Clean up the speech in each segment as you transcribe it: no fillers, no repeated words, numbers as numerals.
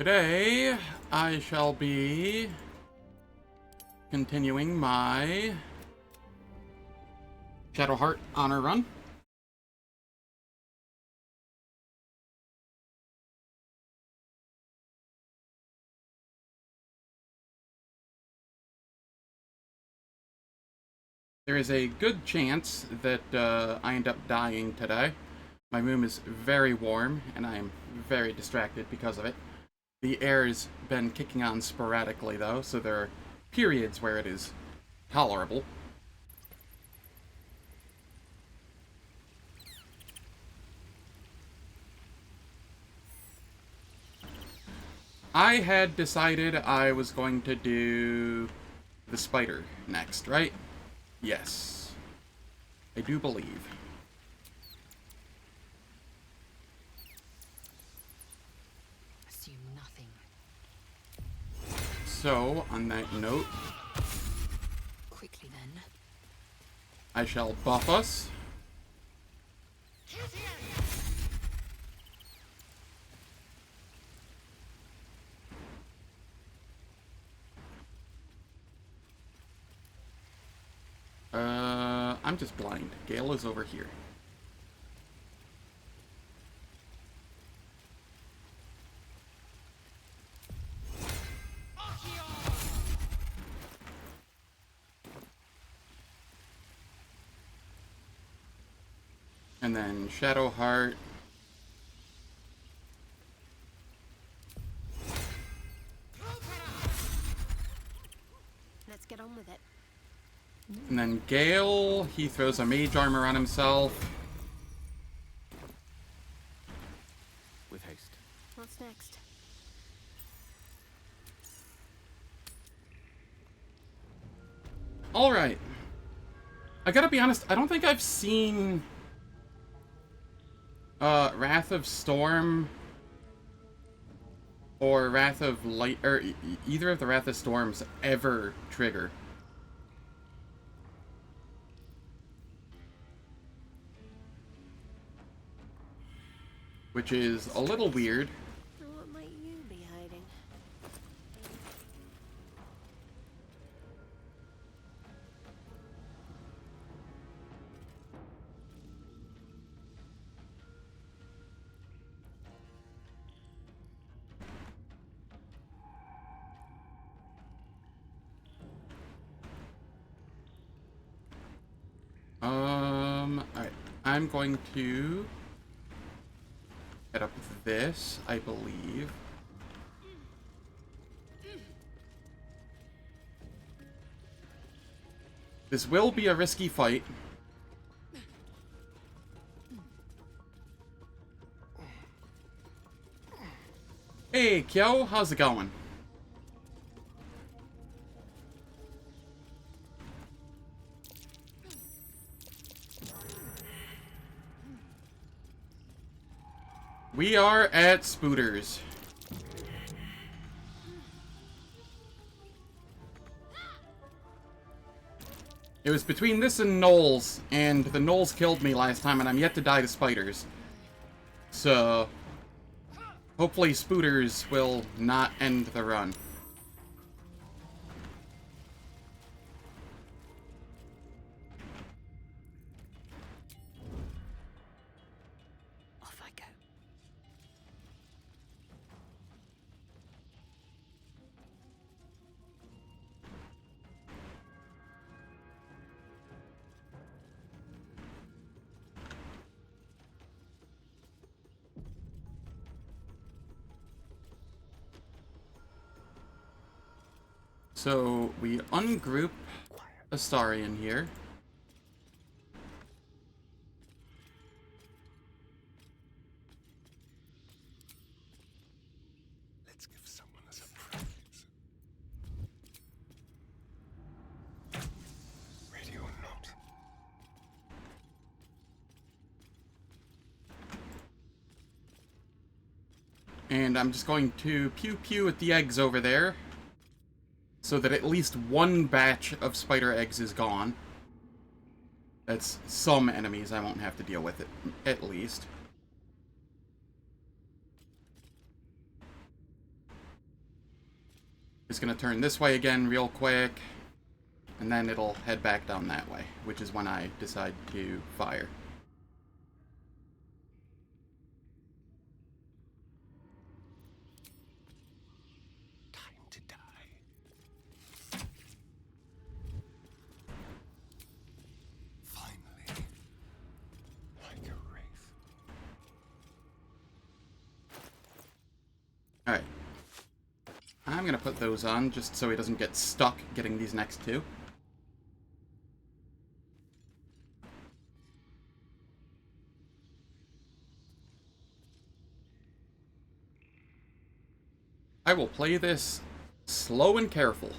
Today, I shall be continuing my Shadowheart honor run. There is a good chance that I end up dying today. My room is very warm, and I am very distracted because of it. The air has been kicking on sporadically, though, so there are periods where it is tolerable. I had decided I was going to do the spider next, right? Yes. I do believe. Assume nothing. So, on that note, Quickly then. I shall buff us. I'm just blind. Gale is over here. And then Shadowheart. Let's get on with it. And then Gale, he throws a mage armor on himself. With haste. What's next? Alright. I gotta be honest, I don't think I've seen Wrath of Storm or Wrath of Light, or either of the Wrath of Storms ever trigger. Which is a little weird. What might you be hiding? Alright. I'm going to head up with this, I believe. This will be a risky fight. Hey, Kyo, how's it going? We are at Spooters. It was between this and Gnolls, and the Gnolls killed me last time, and I'm yet to die to spiders. So, hopefully Spooters will not end the run. Off I go. So, we ungroup Astarion here. Let's give someone a surprise. Ready or not. And I'm just going to pew-pew at the eggs over there, so that at least one batch of spider eggs is gone. That's some enemies I won't have to deal with it, at least. It's gonna turn this way again real quick, and then it'll head back down that way, which is when I decide to fire. Time to die. Finally. Like a wraith. Alright. I'm gonna put those on just so he doesn't get stuck getting these next two. I will play this slow and careful.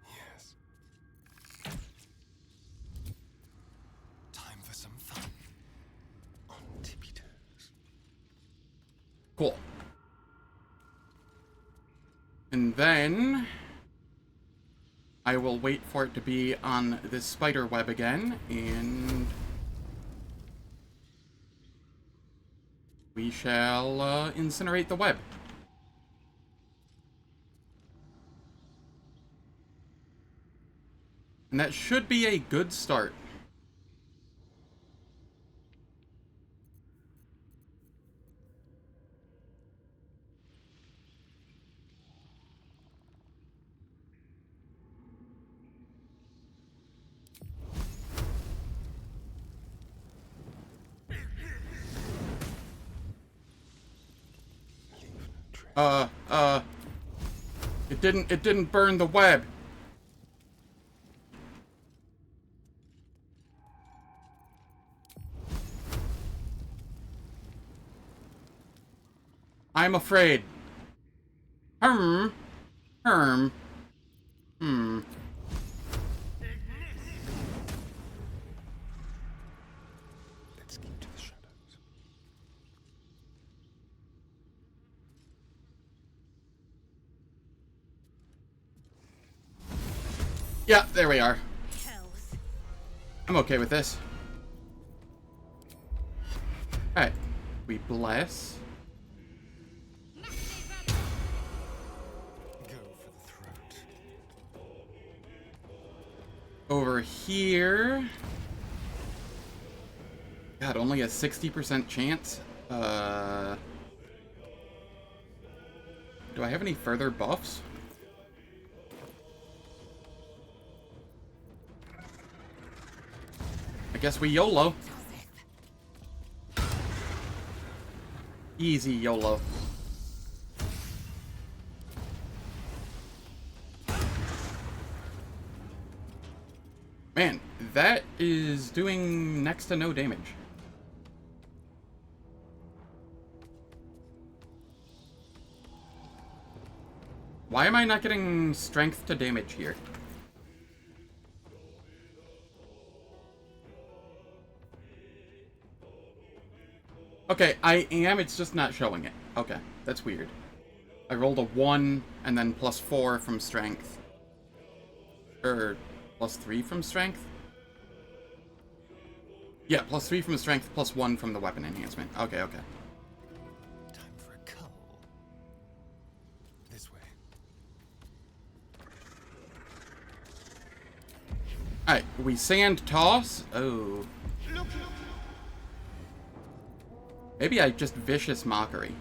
Yes. Time for some fun. On tippy toes. Cool. And then I will wait for it to be on this spider web again, and we shall incinerate the web. And that should be a good start. It didn't burn the web. I'm afraid. Hmm. Hmm. Let's keep to the shadows. Yeah, there we are. Hells. I'm okay with this. Alright. We bless. Go for the throat. Over here. God, only a 60% chance. Do I have any further buffs? I guess we YOLO. Easy YOLO. Man, that is doing next to no damage. Why am I not getting strength to damage here? Okay, I am, it's just not showing it. Okay, that's weird. I rolled a 1 and then +4 from strength. Or +3 from strength? Yeah, +3 from strength, +1 from the weapon enhancement. Okay, okay. Time for a cull. This way. Alright, we sand toss. Oh. Maybe I just vicious mockery.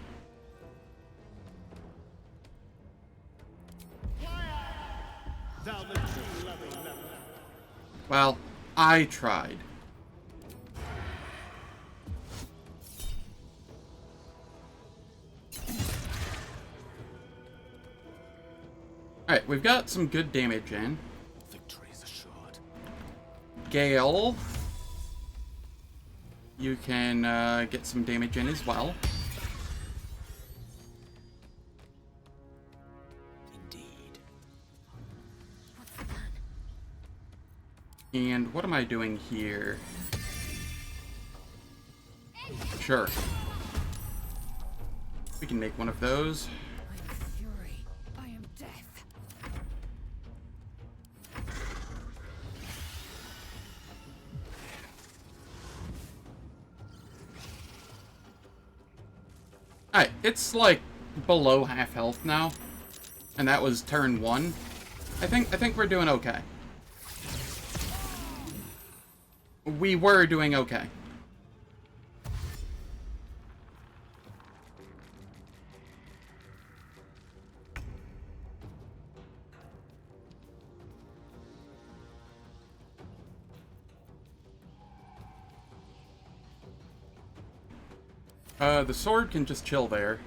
Well, I tried. Alright, we've got some good damage in. Victory is assured. Gale. You can get some damage in as well. Indeed. What's the plan? And what am I doing here? Sure. We can make one of those. I am fury. I am death. Alright, it's like below half health now. And that was turn 1. I think we're doing okay. We were doing okay. The sword can just chill there.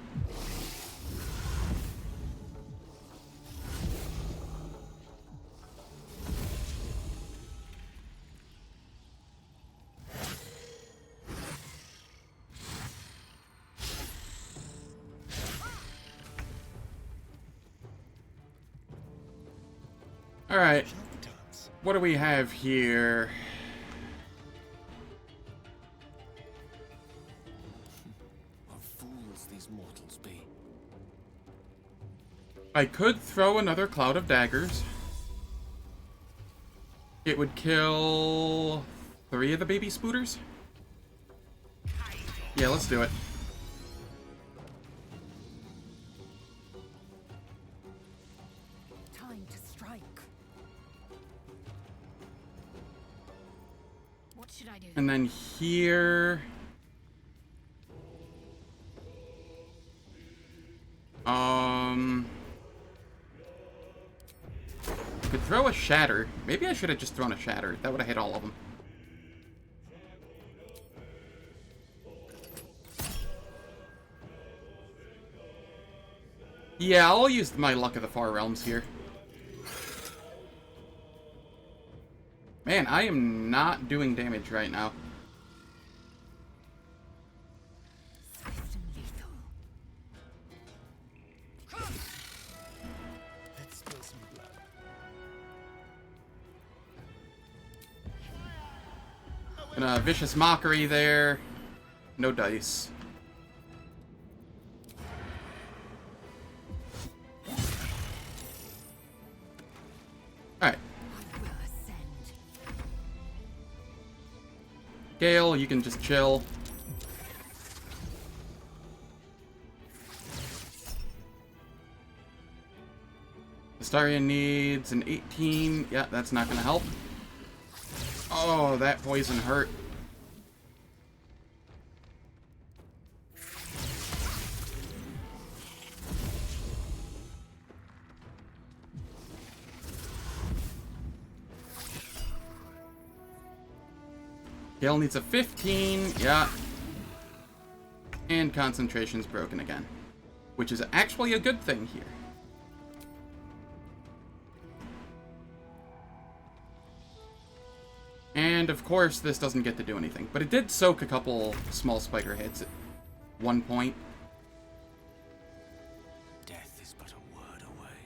Alright, what do we have here? What fools these mortals be. I could throw another cloud of daggers. It would kill 3 of the baby spooters. Yeah, let's do it. Time to strike. What should I do? And then here... Could throw a shatter. Maybe I should have just thrown a shatter. That would have hit all of them. Yeah, I'll use my Luck of the Far Realms here. Man, I am not doing damage right now. Swift and lethal. Let's spill some blood. And a Vicious Mockery there. No dice. Alright. I will ascend. Gale, you can just chill. Astarion needs an 18. Yeah, that's not gonna help. Oh, that poison hurt. Gale needs a 15. Yeah. And concentration's broken again. Which is actually a good thing here. And of course, this doesn't get to do anything. But it did soak a couple small spider hits at one point. Death is but a word away.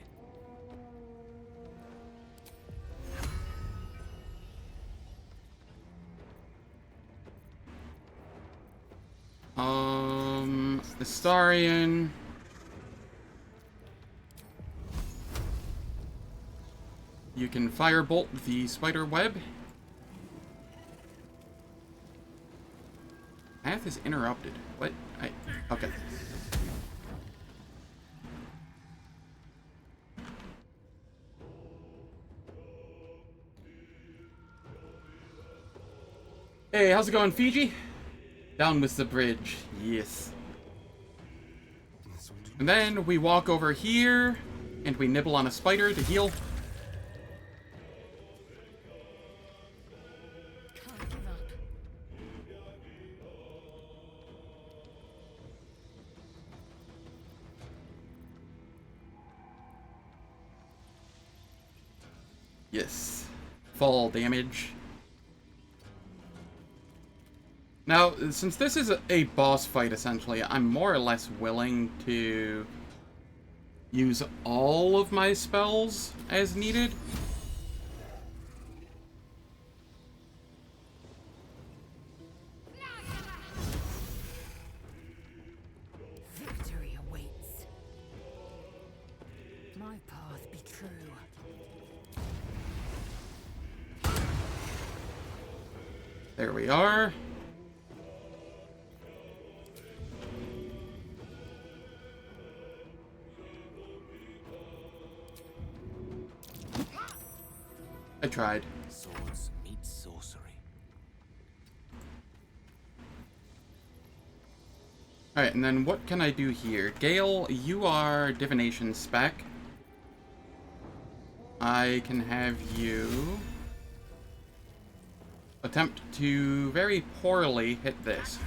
Astarion. You can firebolt the spider web. Path is interrupted. What? Okay. Hey, how's it going, Fiji? Down with the bridge. Yes. And then we walk over here, and we nibble on a spider to heal. Can't give up. Yes. Fall damage. Now, since this is a boss fight, essentially, I'm more or less willing to use all of my spells as needed. Victory awaits. My path be true. There we are. I tried. Swords meet sorcery. Alright, and then what can I do here? Gale, you are divination spec. I can have you attempt to very poorly hit this.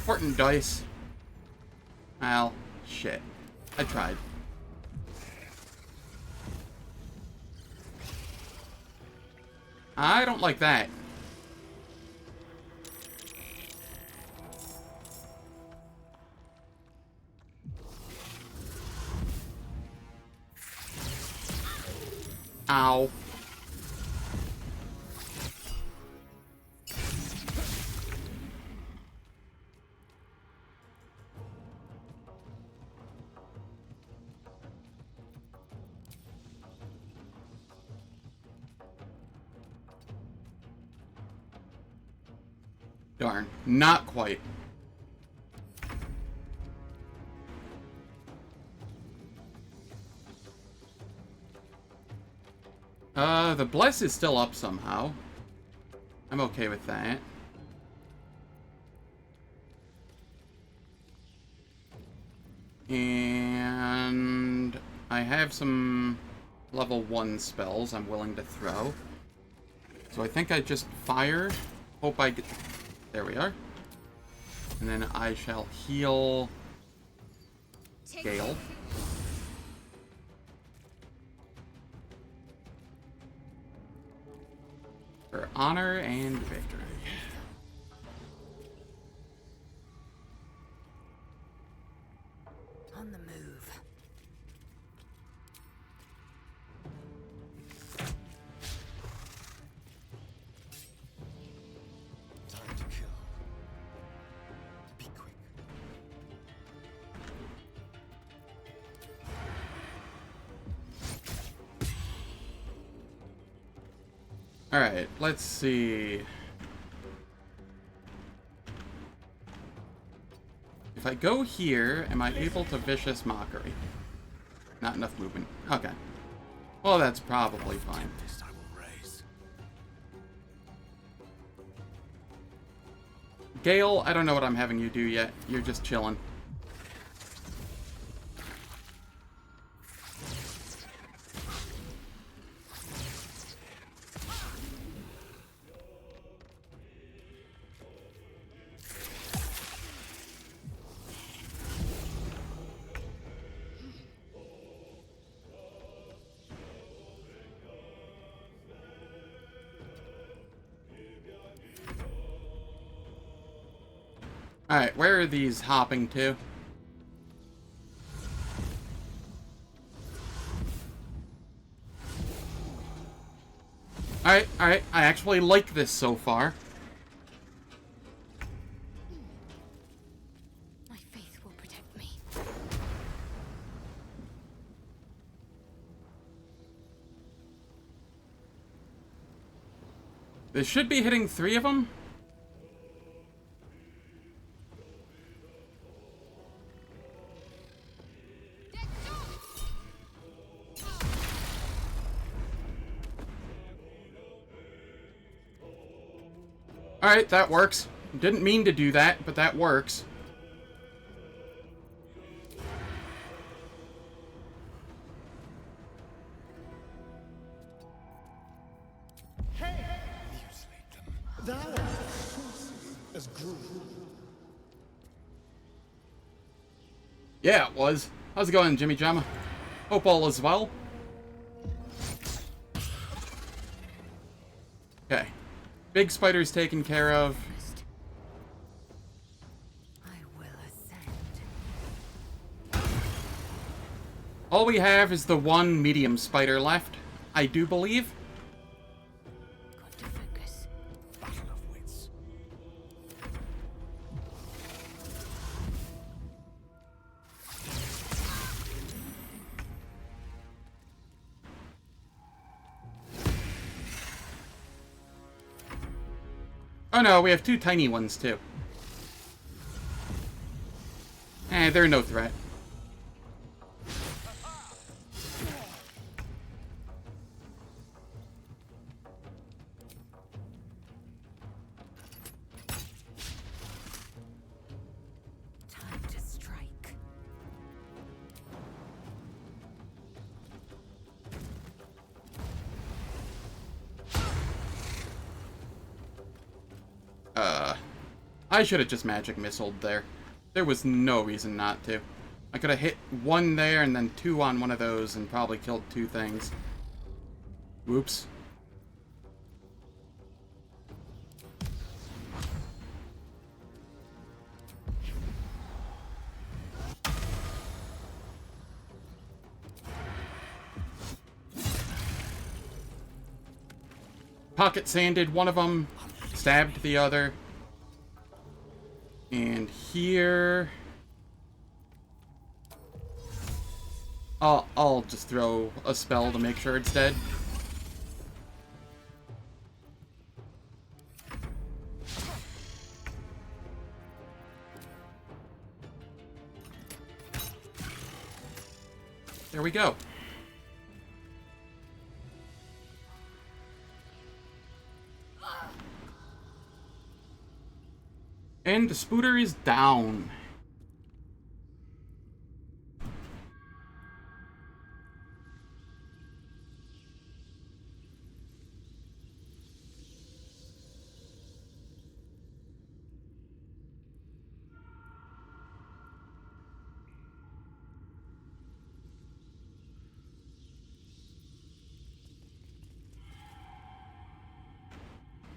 Important dice. Well, shit. I tried. I don't like that. Ow. Darn. Not quite. The bless is still up somehow. I'm okay with that. And I have some level 1 spells I'm willing to throw. So I think I just fire. Hope I get... There we are. And then I shall heal Gale. For honor and victory. On the move. Time to kill. Be quick. Alright, let's see. If I go here, am I able to Vicious Mockery? Not enough movement. Okay. Well, that's probably fine. This I will raise. Gale, I don't know what I'm having you do yet. You're just chilling. Alright, where are these hopping to? Alright, alright. I actually like this so far. My faith will protect me. This should be hitting 3 of them. Alright, that works. Didn't mean to do that, but that works. Thou art as grew. Yeah, it was. How's it going, Jimmy Jama? Hope all is well. Okay. Big spider's taken care of. I will ascend. All we have is the one medium spider left, I do believe. Got to focus. Battle of wits. Oh no, we have 2 tiny ones too. They're no threat. I should have just magic missiled there. There was no reason not to. I could have hit one there and then two on one of those and probably killed two things. Whoops. Pocket sanded one of them, stabbed the other. And here... I'll just throw a spell to make sure it's dead. There we go. And the spooter is down.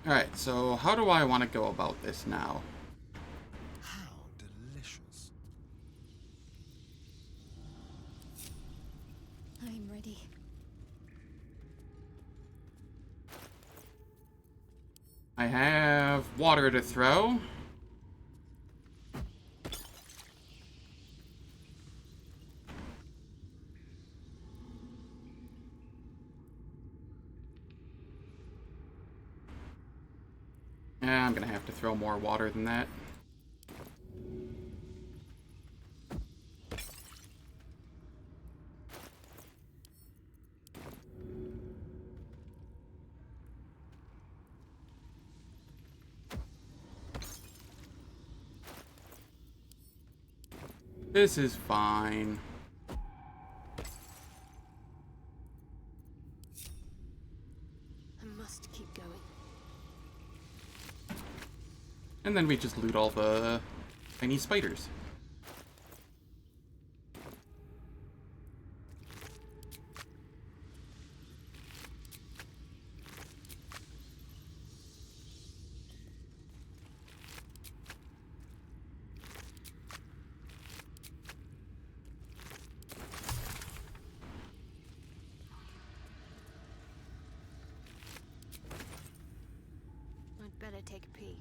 Alright, so how do I want to go about this now? How delicious. I'm ready. I have water to throw. Yeah, I'm gonna have to throw more water than that. This is fine. I must keep going. And then we just loot all the tiny spiders. I'd better take a peek.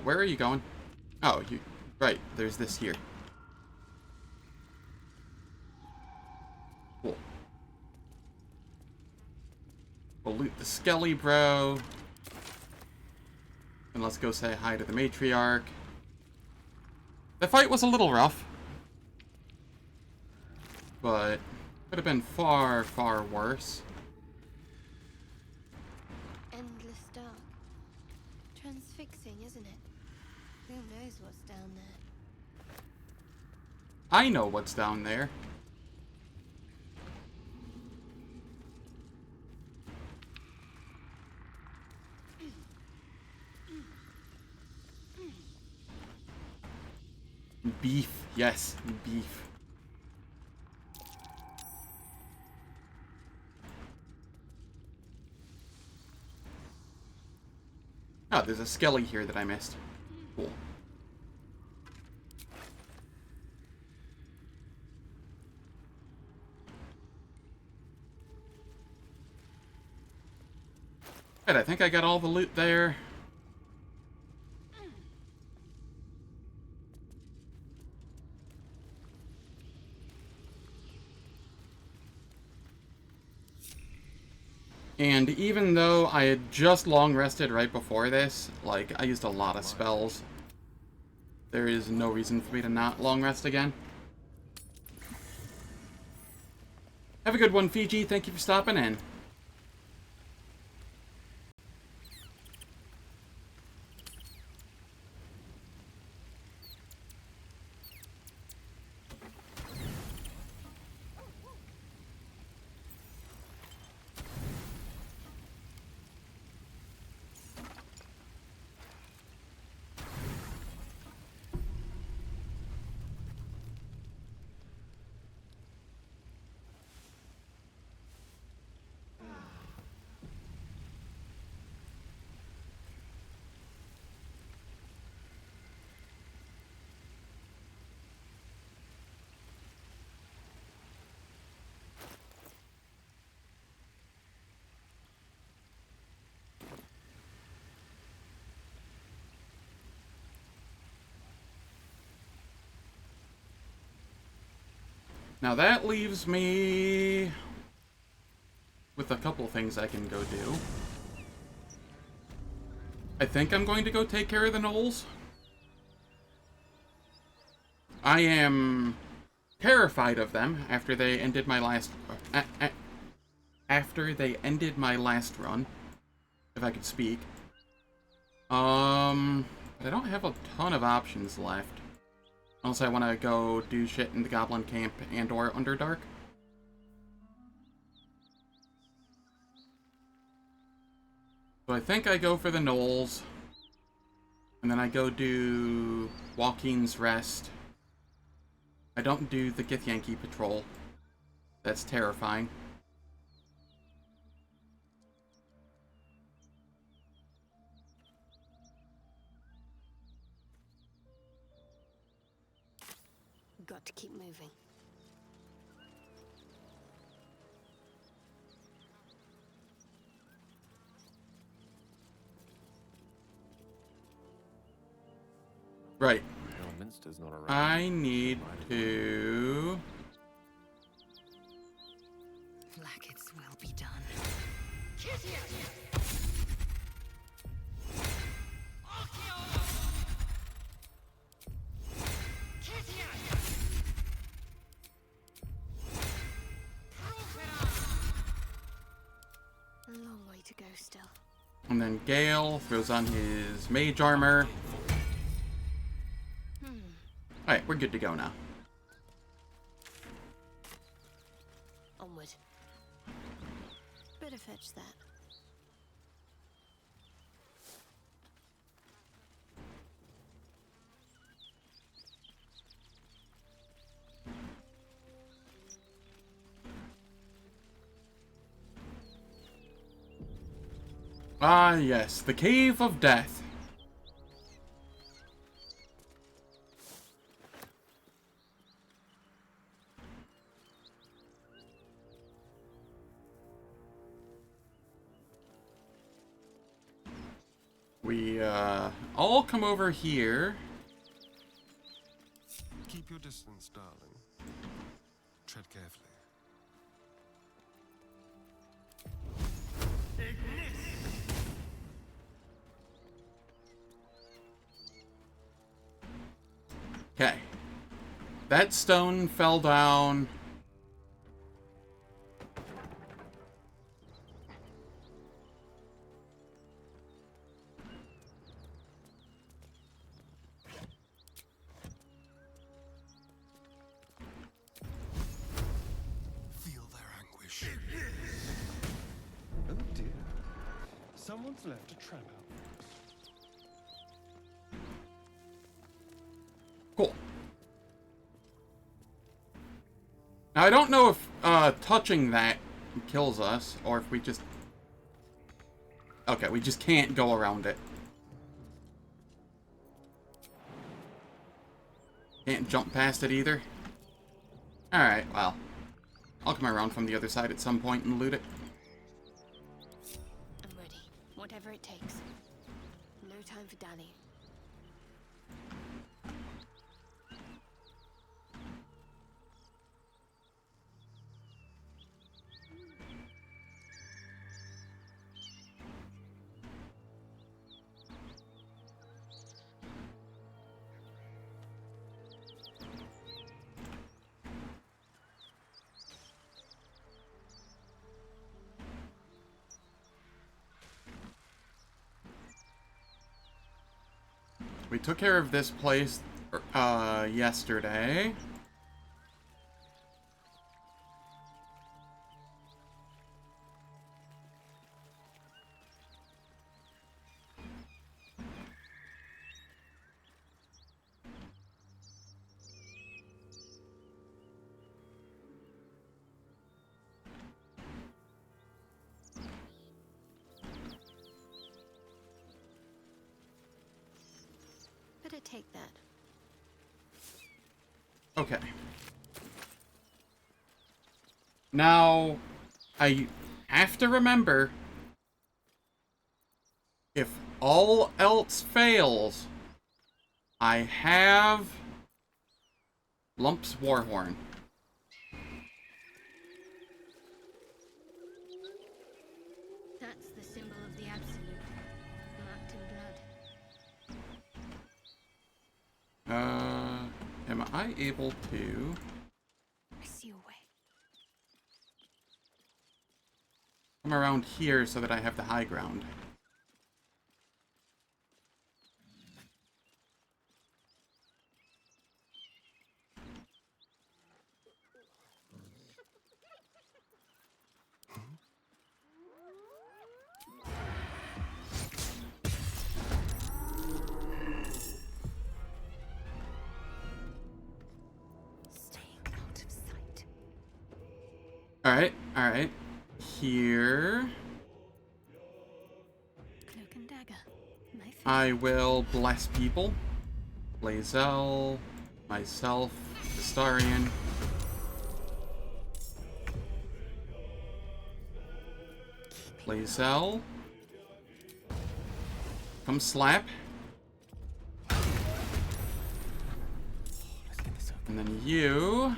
Where are you going? Oh, you... Right, there's this here. Cool. We'll loot the Skelly Bro. And let's go say hi to the Matriarch. The fight was a little rough. But could have been far, far worse. Endless dark. Transfixing, isn't it? Who knows what's down there? I know what's down there. Beef. Yes, beef. Oh, there's a Skelly here that I missed. Cool. Good, I think I got all the loot there. And even though I had just long rested right before this, like, I used a lot of spells, there is no reason for me to not long rest again. Have a good one, Fiji. Thank you for stopping in. Now that leaves me with a couple things I can go do. I think I'm going to go take care of the gnolls. I am terrified of them after they ended my last run, if I could speak. But I don't have a ton of options left. Unless I want to go do shit in the Goblin Camp and or Underdark. So I think I go for the gnolls. And then I go do Joaquin's Rest. I don't do the Githyanki Patrol. That's terrifying. Got to keep moving. Right. Elminster's not around. I need to... Blackets will be done. A long way to go still. And then Gale throws on his mage armor. Alright, we're good to go now. Onward. Better fetch that. Ah, yes, the Cave of Death. We, all come over here. Keep your distance, darling. Tread carefully. Okay. That stone fell down. Feel their anguish. Oh dear. Someone's left a trap out. Cool. Now, I don't know if touching that kills us, or if we just... Okay, we just can't go around it. Can't jump past it either. Alright, well. I'll come around from the other side at some point and loot it. I'm ready. Whatever it takes. No time for dallying. We took care of this place yesterday. Better take that. Okay. Now, I have to remember, if all else fails, I have Lump's Warhorn. I able to... I see a way. come around here so that I have the high ground? Staying out of sight. Alright, alright. Here... Cloak and dagger. My favorite. I will bless people. Blazel, myself, Astarion. Blazel. Come slap. And then you.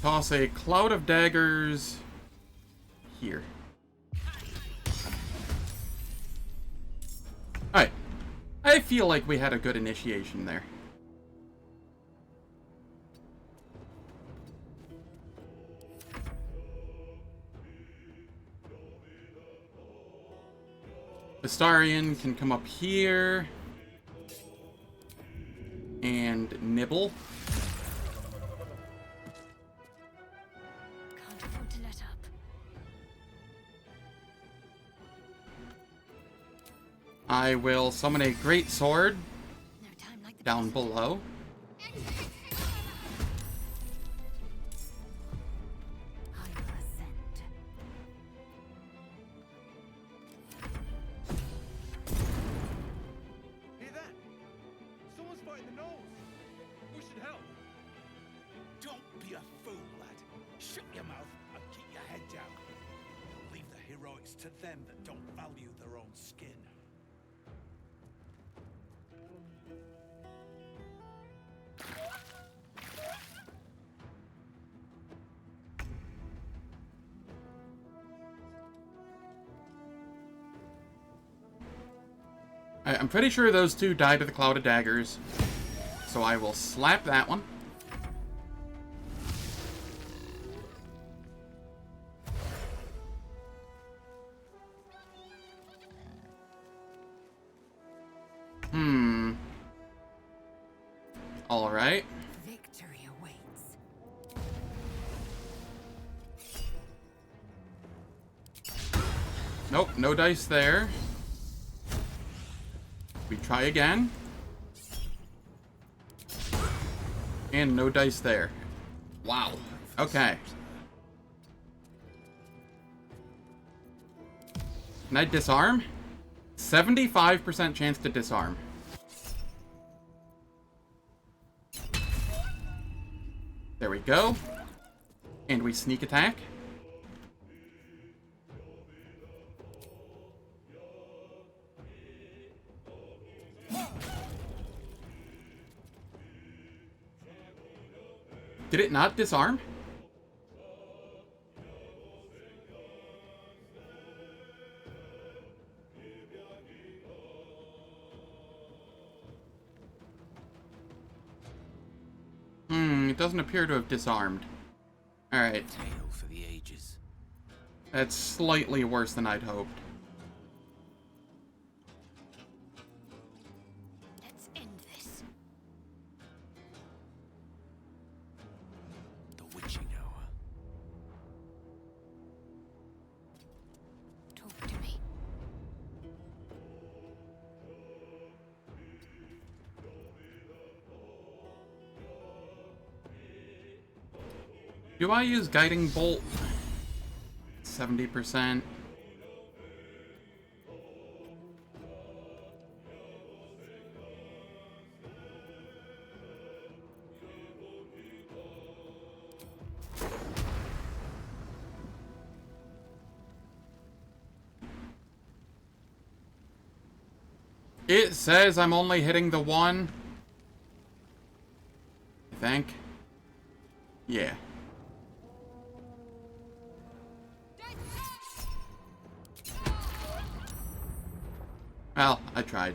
Toss a cloud of daggers here. Alright. I feel like we had a good initiation there. Astarion can come up here and nibble. Can't afford to let up. I will summon a great sword No time like the down present. below. I resent. Hear that? Someone's fighting the nose. We should help. Don't be a fool, lad. Shut your mouth and keep your head down. Leave the heroics to them that don't value their own skin. I'm pretty sure those two died to the Cloud of Daggers. So I will slap that one. Alright. Victory awaits. Nope, no dice there. We try again. And no dice there. Wow. Okay. Can I disarm? 75% chance to disarm. There we go. And we sneak attack. Did it not disarm? It doesn't appear to have disarmed. Alright. Tale for the ages. That's slightly worse than I'd hoped. Let's end this. The witching hour. Talk to me. Do I use Guiding Bolt? 70%. It says I'm only hitting the one. I think. Yeah. Well, I tried.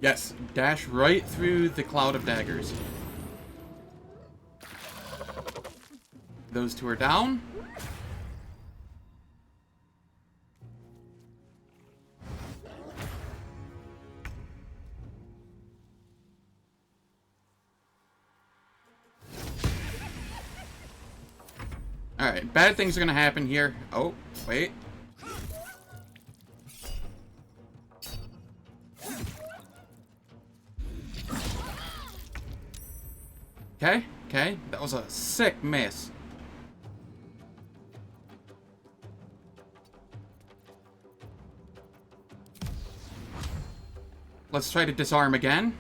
Yes, dash right through the cloud of daggers. Those two are down. Alright, bad things are gonna happen here. Oh, wait. Okay, okay. That was a sick miss. Let's try to disarm again.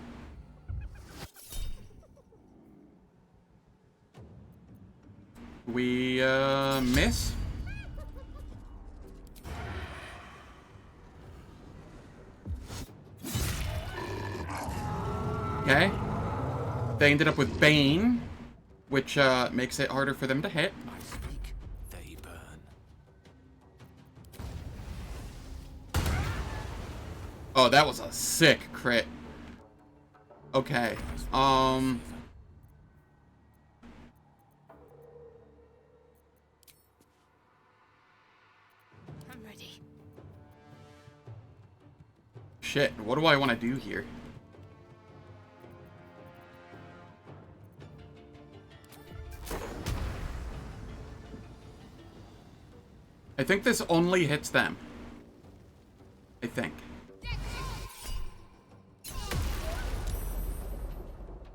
We, miss. Okay. They ended up with Bane, which, makes it harder for them to hit. I speak, they burn. Oh, that was a sick crit. Okay. I'm ready. Shit, what do I want to do here? I think this only hits them. I think.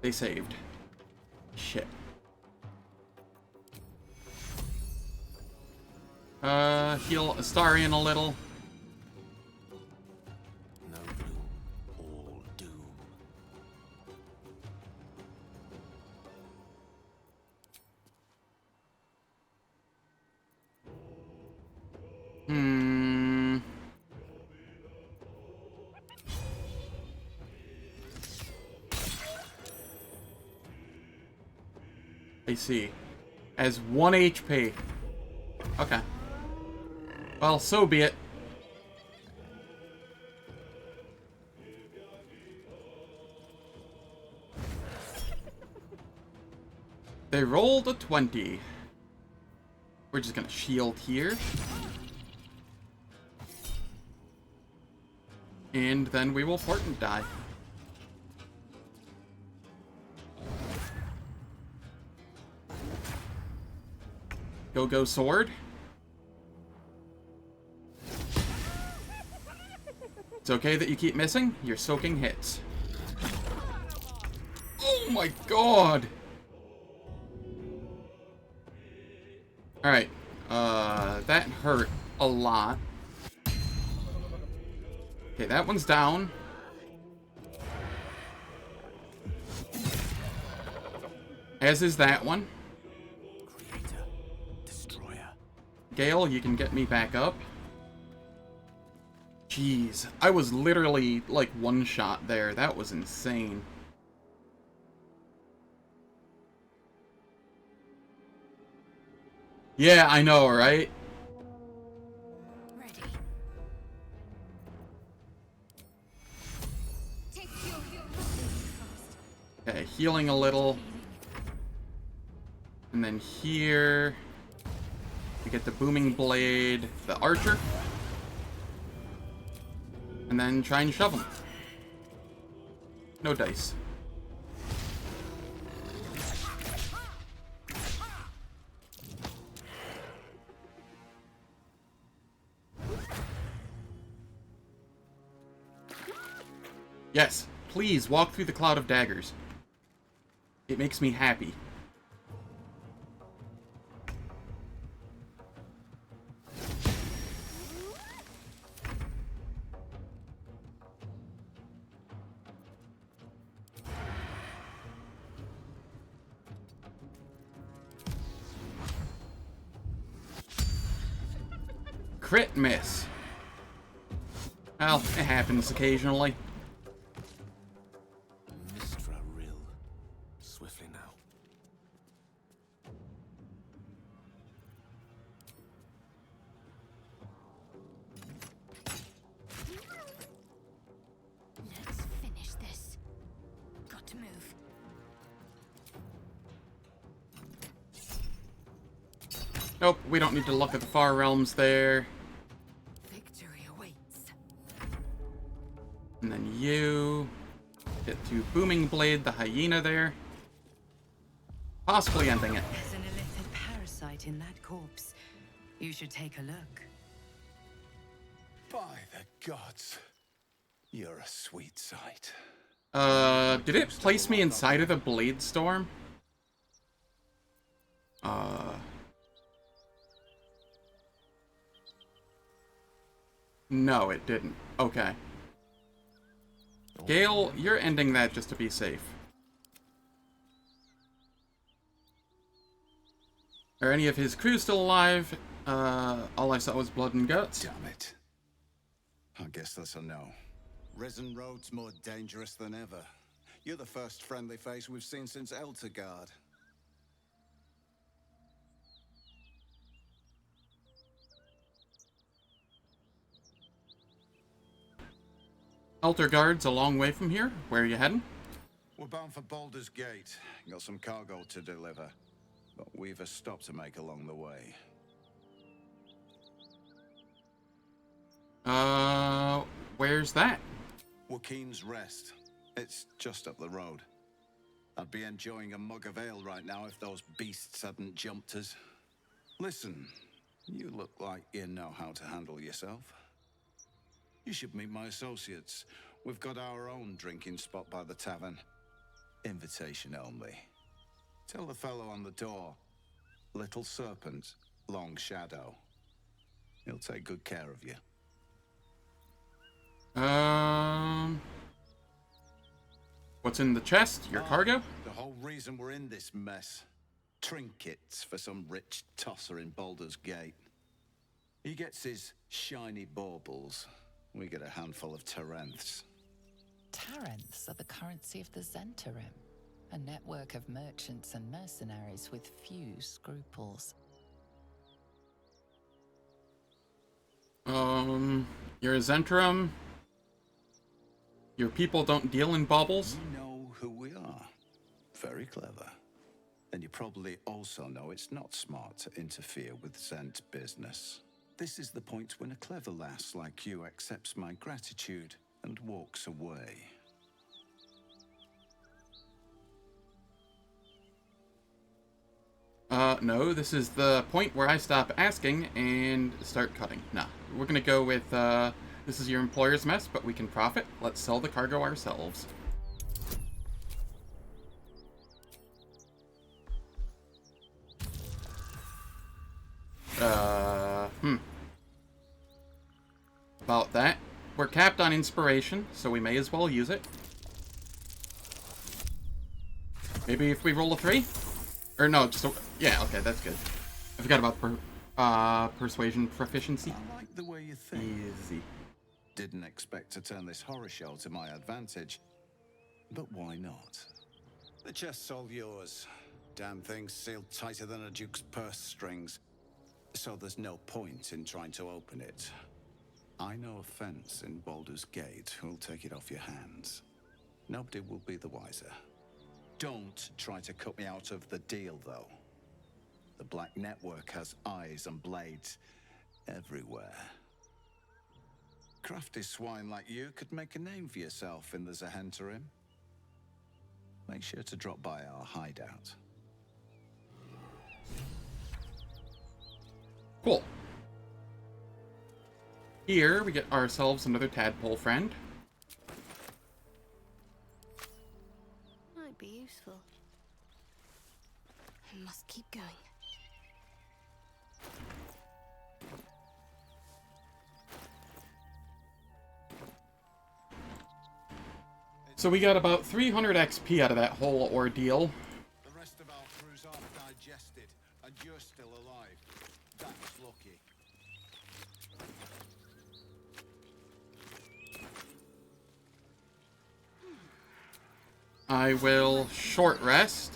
They saved. Shit. Heal Astarion a little. No gloom, all doom. Hmm. I see. As 1 HP. Okay. Well, so be it. They rolled a 20. We're just gonna shield here. And then we will Fortnite die. Go sword. It's okay that you keep missing. You're soaking hits. Oh my god! Alright. That hurt a lot. Okay, that one's down. As is that one. Creator, destroyer. Gale, you can get me back up. Jeez, I was literally, like, one shot there. That was insane. Yeah, I know, right? Ready. Take your Okay, healing a little. And then here, we get the booming blade, the archer. And then try and shove him. No dice. Yes, please walk through the cloud of daggers. It makes me happy. Crit miss. Well, it happens occasionally. Nope, we don't need to look at the far realms there. Victory awaits. And then you get to Booming Blade the hyena there. Possibly ending it. There's an illithid parasite in that corpse. You should take a look. By the gods, you're a sweet sight. Did it place me inside of the Blade Storm? No, it didn't. Okay. Gale, you're ending that just to be safe. Are any of his crew still alive? All I saw was blood and guts. Damn it. I guess that's a no. Risen Road's more dangerous than ever. You're the first friendly face we've seen since Eltergard. Eltergard's a long way from here. Where are you heading? We're bound for Baldur's Gate. Got some cargo to deliver. But we've a stop to make along the way. Where's that? Joaquin's Rest. It's just up the road. I'd be enjoying a mug of ale right now if those beasts hadn't jumped us. Listen, you look like you know how to handle yourself. You should meet my associates. We've got our own drinking spot by the tavern. Invitation only. Tell the fellow on the door. Little Serpent, Long Shadow. He'll take good care of you. What's in the chest? Your cargo? The whole reason we're in this mess. Trinkets for some rich tosser in Baldur's Gate. He gets his shiny baubles. We get a handful of Tarenths. Tarenths are the currency of the Zentarim, a network of merchants and mercenaries with few scruples. You're a Zentrum. Your people don't deal in baubles? You know who we are. Very clever. And you probably also know it's not smart to interfere with Zent business. This is the point when a clever lass like you accepts my gratitude and walks away. No, this is the point where I stop asking and start cutting. Nah, we're gonna go with, this is your employer's mess, but we can profit. Let's sell the cargo ourselves. About that. We're capped on inspiration, so we may as well use it. Maybe if we roll a 3? Or no, just a... Yeah, okay, that's good. I forgot about persuasion proficiency. I like the way you think. Easy. Didn't expect to turn this horror show to my advantage. But why not? The chest's all yours. Damn thing's sealed tighter than a duke's purse strings. So there's no point in trying to open it. I know a fence in Baldur's Gate who'll take it off your hands. Nobody will be the wiser. Don't try to cut me out of the deal, though. The Black Network has eyes and blades everywhere. Crafty swine like you could make a name for yourself in the Zahentarim. Make sure to drop by our hideout. Cool. Here, we get ourselves another tadpole friend. Might be useful. I must keep going. So we got about 300 XP out of that whole ordeal. the rest of our crews aren't digested, and you're still alive. That's lucky. I will short rest.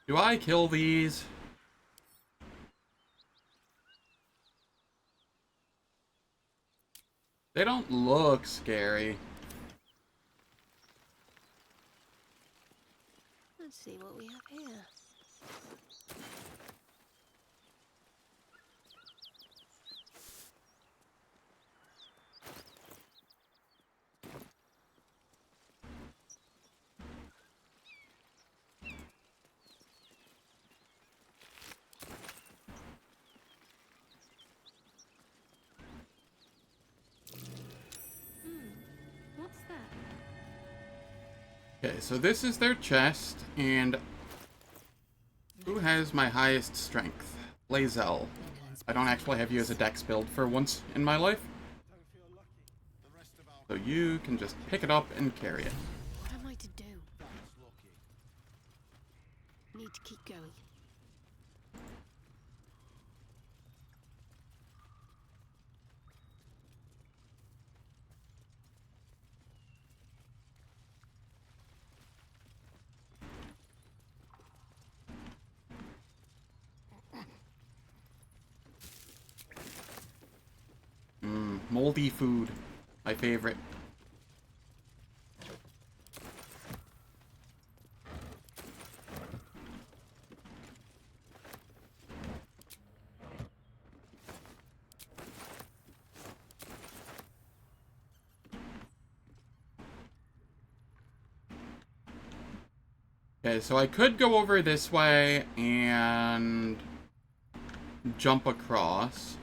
Do I kill these? They don't look scary. Let's see what we have here. What's that? Okay, so this is their chest, and who has my highest strength? Lae'zel. I don't actually have you as a dex build for once in my life. So you can just pick it up and carry it. What am I to do? Need to keep going. Moldy food. My favorite. Okay, so I could go over this way and jump across.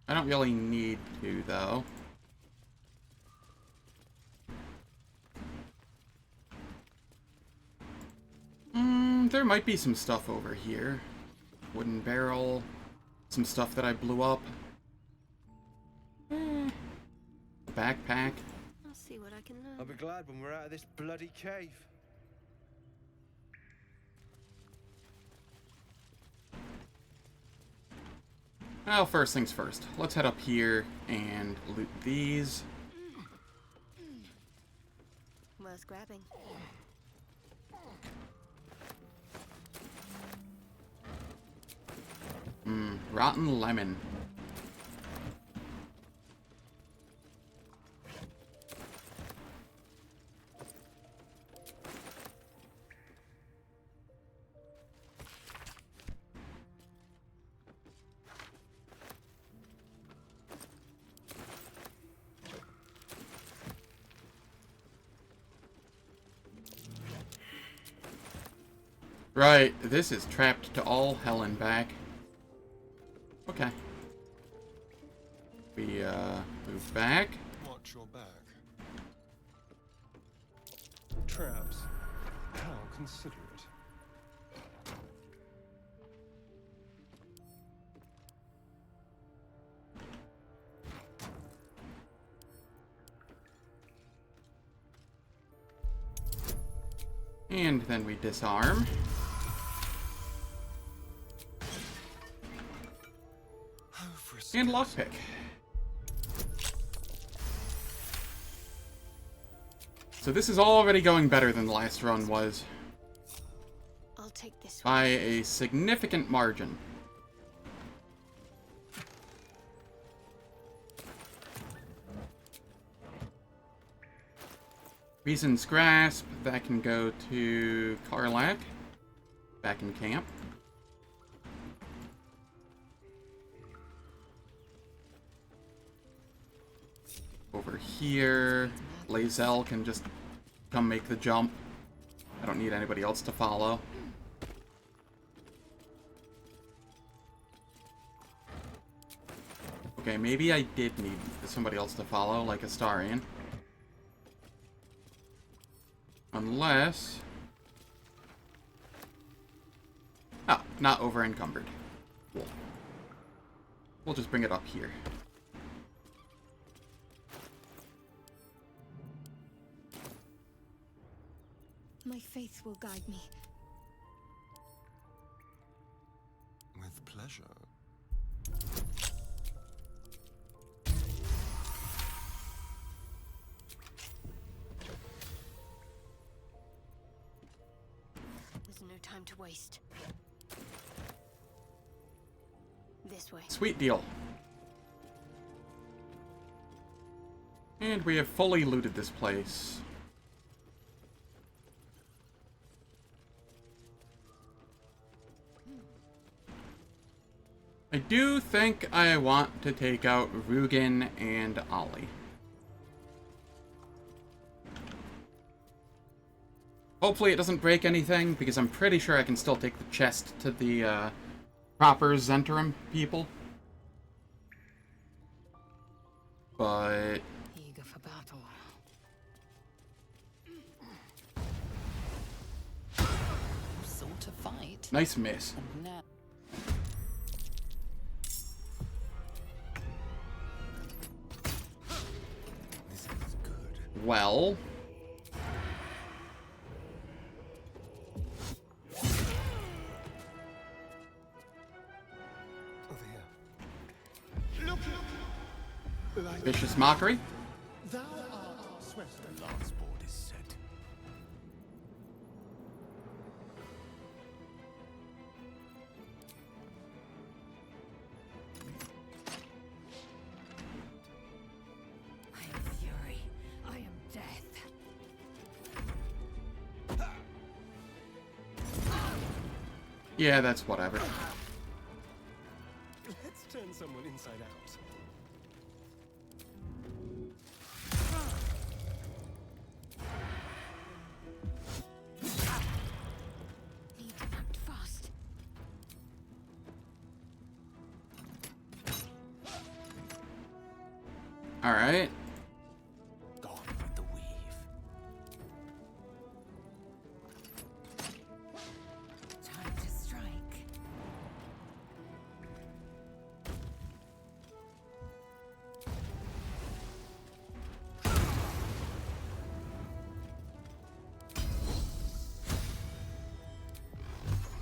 I don't really need to, though. There might be some stuff over here. Wooden barrel. Some stuff that I blew up. Backpack. I'll see what I can learn. I'll be glad when we're out of this bloody cave. Well, first things first. Let's head up here and loot these. Worth grabbing. Rotten lemon. Right, this is trapped to all hell and back. Okay. We, move back. Watch your back. Traps. How considerate. And then we disarm. And lockpick. So this is already going better than the last run was. I'll take this one. By a significant margin. Reason's Grasp, that can go to Karlak. Back in camp. Over here, Lae'zel can just come make the jump. I don't need anybody else to follow. Okay, maybe I did need somebody else to follow, like Astarion. Unless... Ah, not over encumbered. Cool. We'll just bring it up here. My faith will guide me. With pleasure. There's no time to waste. This way. Sweet deal. And we have fully looted this place. I do think I want to take out Rugen and Ollie. Hopefully it doesn't break anything, because I'm pretty sure I can still take the chest to the proper Zentarum people. But Eager for battle. Sort of fight. nice miss. And now. This is good. Well, Over here. Look! Like vicious mockery. thou art sweater. The last board is set. I am fury. I am death. Yeah, that's whatever. Let's turn someone inside out. Need to act fast. Alright. Gone with the weave. Time to strike.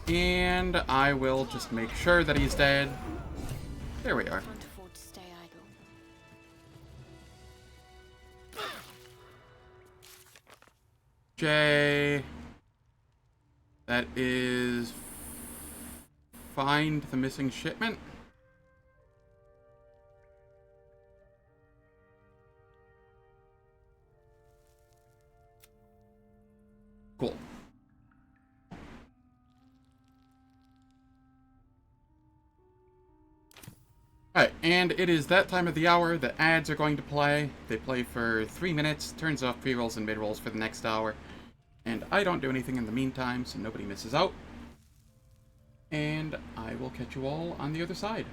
And I will just make sure that he's dead. There we are. Can't afford to stay idle. J. That is... Find the missing shipment. Cool. Alright, and it is that time of the hour. The ads are going to play. They play for 3 minutes, turns off pre-rolls and mid-rolls for the next hour. And I don't do anything in the meantime, so nobody misses out. And I will catch you all on the other side.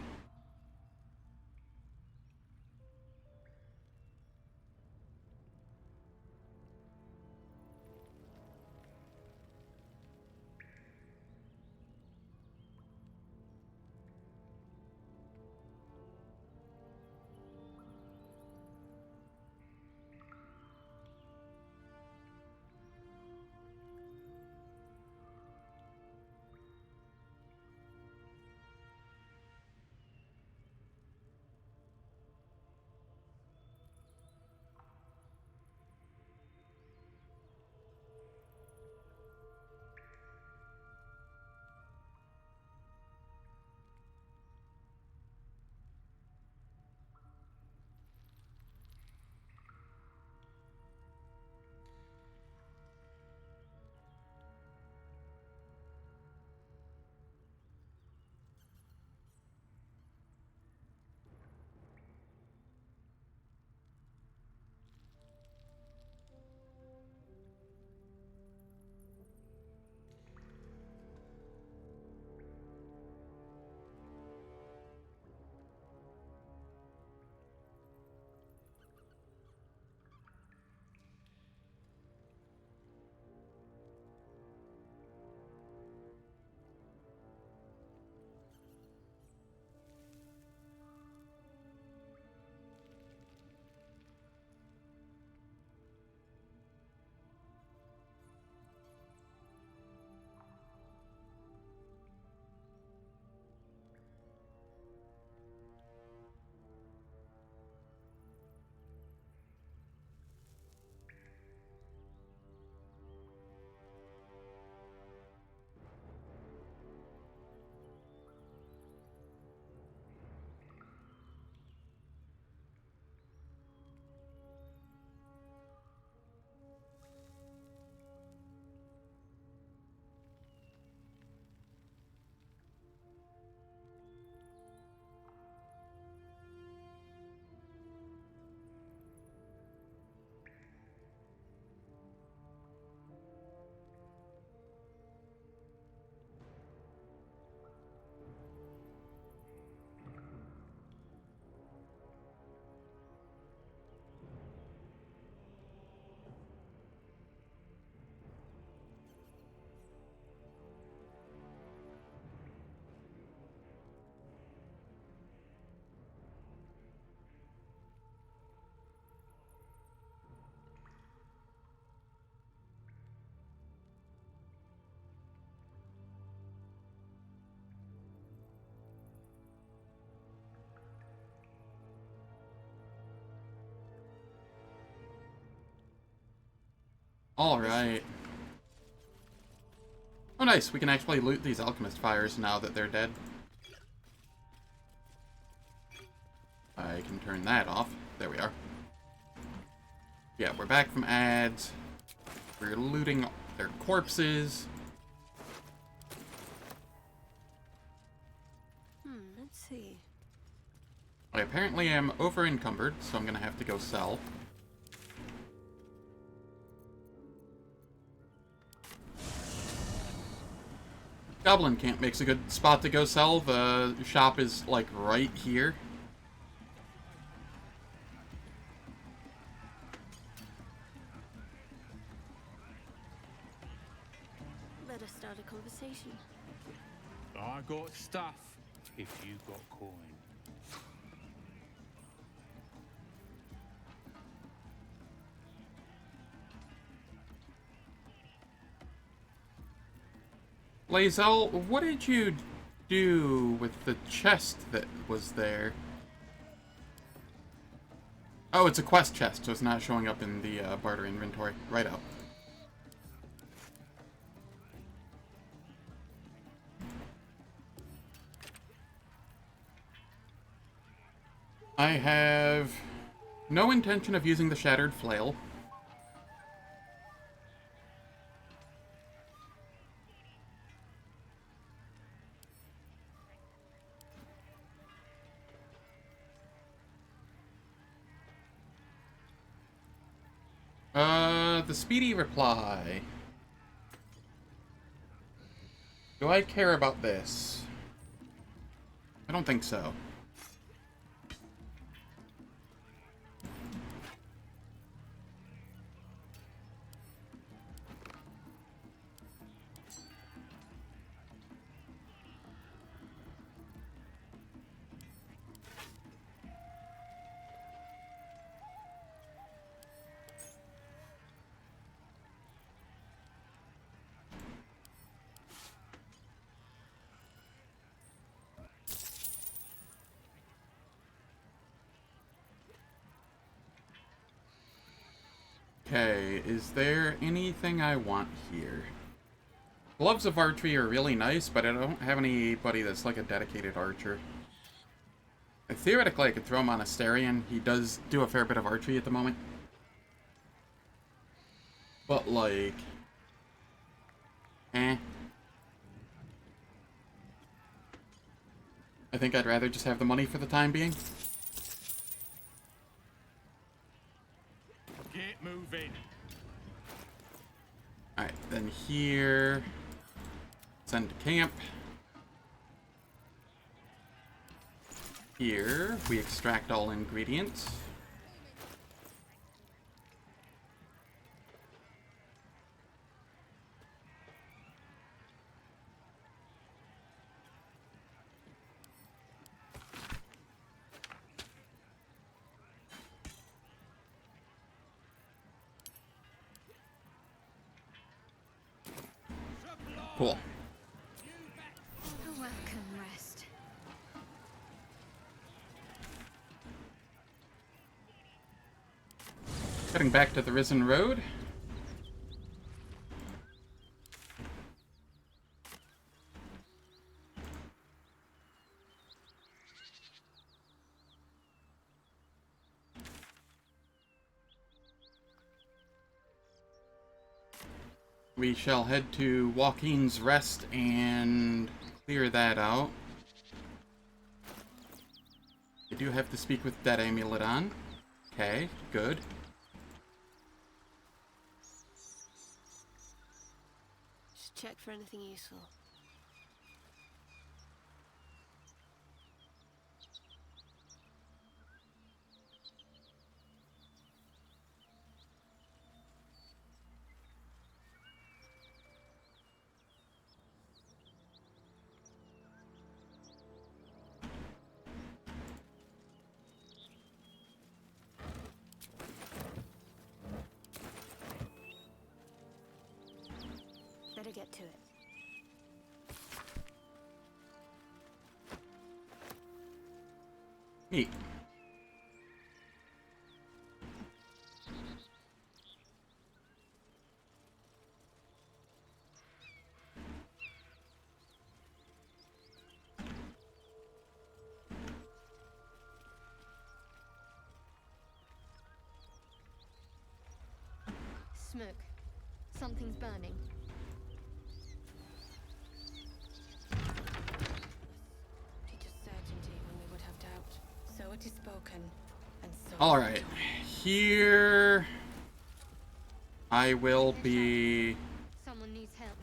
Alright. Oh nice, we can actually loot these alchemist fires now that they're dead. I can turn that off. There we are. Yeah, we're back from ads. We're looting their corpses. Let's see. I apparently am over encumbered, so I'm gonna have to go sell. Goblin Camp makes a good spot to go sell. The shop is, like, right here. Better start a conversation. I got stuff if you got coin. Lae'zel, what did you do with the chest that was there? Oh, it's a quest chest, so it's not showing up in the barter inventory. Right out. I have no intention of using the Shattered Flail. The speedy reply. Do I care about this? I don't think so. Okay, is there anything I want here? Gloves of Archery are really nice, but I don't have anybody that's like a dedicated archer. Theoretically, I could throw him on Asterion. He does do a fair bit of archery at the moment. But, like... I think I'd rather just have the money for the time being. Get moving. Alright, then here... Send to camp. Here, we extract all ingredients. Cool. A welcome rest. Heading back to the Risen Road. We shall head to Joaquin's Rest and clear that out. I do have to speak with Dead Amulidon. Okay, good. Just check for anything useful. Better get to it. Neat. smoke. Something's burning. Teach us certainty when we would have doubt. So it is spoken, and so All right, here I will be. Someone needs help.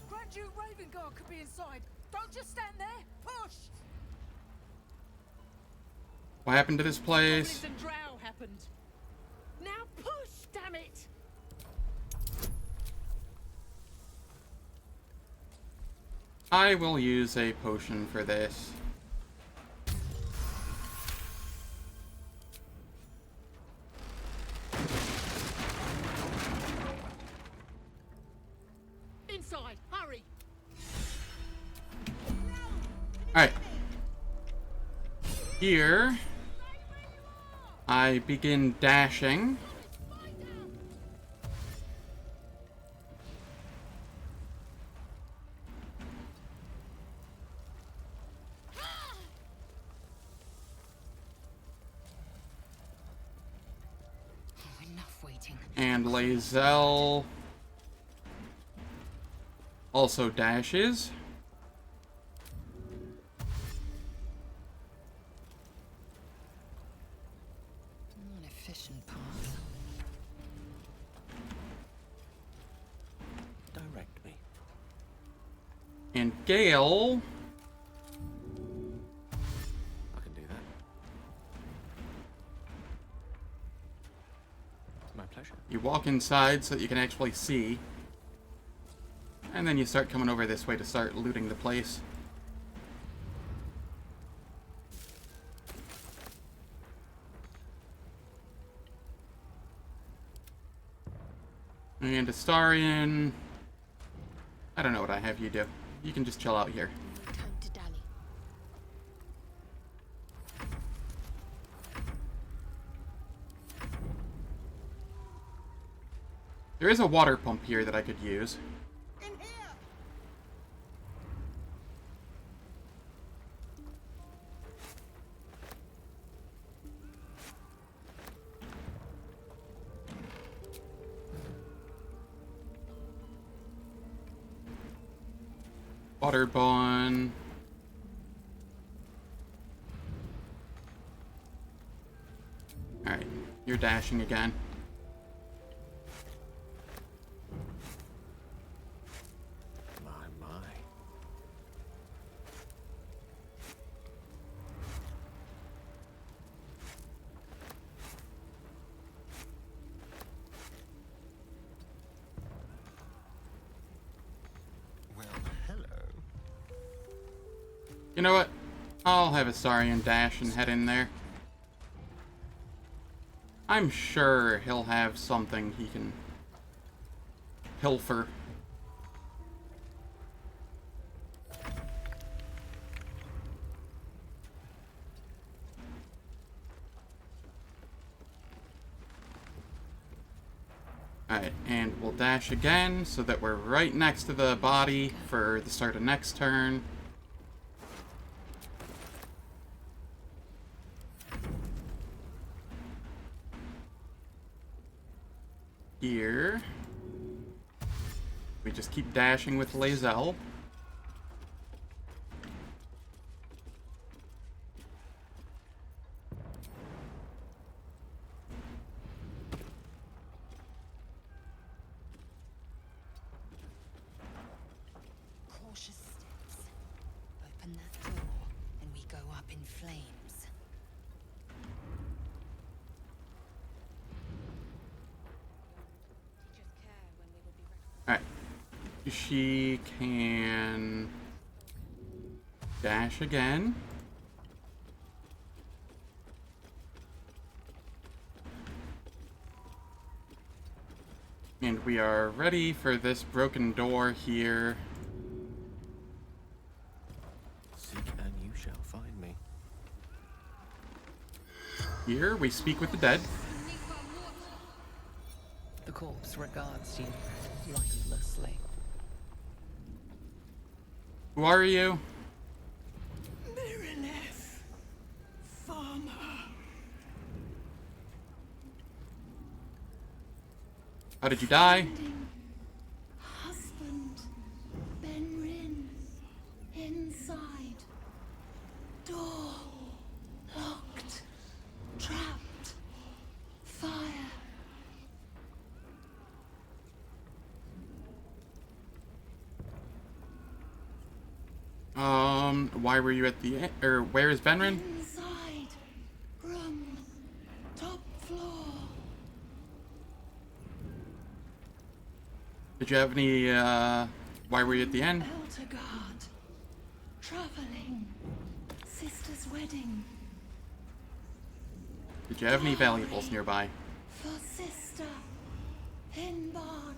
Grand Duke Raven Guard could be inside. Don't just stand there. Push! What happened to this place? Goblins and drow happened. Now push, damn it! I will use a potion for this. Inside, hurry! Alright. Here, I begin dashing. Enough waiting. And Lae'zel also dashes. An efficient path. Direct me. And Gale I can do that. My pleasure. you walk inside so that you can actually see. And then you start coming over this way to start looting the place. And Astarion, I don't know what I have you do. You can just chill out here. Time to dally. There is a water pump here that I could use. Water bun. Alright, you're dashing again. My. Well, hello. You know what? I'll have Astarion dash and head in there. I'm sure he'll have something he can pilfer. Alright, and we'll dash again so that we're right next to the body for the start of next turn. Here, we just keep dashing with Lae'zel. Cautious steps. Open that door, and we go up in flames. teach us care when we will be Alright. She can dash again. And we are ready for this broken door here. Seek and you shall find me. Here, we speak with the dead. The corpse regards you lifelessly. Who are you? Marineth. Farmer. How did you die? Finding husband, Benrin, inside. Door locked, trapped, fire. Why were you at the or where is Benrin? Inside room, top floor. Did you have any, why were you at the end? Elder guard, traveling, sister's wedding. Did you have any valuables nearby? For sister, in barn.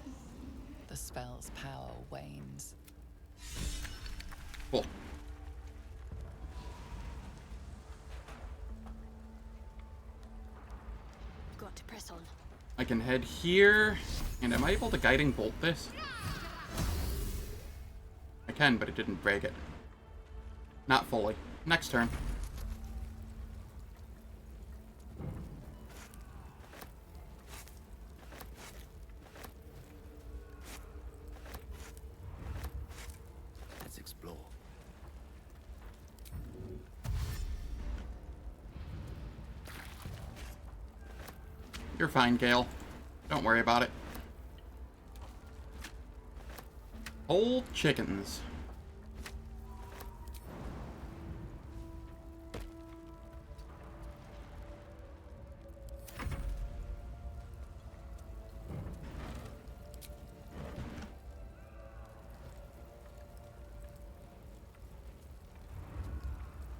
The spell's power wanes. Cool. Got to press on. I can head here, and am I able to guiding bolt this? I can, but it didn't break it. Not fully. Next turn. Let's explore. You're fine, Gale. Don't worry about it. Whole chickens.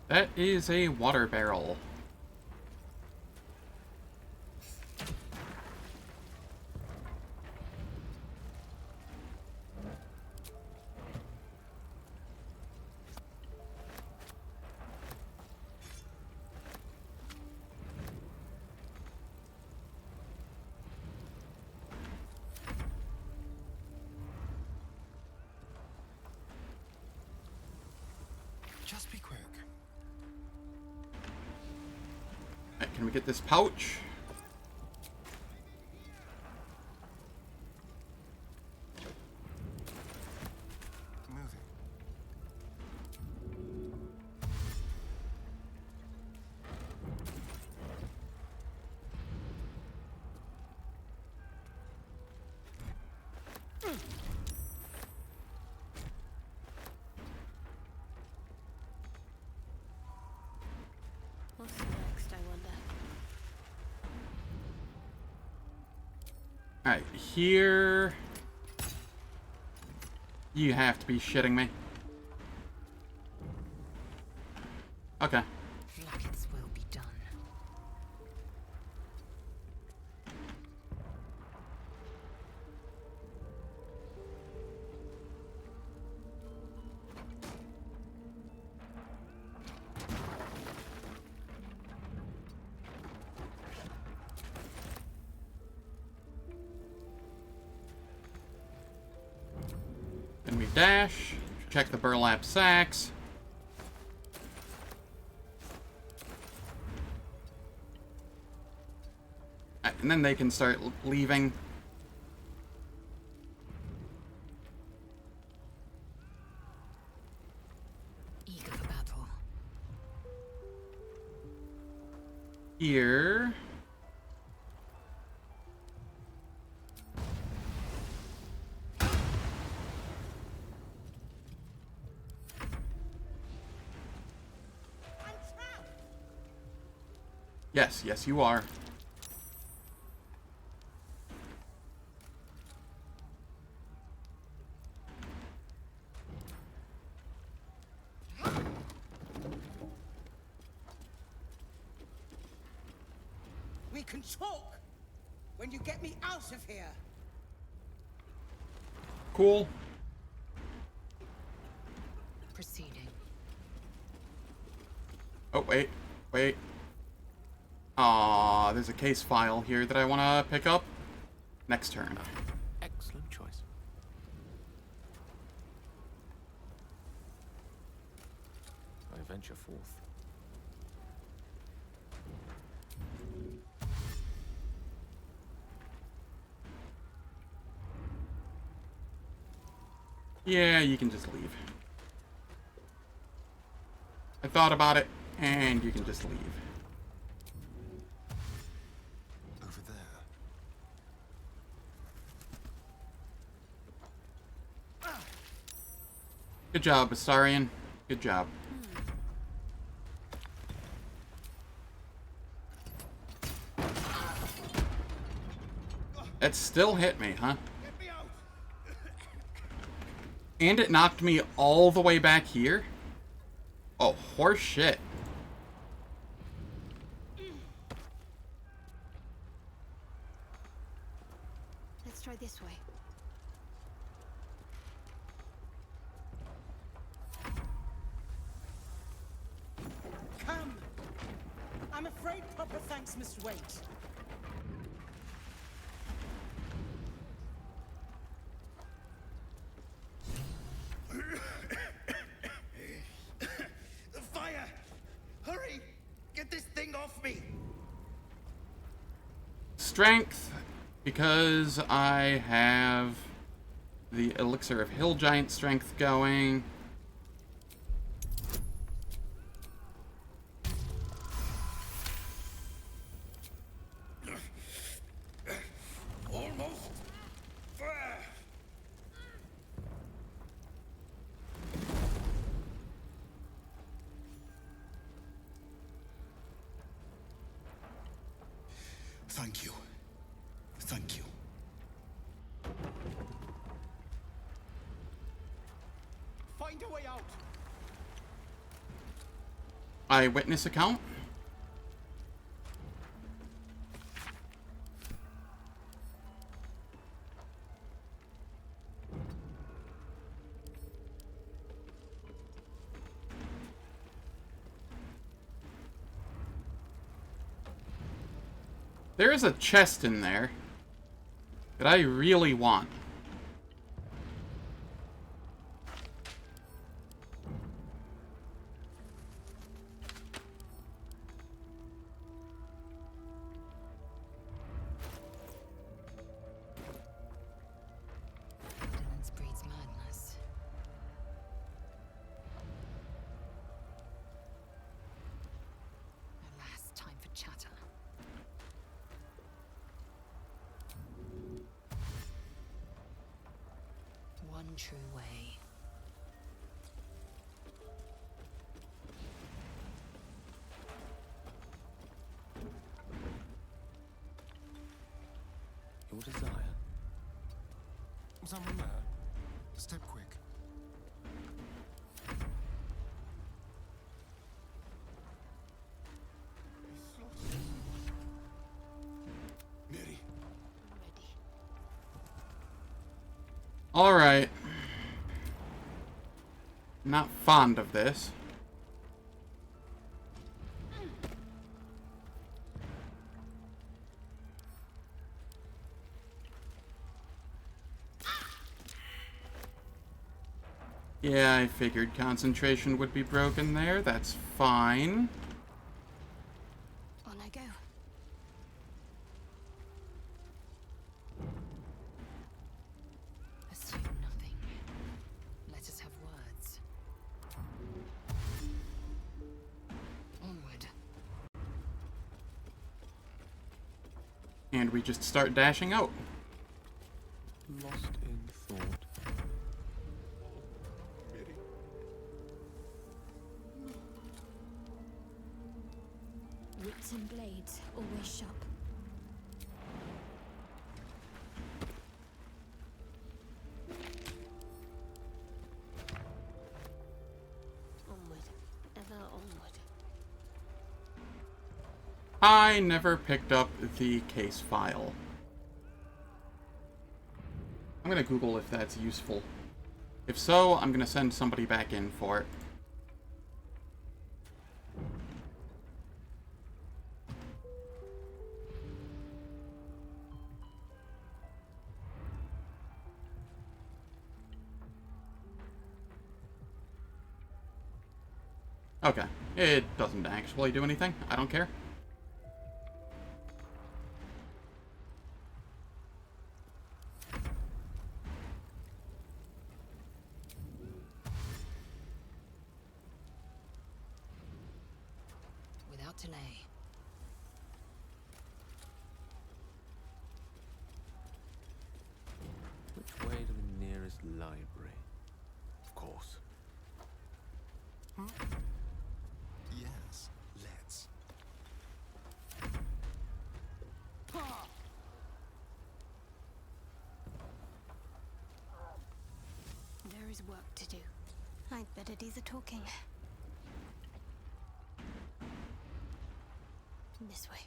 That is a water barrel. Just be quick. Alright, can we get this pouch? Moving. What's next, I wonder? Alright, here... You have to be shitting me. Okay. Like its will be done. Then we dash, check the burlap sacks. And then they can start leaving. Eager for battle. Here. Yes, yes, you are. We can talk when you get me out of here. Cool. Proceeding. Oh, wait, wait. There's a case file here that I want to pick up. Next turn. Excellent choice. I venture forth. Yeah, you can just leave. I thought about it, and you can just leave. Over there. Good job, Astarion. Good job. It still hit me, huh? And it knocked me all the way back here? Oh, horse shit. Let's try this way. Come! I'm afraid proper thanks must wait. The fire! Hurry! Get this thing off me! Strength, because I have the Elixir of Hill Giant Strength going. Almost. Thank you. Thank you. Find a way out. Eyewitness account? There is a chest in there that I really want. Vigilance breeds madness. Alas, time for chatter. One true way. Your desire. Someone there. Step quick. Mary. Ready. Alright. Not fond of this. Yeah, I figured concentration would be broken there. That's fine. On I go. Assume nothing. Let us have words. Onward. And we just start dashing out. Lost in thought. Wits and blades, always sharp. Onward, ever onward. I never picked up the case file. I'm gonna Google if that's useful. If so, I'm gonna send somebody back in for it. Okay. It doesn't actually do anything. I don't care. hard to lay. Which way to the nearest library? Of course. Yes, let's. There is work to do. I'd better do the talking. This way.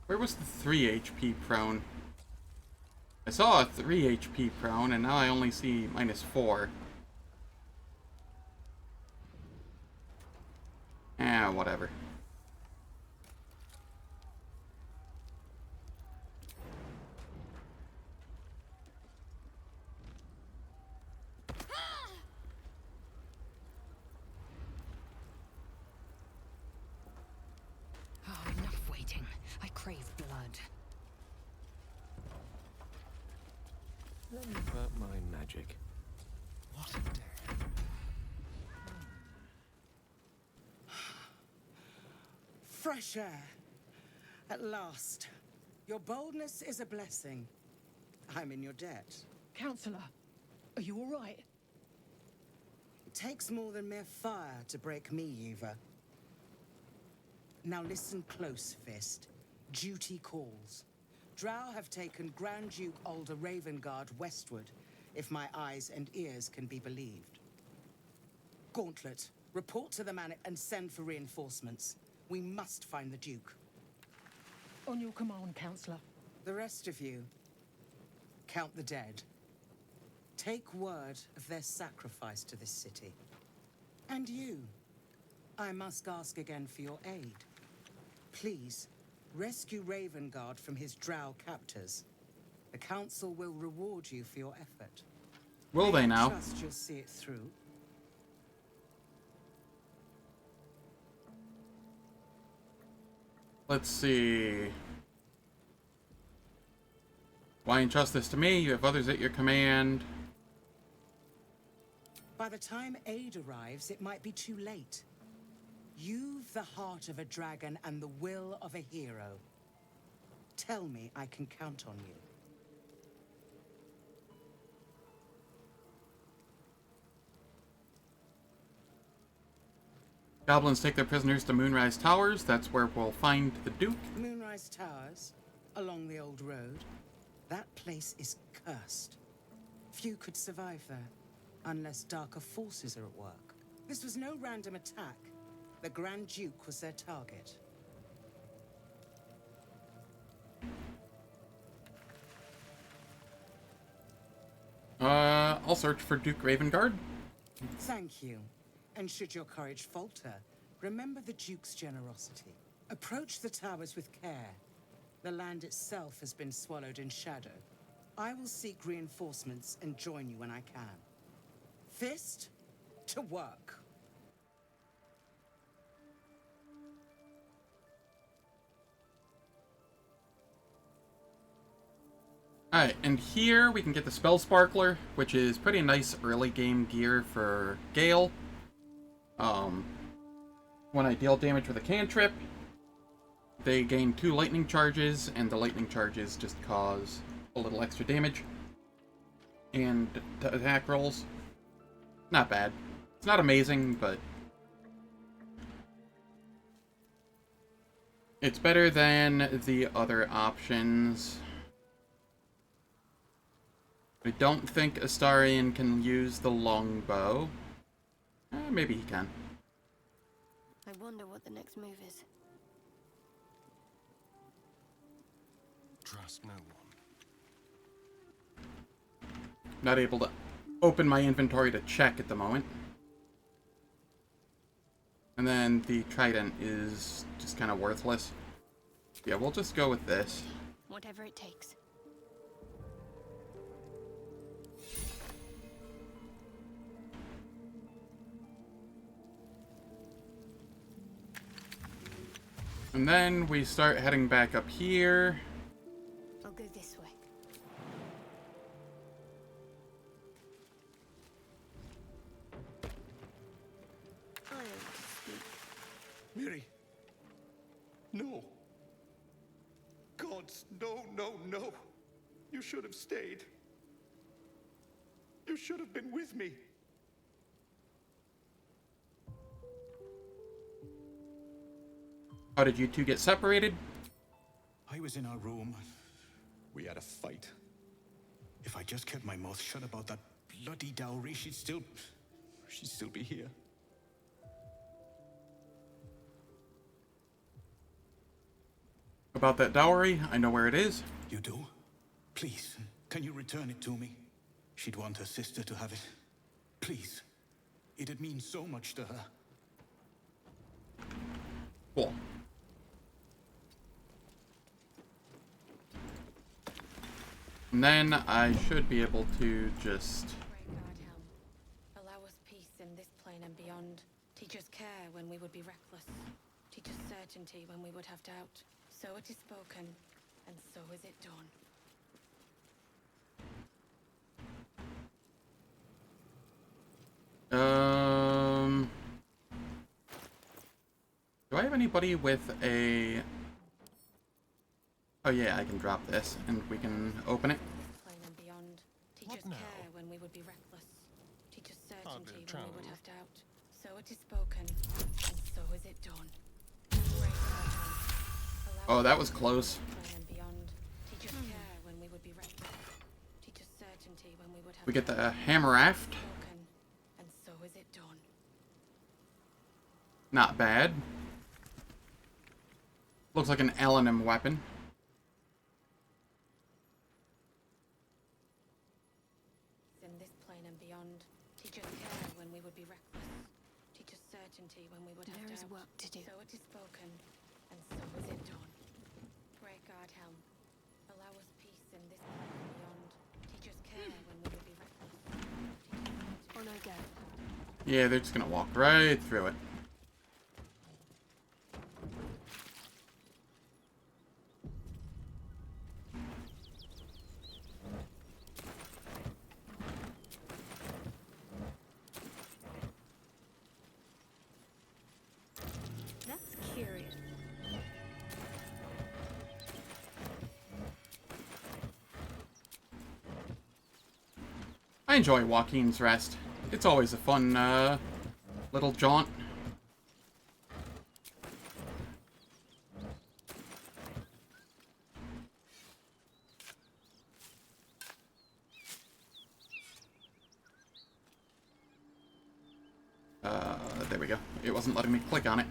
Where was the 3 HP prone? I saw a 3 HP prone, and now I only see -4. Whatever. Oh, enough waiting. I crave blood. Let me work my magic. What a day. Fresh air. At last. Your boldness is a blessing. I'm in your debt. Counselor, are you all right? It takes more than mere fire to break me, Eva. Now listen close, Fist. Duty calls. Drow have taken Grand Duke Alder Ravengard westward, if my eyes and ears can be believed. Gauntlet, report to the man and send for reinforcements. We must find the Duke. On your command, Counselor. The rest of you, count the dead. Take word of their sacrifice to this city. And you, I must ask again for your aid. Please, rescue Ravengard from his drow captors. The council will reward you for your effort. Will they now? I trust you'll see it through. Let's see. Why entrust this to me? You have others at your command. By the time aid arrives, it might be too late. You've the heart of a dragon and the will of a hero. Tell me I can count on you. Goblins take their prisoners to Moonrise Towers. That's where we'll find the Duke. Moonrise Towers, along the old road. That place is cursed. Few could survive there, unless darker forces are at work. This was no random attack. The Grand Duke was their target. I'll search for Duke Ravengard. Thank you. And should your courage falter, remember the Duke's generosity. Approach the towers with care. The land itself has been swallowed in shadow. I will seek reinforcements and join you when I can. Fist, to work. Alright, and here we can get the Spell Sparkler, which is pretty nice early game gear for Gale. When I deal damage with a cantrip, they gain 2 lightning charges, and the lightning charges just cause a little extra damage. And attack rolls. Not bad. It's not amazing, but it's better than the other options. I don't think Astarion can use the longbow. Maybe he can. I wonder what the next move is. Trust no one. Not able to open my inventory to check at the moment. And then the trident is just kind of worthless. Yeah, we'll just go with this. Whatever it takes. And then we start heading back up here. I'll go this way. Miri. No. Gods, no, no, no. You should have stayed. You should have been with me. How did you two get separated? I was in our room. We had a fight. If I just kept my mouth shut about that bloody dowry, she'd still be here. About that dowry, I know where it is. You do? Please, can you return it to me? She'd want her sister to have it. Please. It'd mean so much to her. Cool. And then I should be able to just... Great God, Helm. Allow us peace in this plane and beyond. Teach us care when we would be reckless. Teach us certainty when we would have doubt. So it is spoken, and so is it done. Do I have anybody with a... Oh yeah, I can drop this and we can open it. Plane and beyond. Teach us care when we would be reckless. Teach us certainty when we would have doubt. So it is spoken, and so is it done. Great God, Helm. Oh, that was close. Plane and beyond. Teach us care when we would be reckless. Teach us certainty when we would have We get doubt. the hammer aft. Spoken, and so is it done. Not bad. Looks like an L&M weapon. In this plane and beyond, teach us care when we would be reckless. Teach us certainty when we would have There is doubt. work to do. So it is spoken, and so is it done. Great God, Helm. Allow us peace in this plane and beyond. Teach us care when we would be reckless. On I go. Yeah, they're just gonna walk right through it. That's curious. I enjoy Joaquin's Rest. It's always a fun, little jaunt. There we go. It wasn't letting me click on it.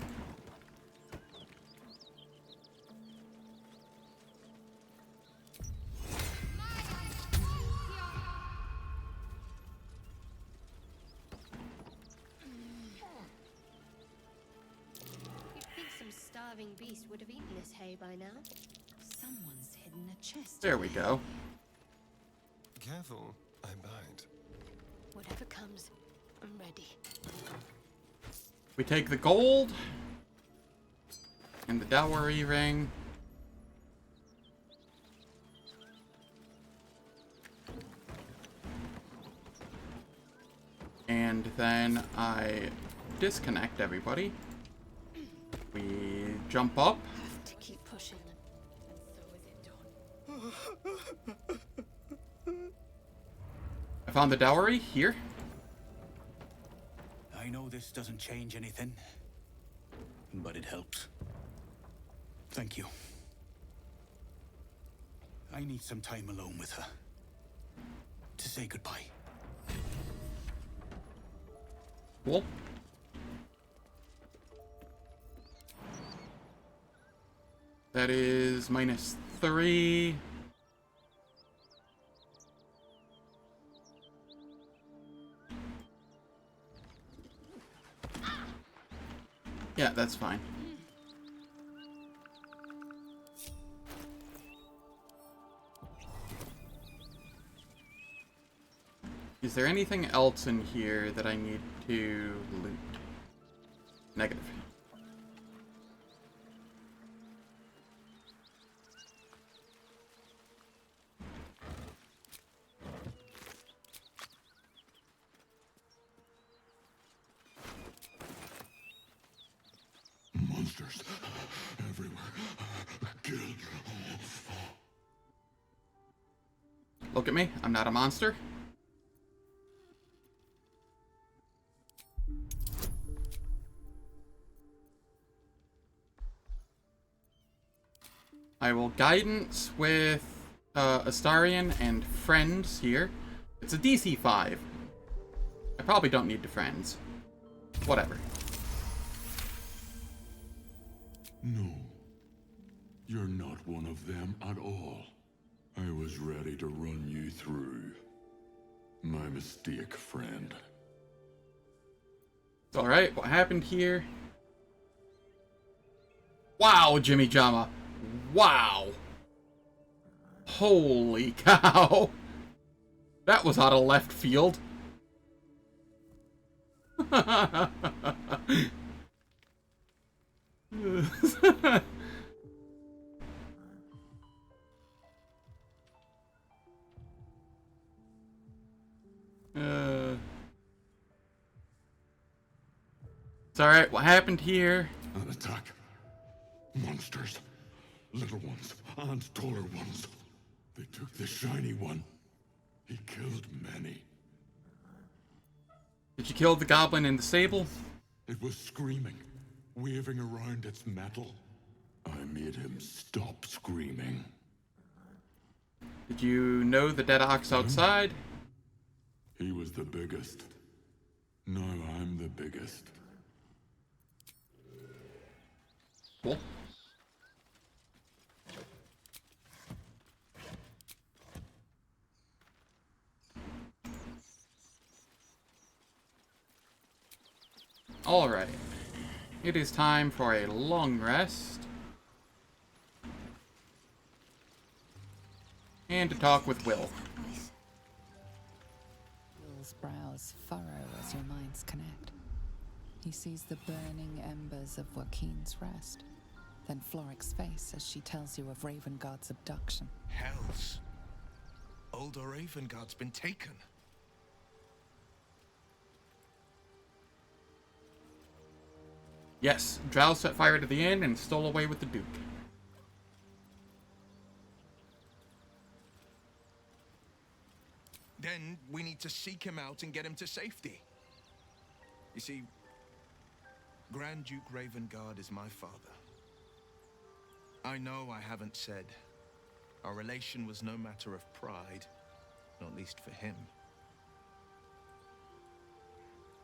You'd think some starving beast would have eaten this hay by now. Someone's hidden a chest. There we go. Careful, I bite. Whatever comes, I'm ready. We take the gold and the dowry ring. And then I disconnect everybody. We jump up. Have to keep pushing. And so is it done. I found the dowry here. I know this doesn't change anything, but it helps. Thank you. I need some time alone with her. To say goodbye. Cool. That is -3. Yeah, that's fine. Is there anything else in here that I need to loot? Negative. monsters everywhere. Kill. Look at me. I'm not a monster. I will guidance with Astarion and friends here. It's a DC 5. I probably don't need the friends. Whatever. No. You're not one of them at all. I was ready to run you through. My mistake, friend. It's alright. What happened here? Wow, Jimmy Jama. Wow. Holy cow. That was out of left field. It's alright, what happened here? An attack. Monsters. Little ones and taller ones. They took the shiny one. He killed many. Did you kill the goblin in the stable? It was screaming, waving around its metal. I made him stop screaming. Did you know the dead ox outside? He was the biggest. Now I'm the biggest. Cool. Alright. It is time for a long rest. And to talk with Will. Will's brows furrow as your minds connect. He sees the burning embers of Joaquin's rest, then Floric's face as she tells you of Ravengard's abduction. Hells. Older Ravengard's been taken. Yes, Drow set fire to the inn and stole away with the Duke. Then we need to seek him out and get him to safety. You see, Grand Duke Ravengard is my father. I know I haven't said. Our relation was no matter of pride, not least for him.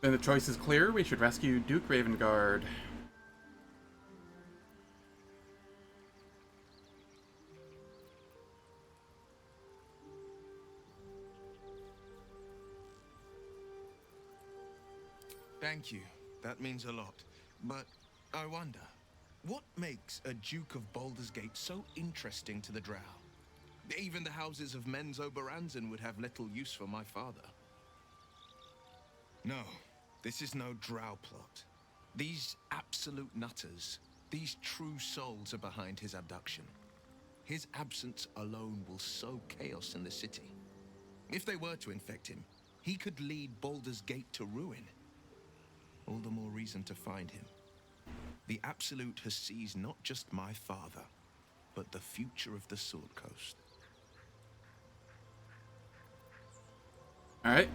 Then the choice is clear. We should rescue Duke Ravengard. Thank you. That means a lot. But I wonder, what makes a Duke of Baldur's Gate so interesting to the Drow? Even the houses of Menz Oberanzen would have little use for my father. No, this is no Drow plot. These absolute nutters, these true souls are behind his abduction. His absence alone will sow chaos in the city. If they were to infect him, he could lead Baldur's Gate to ruin. All the more reason to find him. The Absolute has seized not just my father, but the future of the Sword Coast. Alright.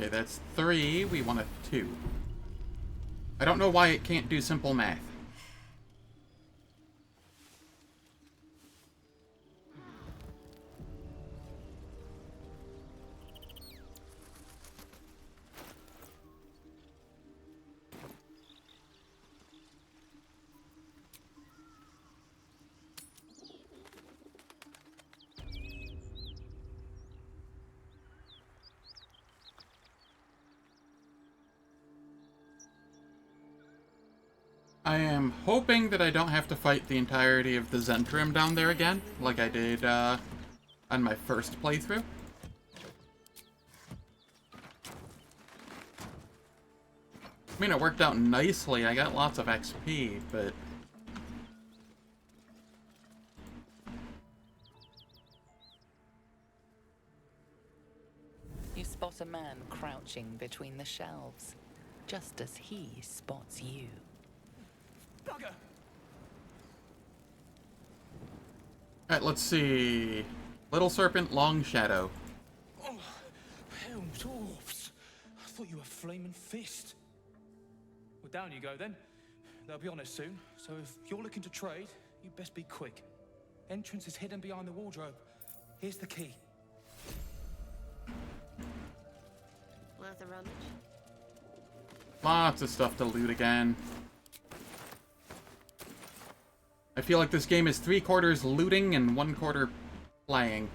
Okay, that's 3. We want a 2. I don't know why it can't do simple math. I am hoping that I don't have to fight the entirety of the Zentrum down there again, like I did on my first playthrough. I mean, it worked out nicely. I got lots of XP, but... You spot a man crouching between the shelves, just as he spots you. Bugger! Alright, let's see. Little Serpent, Long Shadow. Oh, hell, dwarfs! I thought you were Flaming Fist. Well, down you go then. They'll be on us soon, so if you're looking to trade, you best be quick. Entrance is hidden behind the wardrobe. Here's the key. Worth a rummage. Lots of stuff to loot again. I feel like this game is 3/4 looting and 1/4 playing.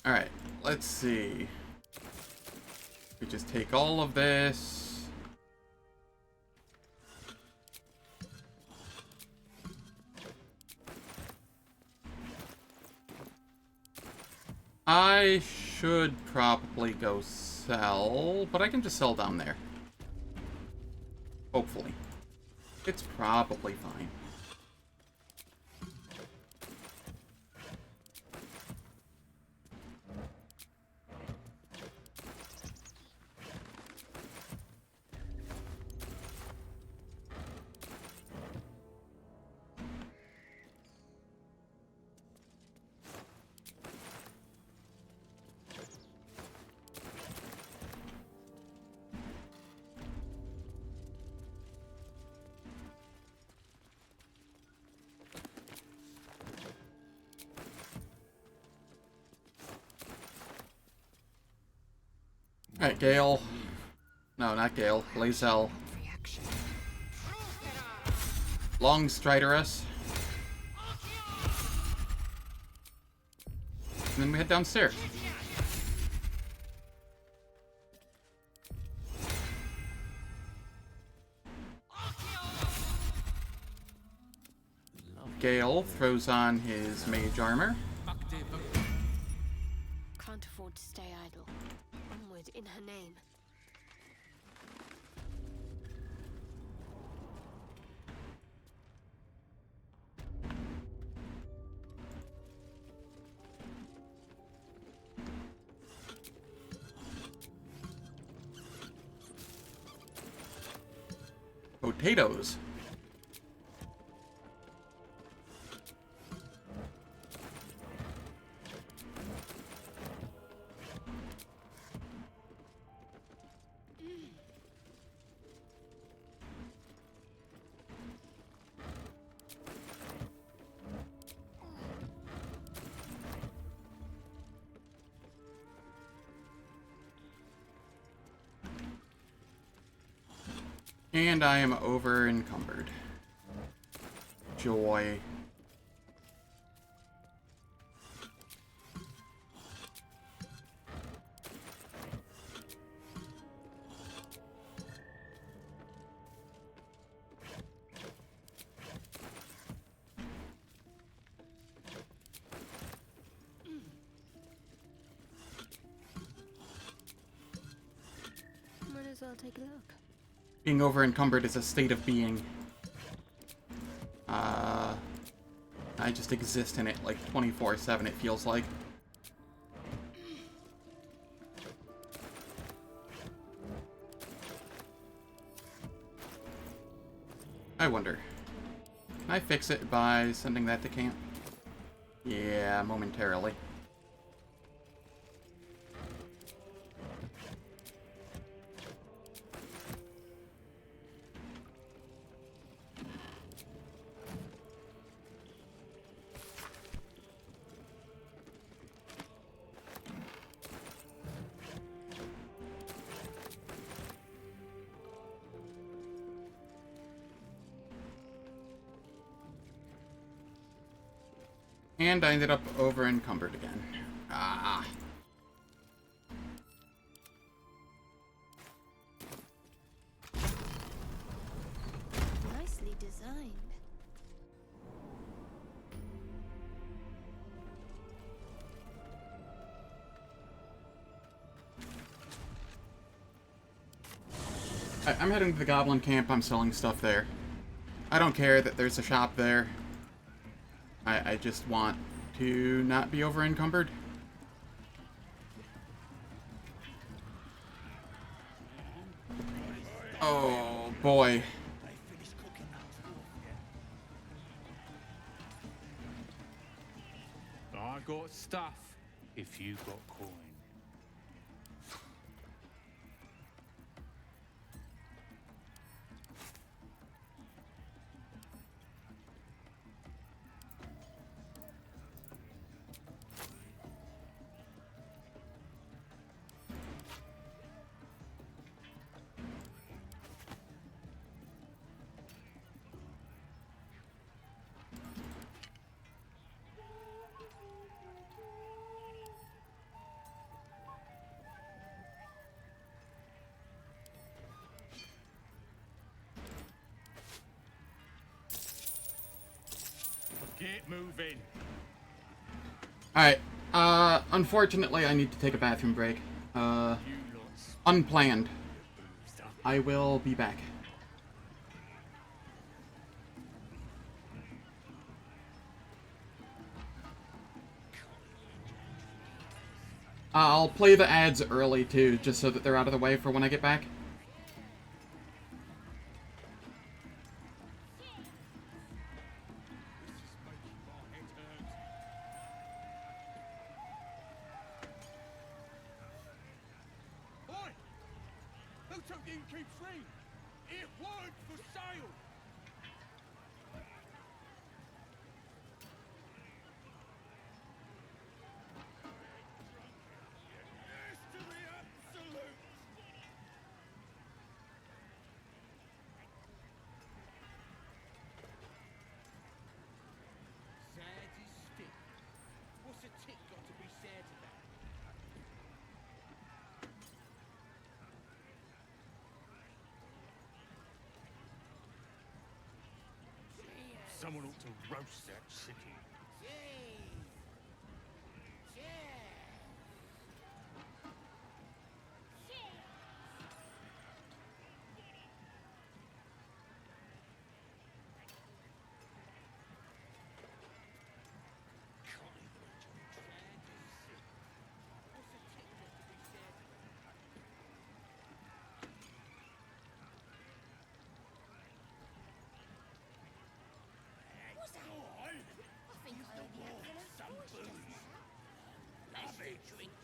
Alright, let's see. We just take all of this. I should probably go sell, but I can just sell down there. Hopefully. It's probably fine. Alright, Gale. No, not Gale. Lae'zel. Long Striderus. And then we head downstairs. Gale throws on his mage armor. Can't afford to stay idle. Onward in her name. Potatoes. And I am over encumbered. Joy. Might as well take a look. Being over encumbered is a state of being. I just exist in it like 24/7, it feels like. I wonder. Can I fix it by sending that to camp? Yeah, momentarily. And I ended up over encumbered again. Ah. Nicely designed. I'm heading to the goblin camp. I'm selling stuff there. I don't care that there's a shop there. I just want to not be over encumbered. Oh boy. I got stuff if you got coin. Get moving. Alright. Unfortunately, I need to take a bathroom break. Unplanned. I will be back. I'll play the ads early, too, just so that they're out of the way for when I get back. Who took the innkeep's ring? It weren't for sale! Yes to the absolute! Sad is stick. What's a tick got to be sad about? Someone ought to roast that chicken.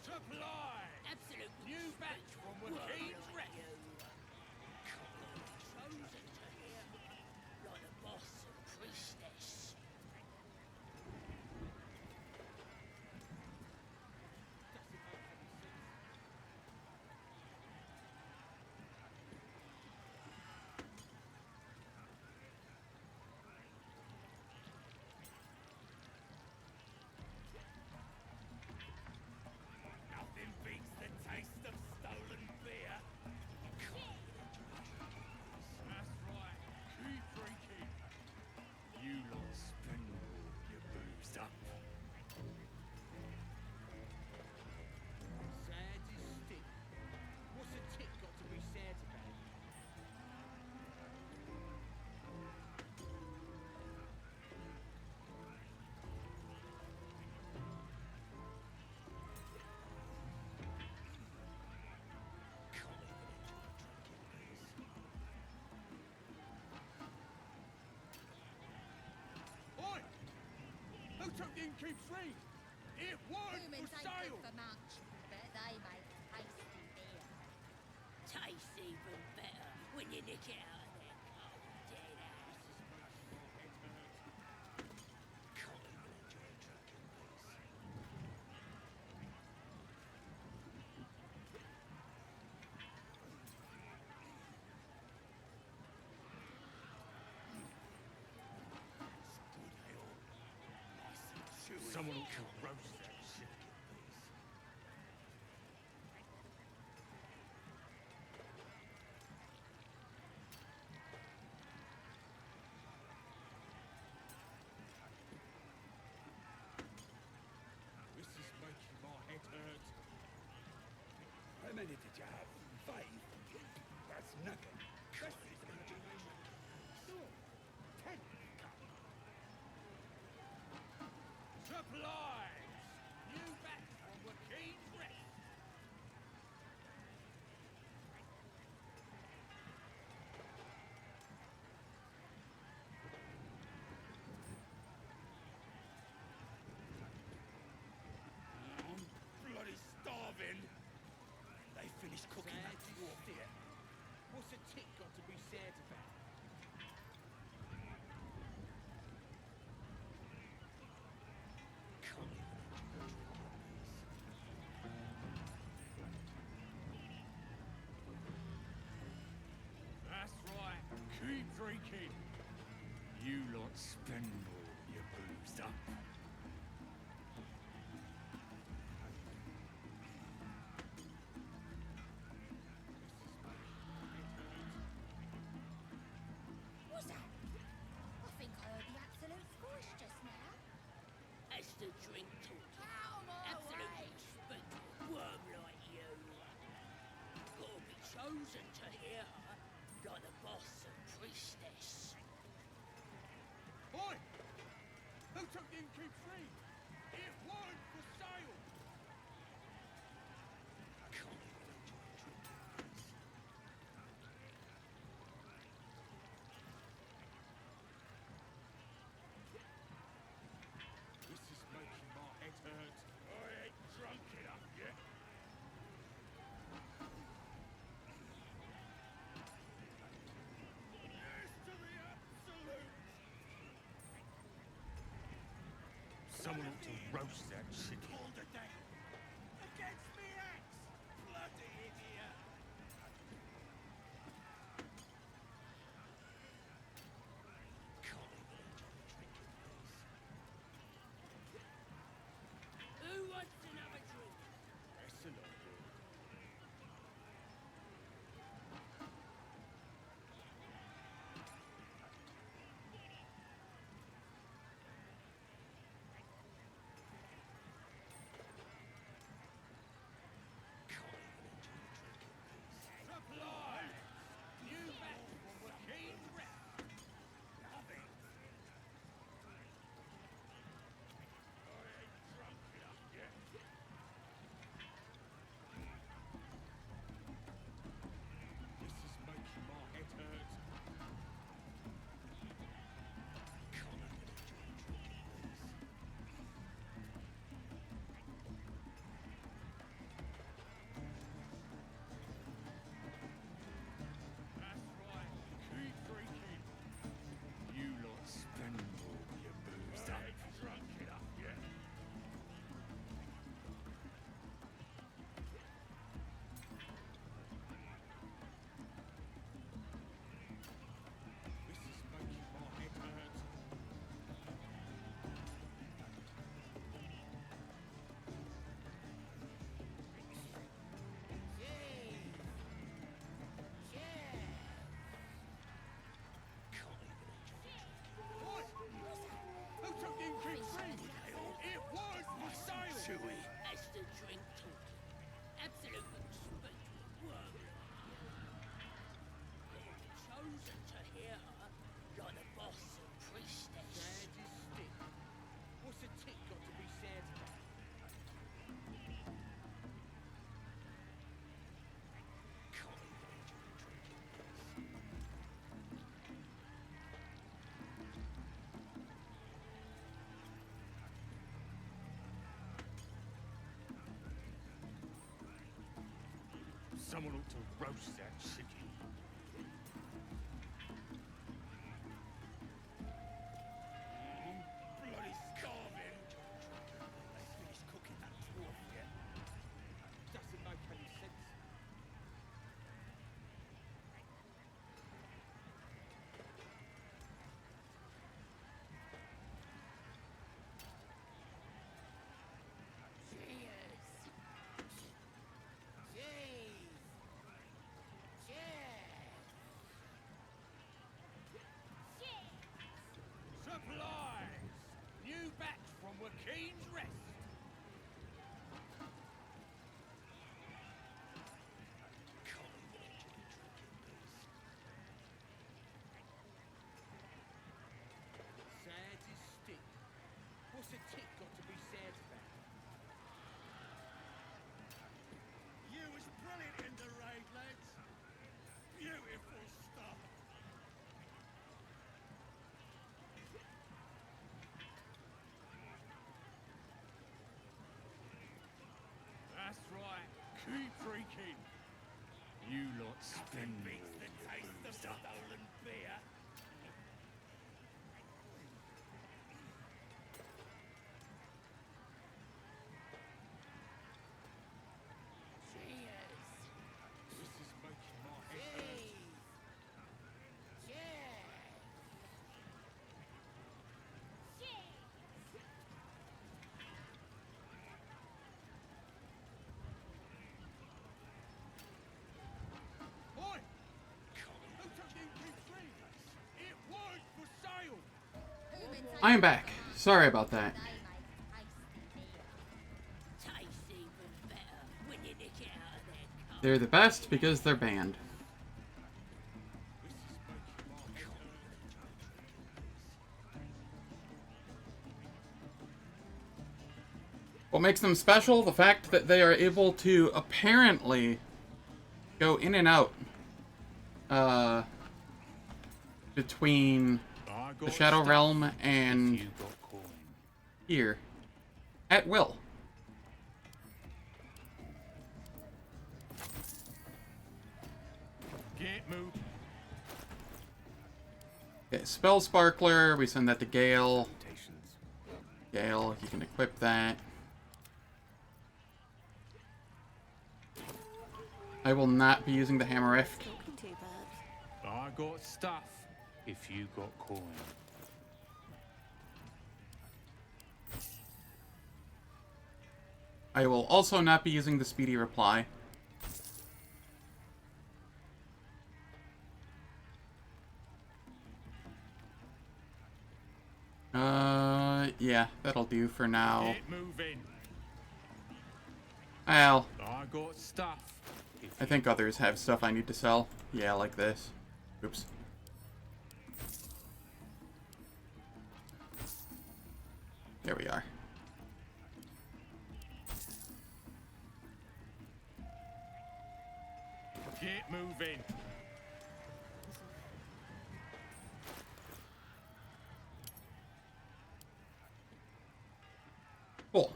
Supply! Absolute new batch from Wakeen's Rest. Chosen to hear like the boss and priestess. Nothing beats the taste of stolen beer. That's right. Keep drinking. You lot spend all your booze up. Sad is stick. What's a tick got to be sad about? Oi! Who took the innkeep's ring? It weren't Humans for ain't good sale! for much, but they make tasty beer. Tastes even better when you nick it out of their cold dead asses. Nice and chewy. Someone ought to roast that shit. This is making my head hurt. How many did you have? 5? That's nothing. This is making my mind. Sure. 10. Supplies! New back from Wakeen's Rest. I'm bloody starving. They finished cooking that dwarf yet? What's a tick got to be sad about? That's right. Keep drinking. You lot spend all your boozed up. What's that? I think I heard the absolute voice just now. As the drink talk. Out of my Absolutely way! spent worm like you. Gotta be chosen to hear her, like the boss and priestess. Oi! Who took the innkeep free? It weren't for sale! This is making my head hurt. I ain't drunk enough yet. Yes to the absolute. Someone ought to roast that chicken. Hold it down. Against me axe. Bloody idiot. Who wants another drink? That's a lot. Supplies! New back from Wakeen's Rest. Nothing. I ain't drunk enough yet. This is making my head hurt. That's right. Keep drinking. You lot spend all your boozed I up. ain't drunk enough yet. This is making my head hurt. Oi! Who took the innkeep free? It was for sale! Chewy. As the drink talking. Absolutely spent worm like you. Chosen to hear her, like the boss and priestess. Sad is stick. What's a tick got to be sad about? Someone ought to roast that chicken. Bloody starving. They finished cooking that dwarf yet? Doesn't make any sense. Keep drinking. You lot spin beats the taste of stolen beer. This is making my head hurt. Oi! Who took the innkeep's ring? It weren't for sale. I am back. Sorry about that. Tastes even better when you nick it out of their cup. They're the best because they're banned. What makes them special? The fact that they are able to apparently go in and out between the Shadow Realm and here at will. Get moved. Okay, Spell Sparkler, we send that to Gale. Gale, you can equip that. I will not be using the Hammerific. I got stuff if you got coin. I will also not be using the Speedy Reply. Yeah, that'll do for now. Get moving. Well, I got stuff. I think others have stuff I need to sell. Yeah, like this. Oops. There we are. Get moving. Cool.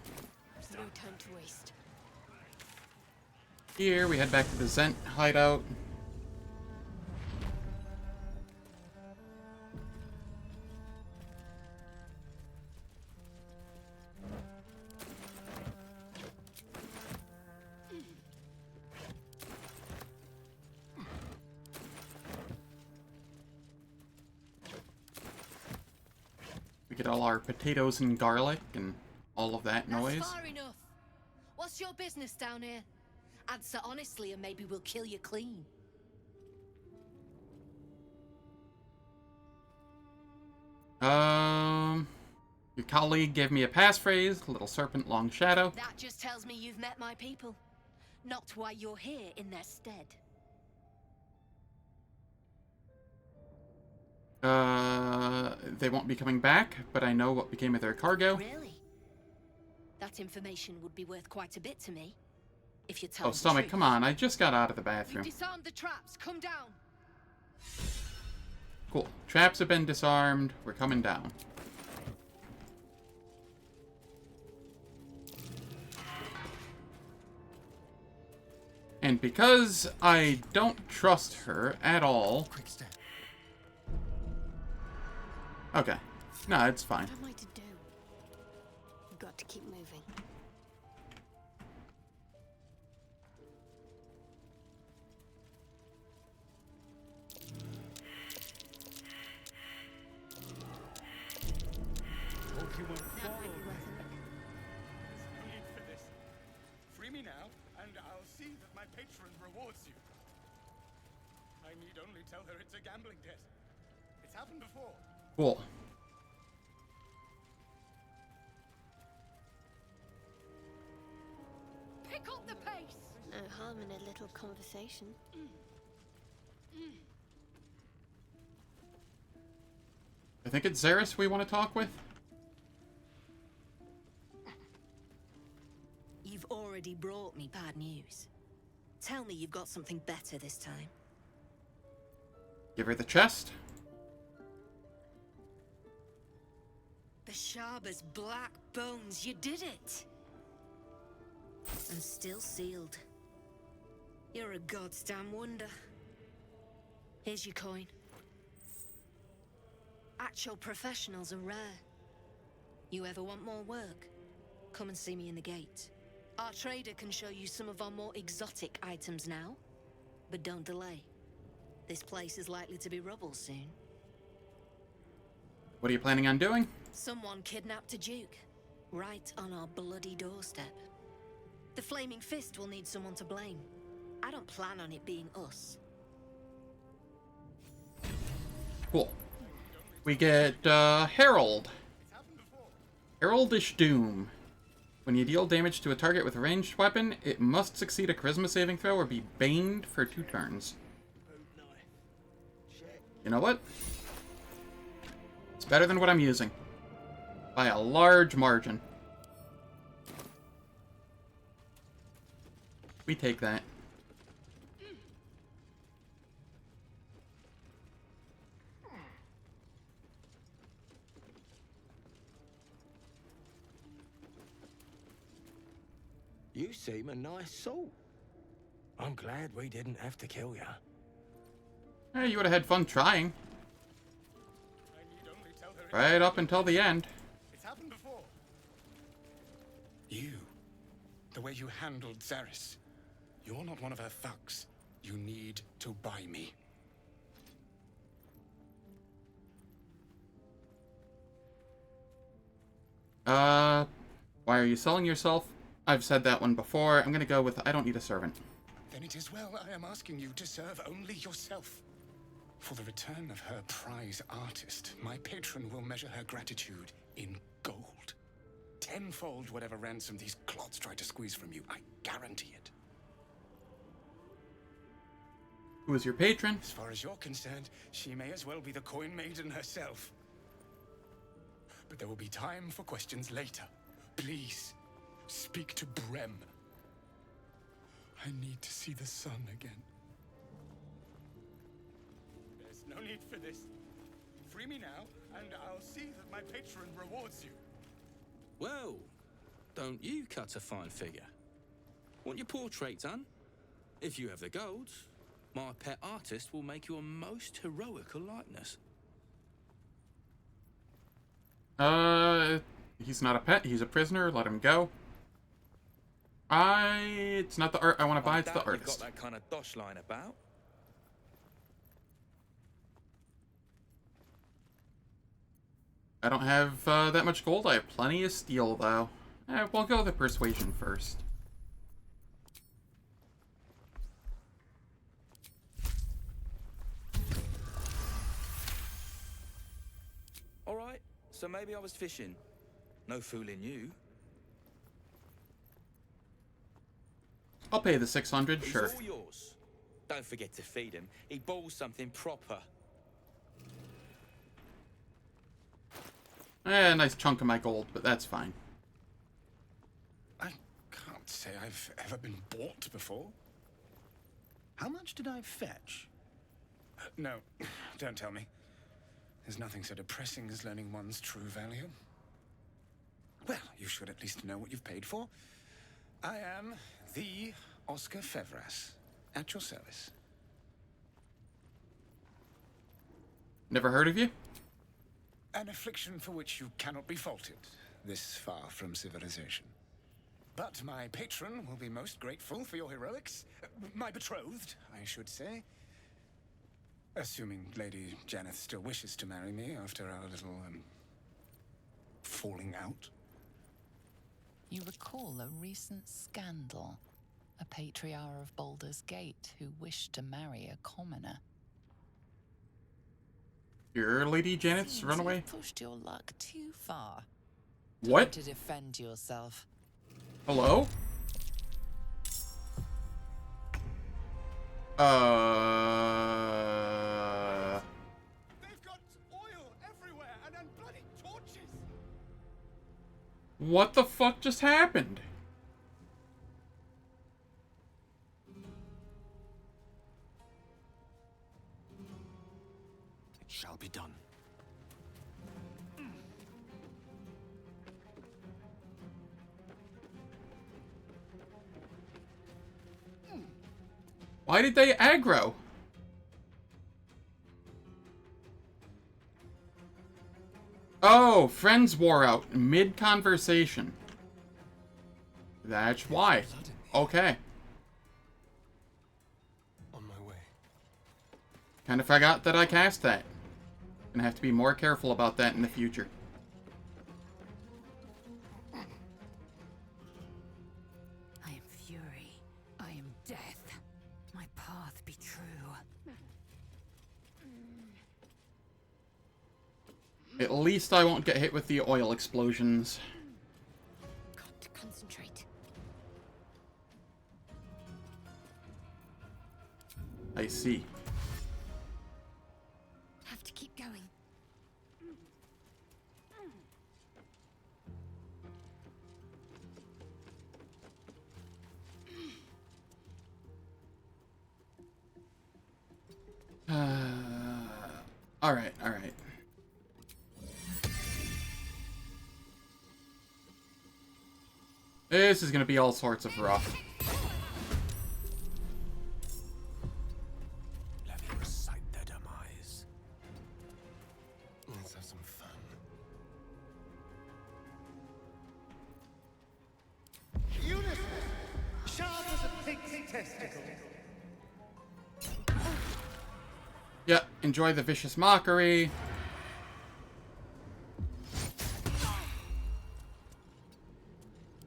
No time to waste. Here, we head back to the Zent hideout. We get all our potatoes and garlic and all of that noise. That's far enough. What's your business down here? Answer honestly and maybe we'll kill you clean. Your colleague gave me a passphrase, Little Serpent, Long Shadow. That just tells me you've met my people. Not why you're here in their stead. They won't be coming back, but I know what became of their cargo. Really? That information would be worth quite a bit to me. If you tell me Oh, the stomach, truth. come on, I just got out of the bathroom. You've disarmed the traps. Come down. Cool. Traps have been disarmed. We're coming down. And because I don't trust her at all... Okay. No, it's fine. What am I to do? We've got to keep moving. Need for this. Free me now, and I'll see that my patron rewards you. I need only tell her it's a gambling debt. It's happened before. Cool. Pick up the pace. No harm in a little conversation. I think it's Xeris we want to talk with. You've already brought me bad news. Tell me you've got something better this time. Give her the chest. Bashaba's black bones, you did it! And still sealed. You're a goddamn wonder. Here's your coin. Actual professionals are rare. You ever want more work? Come and see me in the gate. Our trader can show you some of our more exotic items now. But don't delay. This place is likely to be rubble soon. What are you planning on doing? Someone kidnapped a duke. Right on our bloody doorstep. The Flaming Fist will need someone to blame. I don't plan on it being us. Cool. We get Herald. Heraldish Doom. When you deal damage to a target with a ranged weapon, it must succeed a charisma saving throw or be baned for 2 turns. You know what? It's better than what I'm using. By a large margin. We take that. You seem a nice soul. I'm glad we didn't have to kill you. Hey, you would have had fun trying. Right up until the end. It's happened before. You, the way you handled Zaris. You're not one of her thugs. You need to buy me. Why are you selling yourself? I've said that one before. I'm gonna go with I don't need a servant. Then it is well I am asking you to serve only yourself. For the return of her prize artist, my patron will measure her gratitude in gold. 10-fold whatever ransom these clods try to squeeze from you. I guarantee it. Who is your patron? As far as you're concerned, she may as well be the coin maiden herself. But there will be time for questions later. Please, speak to Brem. I need to see the sun again. There's no need for this. Free me now, and I'll see that my patron rewards you. Well, don't you cut a fine figure? Want your portrait done? If you have the gold, my pet artist will make you a most heroical likeness. He's not a pet, he's a prisoner, let him go. It's not the art I want to buy, it's the artist. You've got that kind of dosh line about. I don't have that much gold, I have plenty of steel though. We'll go with persuasion first. Alright, so maybe I was fishing. No fooling you. I'll pay the 600, He's sure. all yours. Don't forget to feed him. He balls something proper. A nice chunk of my gold, but that's fine. I can't say I've ever been bought before. How much did I fetch? No, don't tell me. There's nothing so depressing as learning one's true value. Well, you should at least know what you've paid for. I am the Oscar Fevras, at your service. Never heard of you? An affliction for which you cannot be faulted, this far from civilization. But my patron will be most grateful for your heroics. My betrothed, I should say. Assuming Lady Janeth still wishes to marry me after our little, falling out. You recall a recent scandal. A patriarch of Baldur's Gate who wished to marry a commoner. Your Lady Janet's runaway? You've pushed your luck too far. What? Time to defend yourself. Hello? They've got oil everywhere and bloody torches. What the fuck just happened? It shall be done. Why did they aggro? Oh, friends wore out mid-conversation. That's why. Okay. On my way. Kinda forgot that I cast that. Gonna have to be more careful about that in the future. I am fury. I am death. My path be true. At least I won't get hit with the oil explosions. Got to concentrate. I see. Have to keep going. Alright, alright. This is gonna be all sorts of rough. Let me recite their demise. Let's have some fun. Useless, sharp as a pig's testicle. Yeah, enjoy the vicious mockery.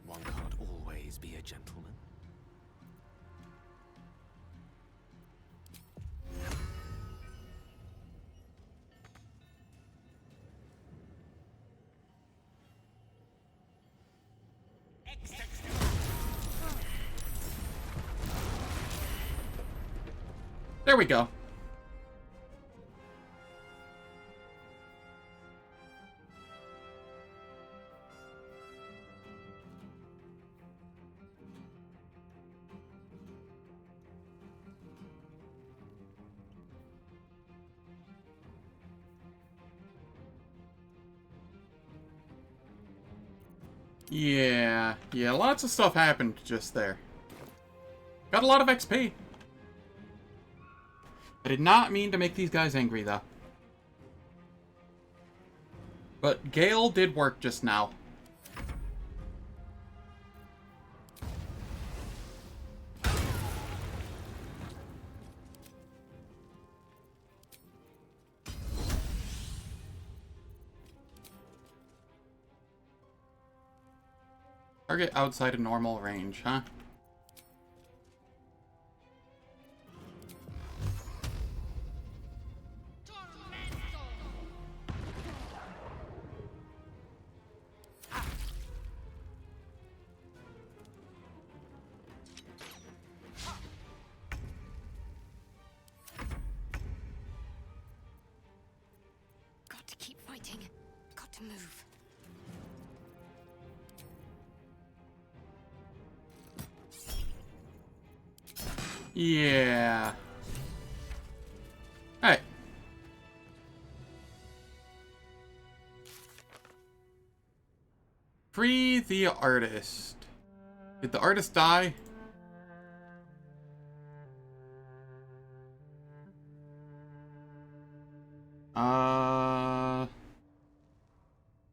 One can't always be a gentleman. There we go. Yeah, lots of stuff happened just there. Got a lot of XP. I did not mean to make these guys angry, though. But Gale did work just now. Target outside of normal range, huh? Got to keep fighting. Got to move. Yeah. Hey. Free the artist. Did the artist die?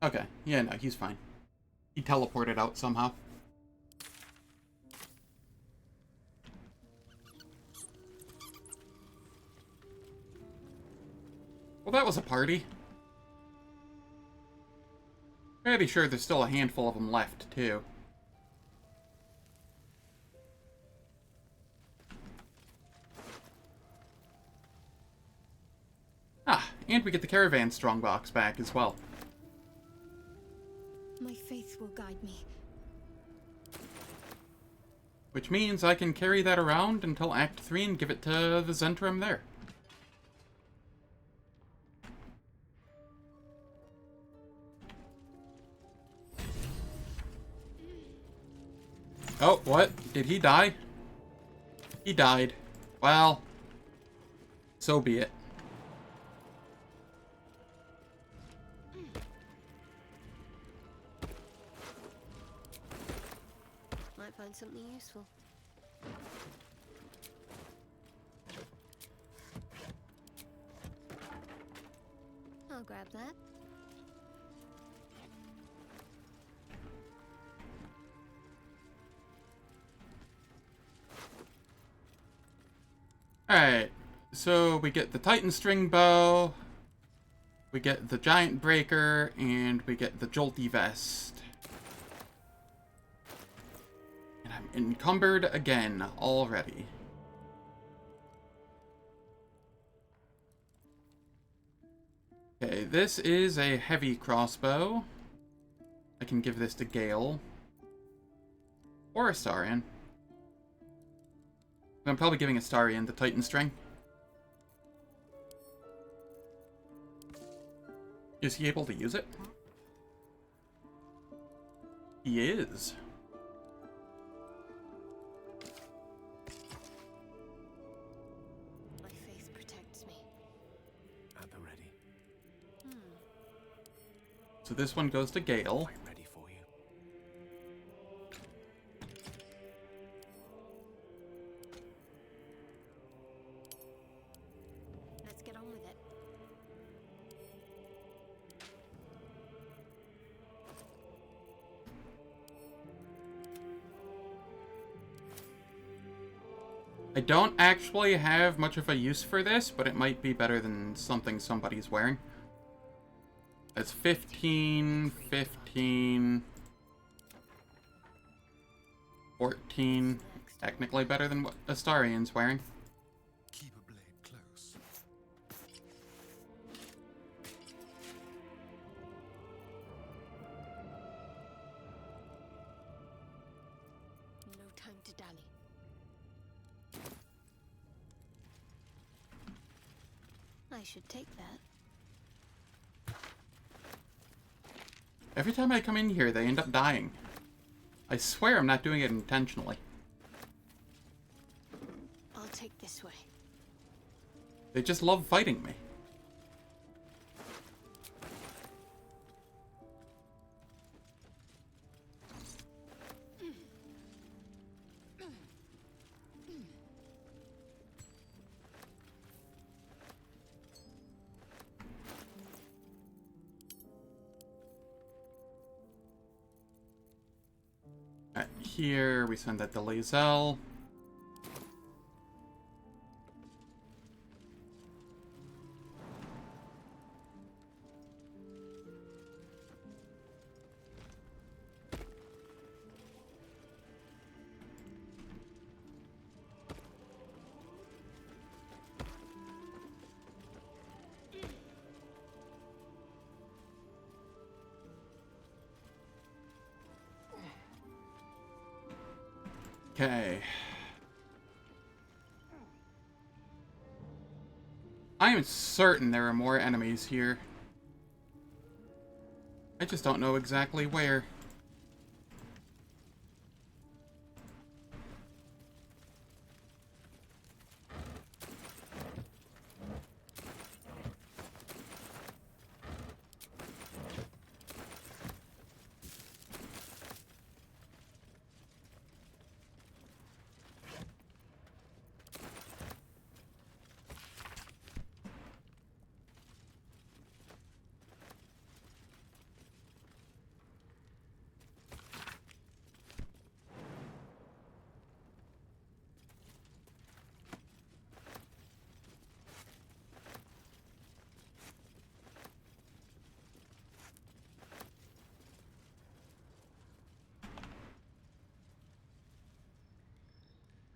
Okay. Yeah, no, he's fine. He teleported out somehow. Well, that was a party. Pretty sure there's still a handful of them left, too. Ah, and we get the caravan strongbox back as well. My faith will guide me. Which means I can carry that around until Act 3 and give it to the Zentrum there. Oh, what? Did he die? He died. Well, so be it. Might find something useful. I'll grab that. Alright, so we get the Titan string bow, we get the giant breaker, and we get the jolty vest. And I'm encumbered again already. Okay, this is a heavy crossbow. I can give this to Gale. Or Astarion. I'm probably giving Astarion the Titan string. Is he able to use it? He is. My faith protects me. At the ready. So this one goes to Gale. I'm ready for you. Let's get on with it. I don't actually have much of a use for this, but it might be better than something somebody's wearing. That's 15, 15, 14. Technically better than what Astarion's wearing. Keep a blade close. No time to dally. I should take that. Every time I come in here, they end up dying. I swear I'm not doing it intentionally. I'll take this way. They just love fighting me. Here, we send that to Lae'zel. Okay. I am certain there are more enemies here. I just don't know exactly where.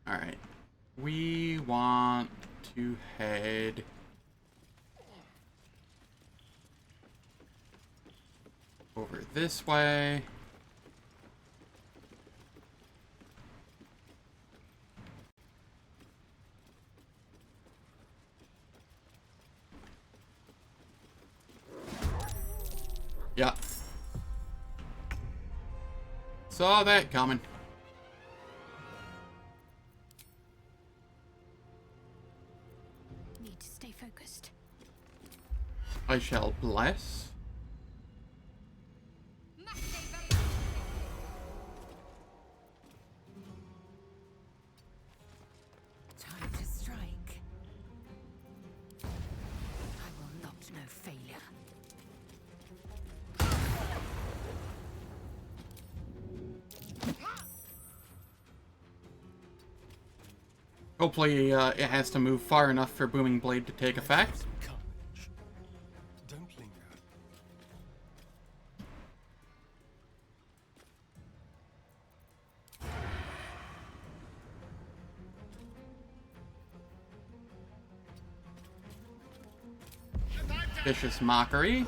Alright. We want to head over this way. Yeah. Saw that coming. Need to stay focused. I shall bless. Time to strike. I will not know failure. Hopefully, it has to move far enough for Booming Blade to take effect. Don't linger. Vicious Mockery.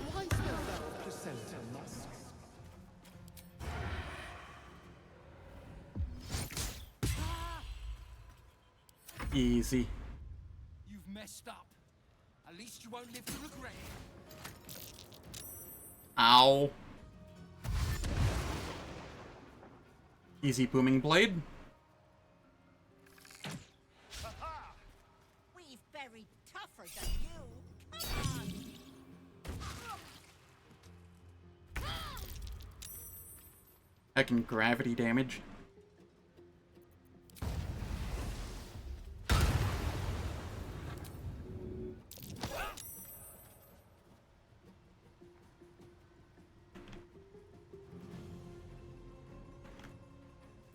Easy. You've messed up. At least you won't live to regret it. Ow. Easy, Booming Blade. We've buried tougher than you. Come on. Heckin' gravity damage.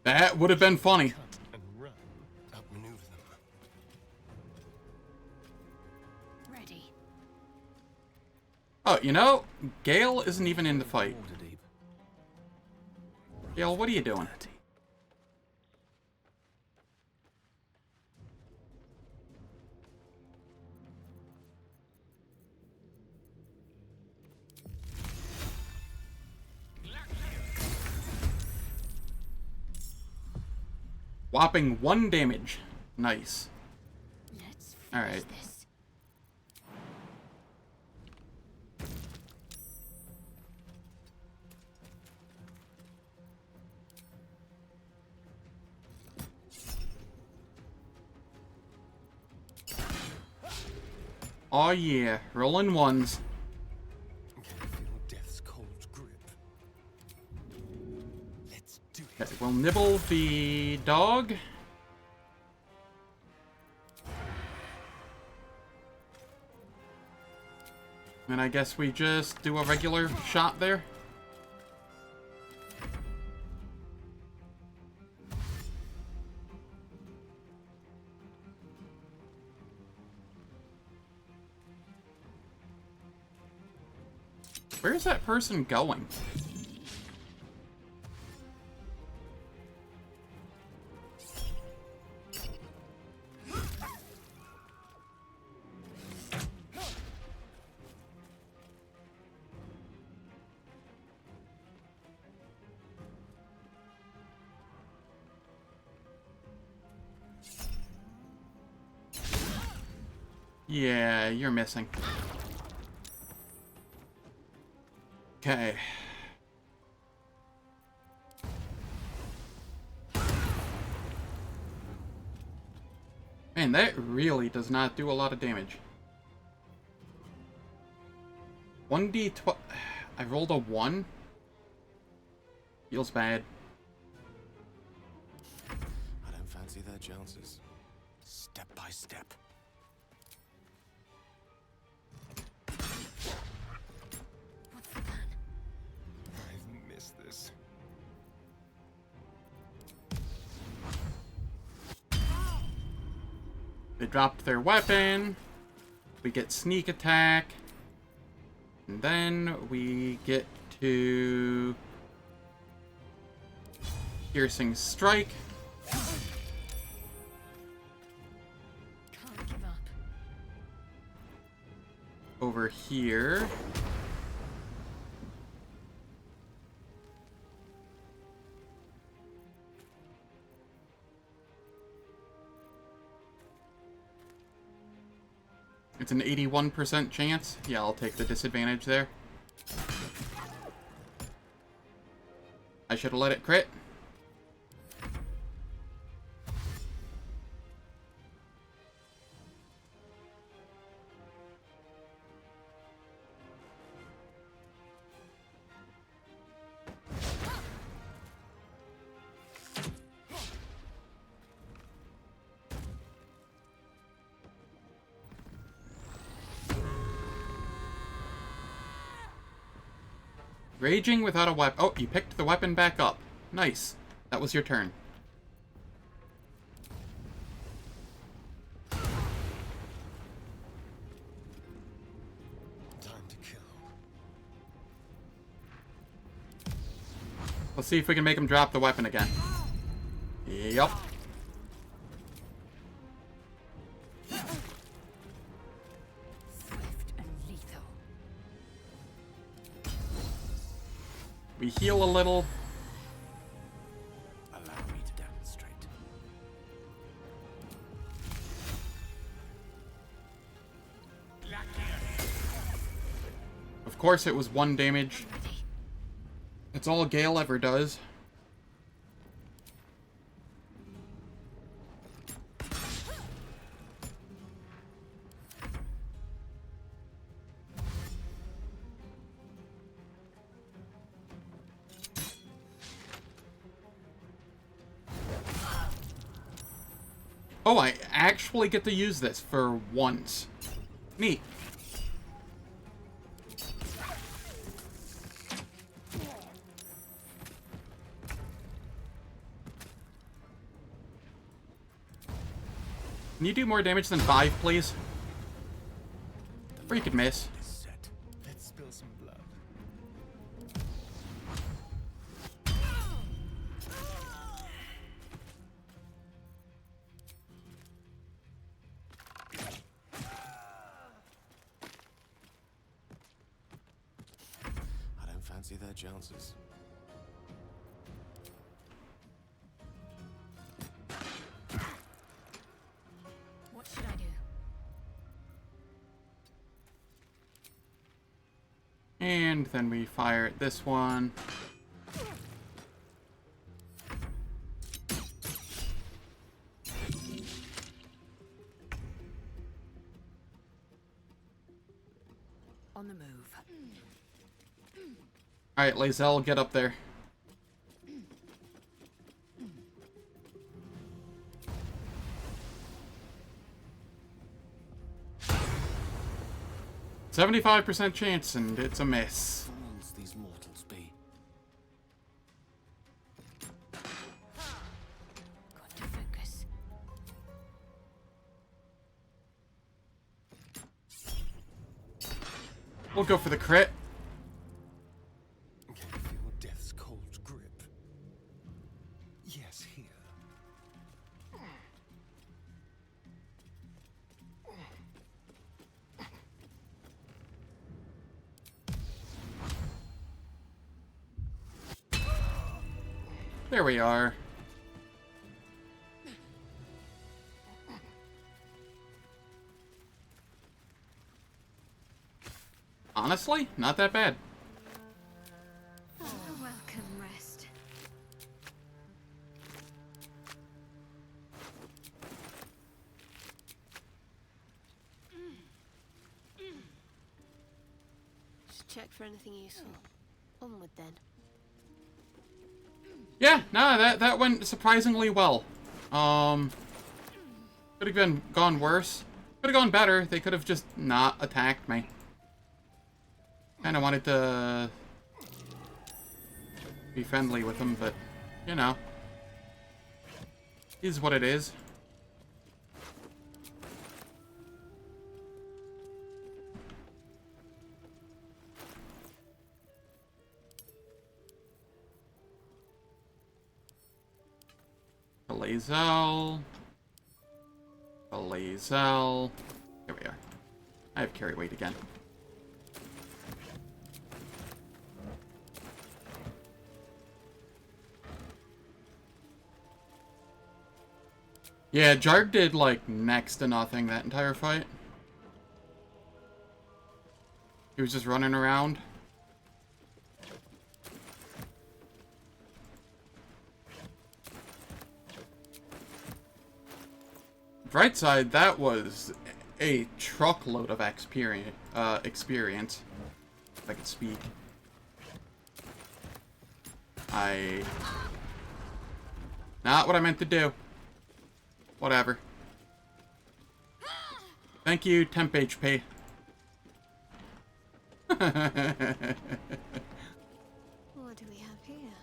That would have been funny. And run. Outmaneuver them. Ready. Oh, you know, Gale isn't even in the fight. Gale, what are you doing? Whopping 1 damage. Nice. Alright. Oh yeah, rolling ones. Death's cold grip. Let's do it. Okay, we'll nibble the dog. And I guess we just do a regular shot there. Where's that person going? Yeah, you're missing. Okay. Man, that really does not do a lot of damage. 1d12. I rolled a 1. Feels bad. I don't fancy their chances. Step by step. I've missed this. They dropped their weapon. We get sneak attack. And then we get to piercing strike. Can't give up. Over here. It's an 81% chance. Yeah, I'll take the disadvantage there. I should have let it crit. Raging without a weapon. Oh, you picked the weapon back up. Nice. That was your turn. Let's see if we can make him drop the weapon again. Yup. Swift and lethal. We heal a little. Allow me to demonstrate. Of course it was 1 damage. That's all Gale ever does. Oh, I actually get to use this for once. Neat. Can you do more damage than 5, please? Or you could miss. Let's spill some blood. I don't fancy their chances. What should I do? And then we fire at this one. On the move. Alright, Lae'zel, get up there. "75% chance, and it's a miss." Fools these mortals be. Got to focus. We'll go for the crit. Can you feel death's cold grip? Yes, here. There we are. Honestly, not that bad. A welcome rest. Just check for anything useful. Onward then. Yeah, no, that went surprisingly well. Could have gone worse. Could have gone better. They could have just not attacked me. Kind of wanted to be friendly with them, but, you know. Is what it is. Lae'zel. Lae'zel. Here we are. I have carry weight again. Yeah, Jarg did, like, next to nothing that entire fight. He was just running around. Bright side, that was a truckload of experience, if I could speak. Not what I meant to do. Whatever. Thank you, temp HP. What do we have here?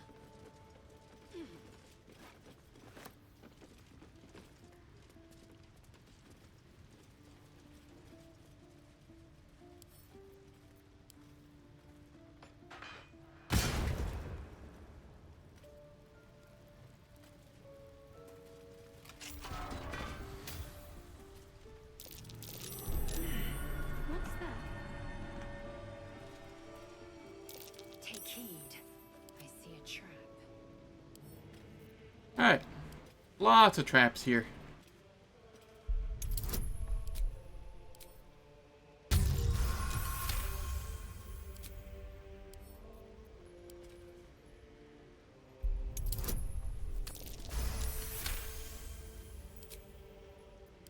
Lots of traps here.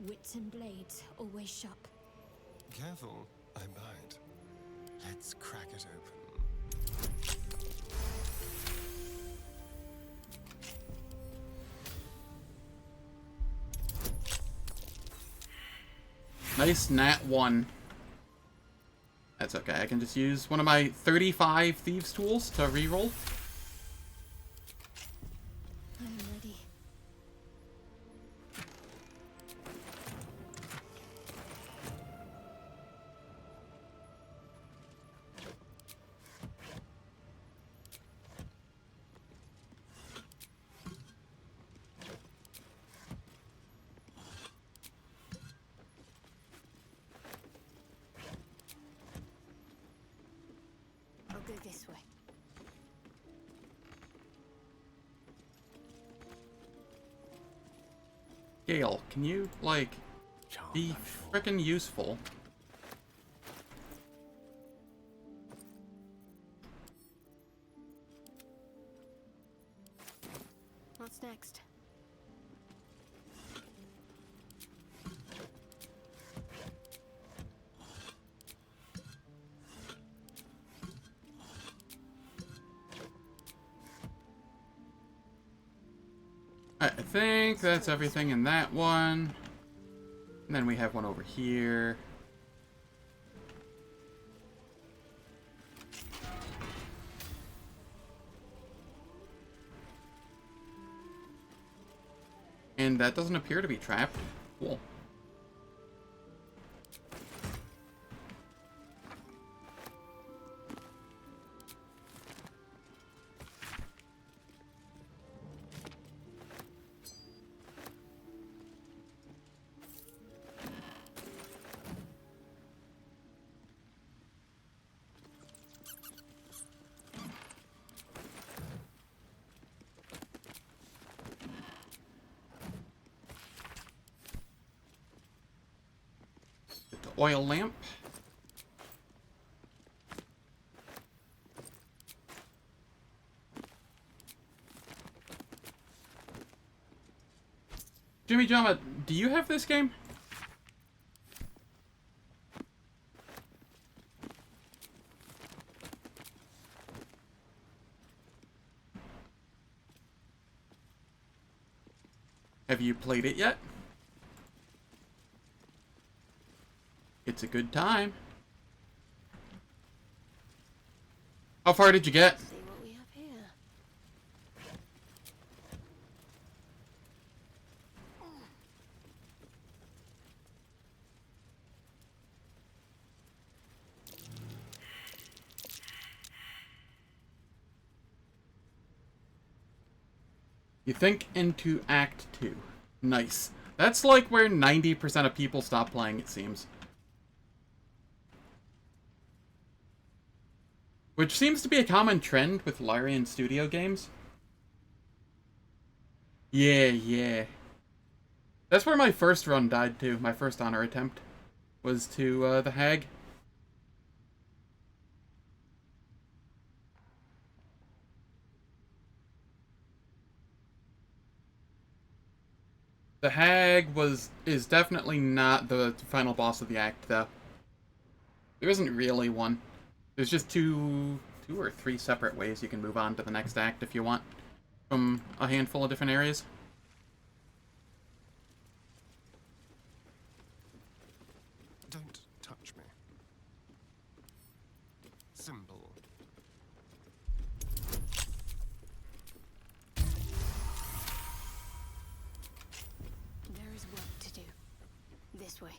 Wits and blades, always sharp. Careful, I bite. Let's crack it open. Nice nat 1. That's okay, I can just use one of my 35 thieves tools to reroll. I am ready. I'll go this way. Gale, can you, like, be frickin' useful? What's next? I think that's everything in that one. And then we have one over here. And that doesn't appear to be trapped. Cool. The oil lamp. Jimmy Jama, do you have this game? Have you played it yet? It's a good time. How far did you get? See what we have here. You think into Act 2. Nice. That's like where 90% of people stop playing, it seems. Which seems to be a common trend with Larian Studio games. Yeah. That's where my first run died to. My first honor attempt was to the Hag. The Hag is definitely not the final boss of the act, though. There isn't really one. There's just two or three separate ways you can move on to the next act if you want, from a handful of different areas. Don't touch me. Simple. There is work to do. This way.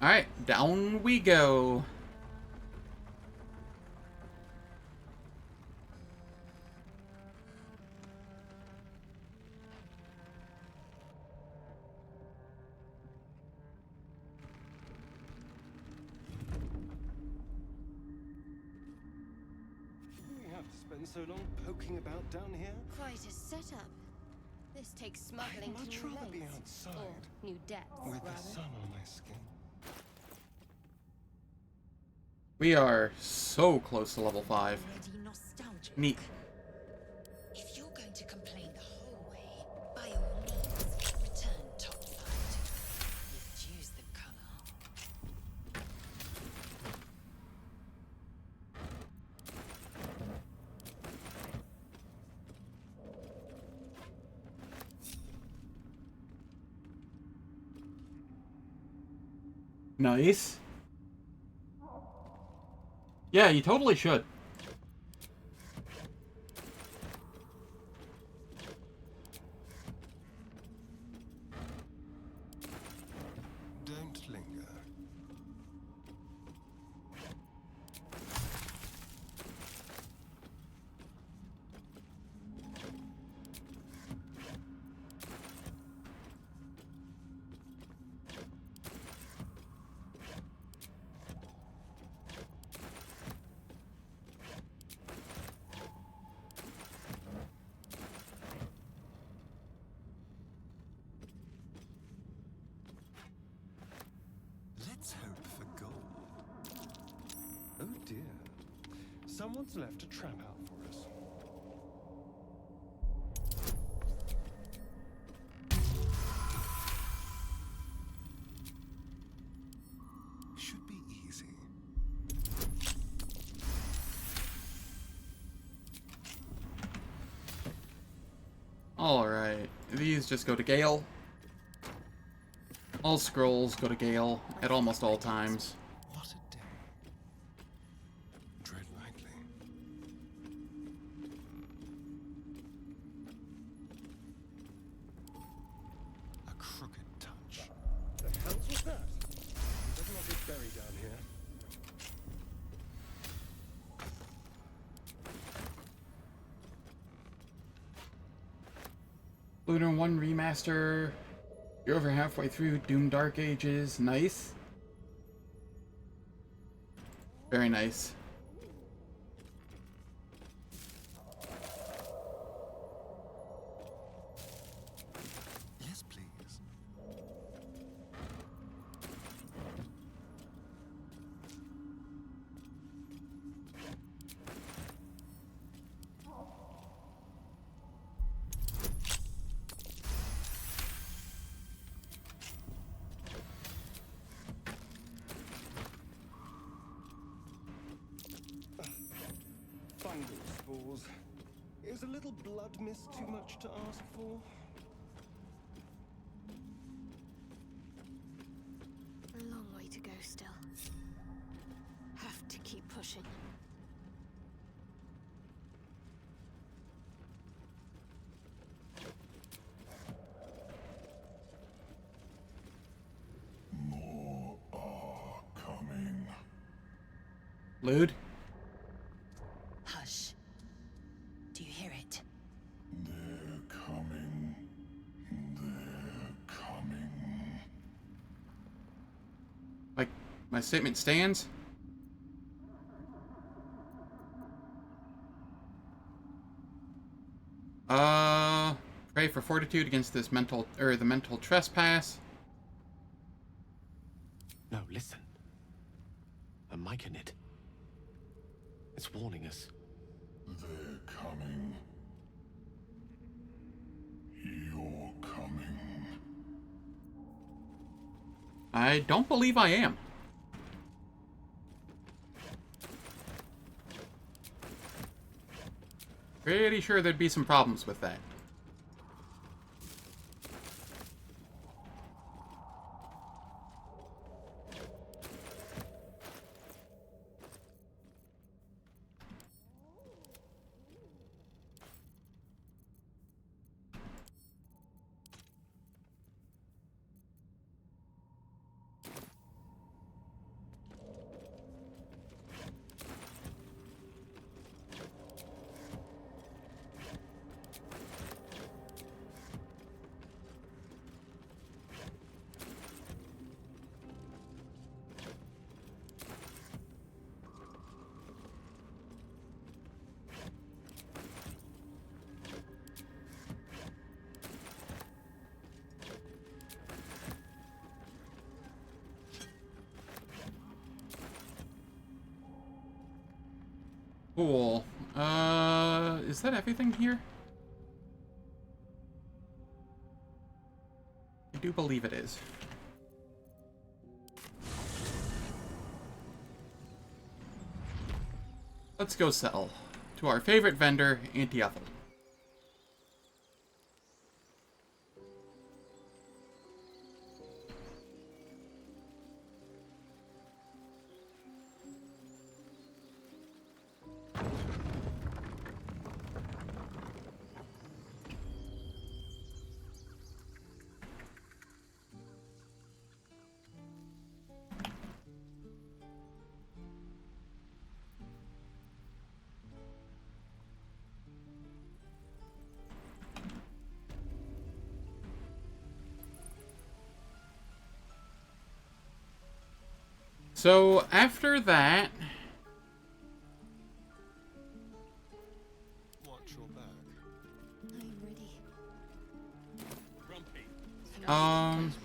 Alright, down we go. spend so long poking about down here? Quite a setup. This takes smuggling I'd much to new rather be lengths. outside. Or new depths, With the rather. sun on my skin. We are so close to level 5. Already nostalgic. Neat. If you're going to complain the whole way, by all means, return topside. You've used the color. Nice. Yeah, you totally should. Don't linger. Let's hope for gold. Oh dear. Someone's left a trap out for us. Should be easy. Alright. These just go to Gale. All scrolls go to Gale at almost all times. What a day. Tread lightly. A crooked touch. The hell's with that? Better not get buried down here. Lunar 1 Remaster. You're over halfway through Doom Dark Ages. Nice. Very nice. Yes, please. Fungal spores. Is a little blood mist too much to ask for? A long way to go still. Have to keep pushing. More are coming. Lude? Hush. Do you hear it? They're coming. They're coming. My statement stands? Pray for fortitude against this the mental trespass. No, listen. A mic in it. It's warning us. They're coming. You're coming. I don't believe I am. Pretty sure there'd be some problems with that. Cool. Is that everything here? I do believe it is. Let's go sell to our favorite vendor, Anti-Ethel. So, after that... Watch your back. I'm ready.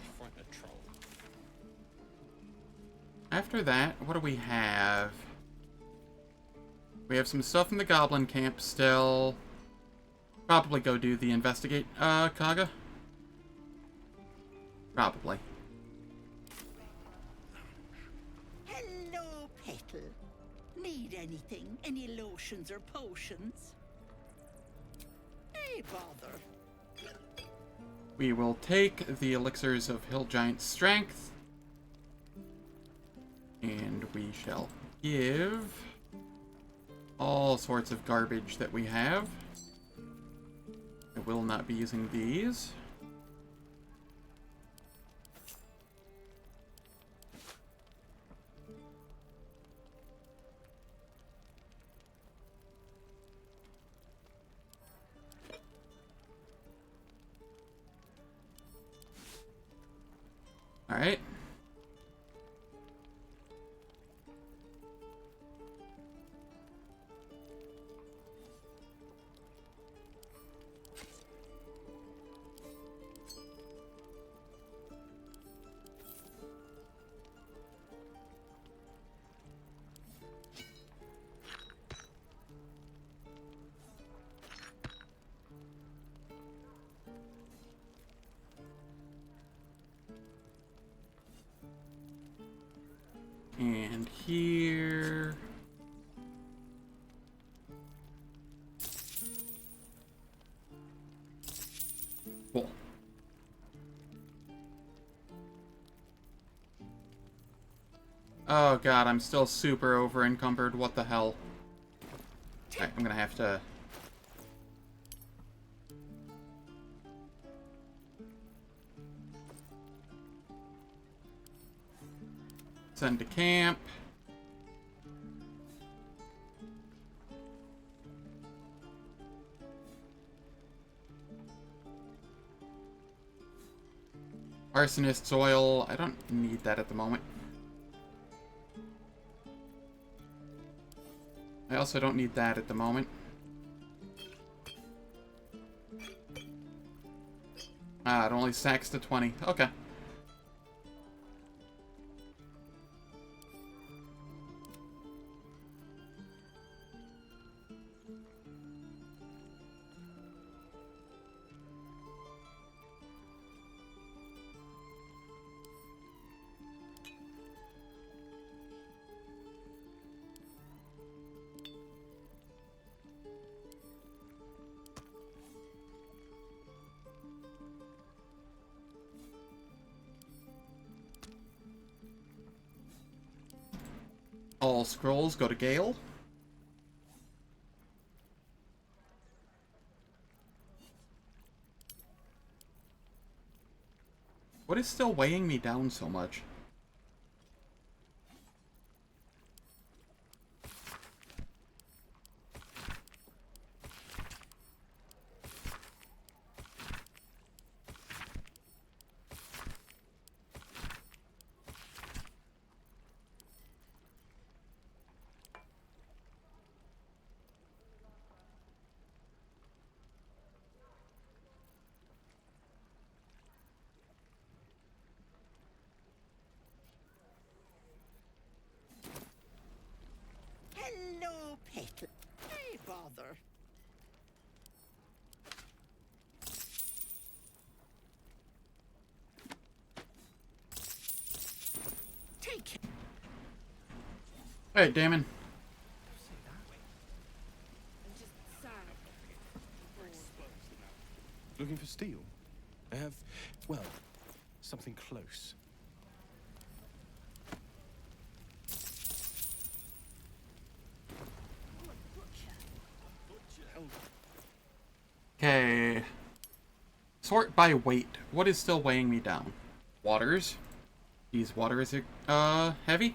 After that, what do we have? We have some stuff in the Goblin Camp still. Probably go do the investigate, Kaga? Probably. Hello, Petal. Need anything? Any lotions or potions? Hey, bother. We will take the elixirs of Hill Giant Strength. And we shall give all sorts of garbage that we have. I will not be using these. All right. And here... Cool. Oh god, I'm still super over encumbered. What the hell? Alright, I'm gonna have to... send to camp. Arsonist's oil. I don't need that at the moment. I also don't need that at the moment. Ah, it only stacks to 20. Okay. All scrolls go to Gale. What is still weighing me down so much? bother. Take it. Hey, Damon. Looking for steel? I have, well, something close. Okay. Sort by weight. What is still weighing me down? Waters. These waters are, heavy?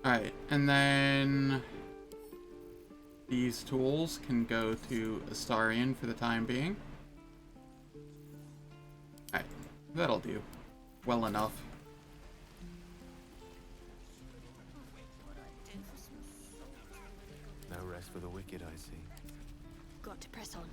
Alright, and then these tools can go to Astarion for the time being. Alright, that'll do. Well enough. No rest for the wicked, I see. Got to press on.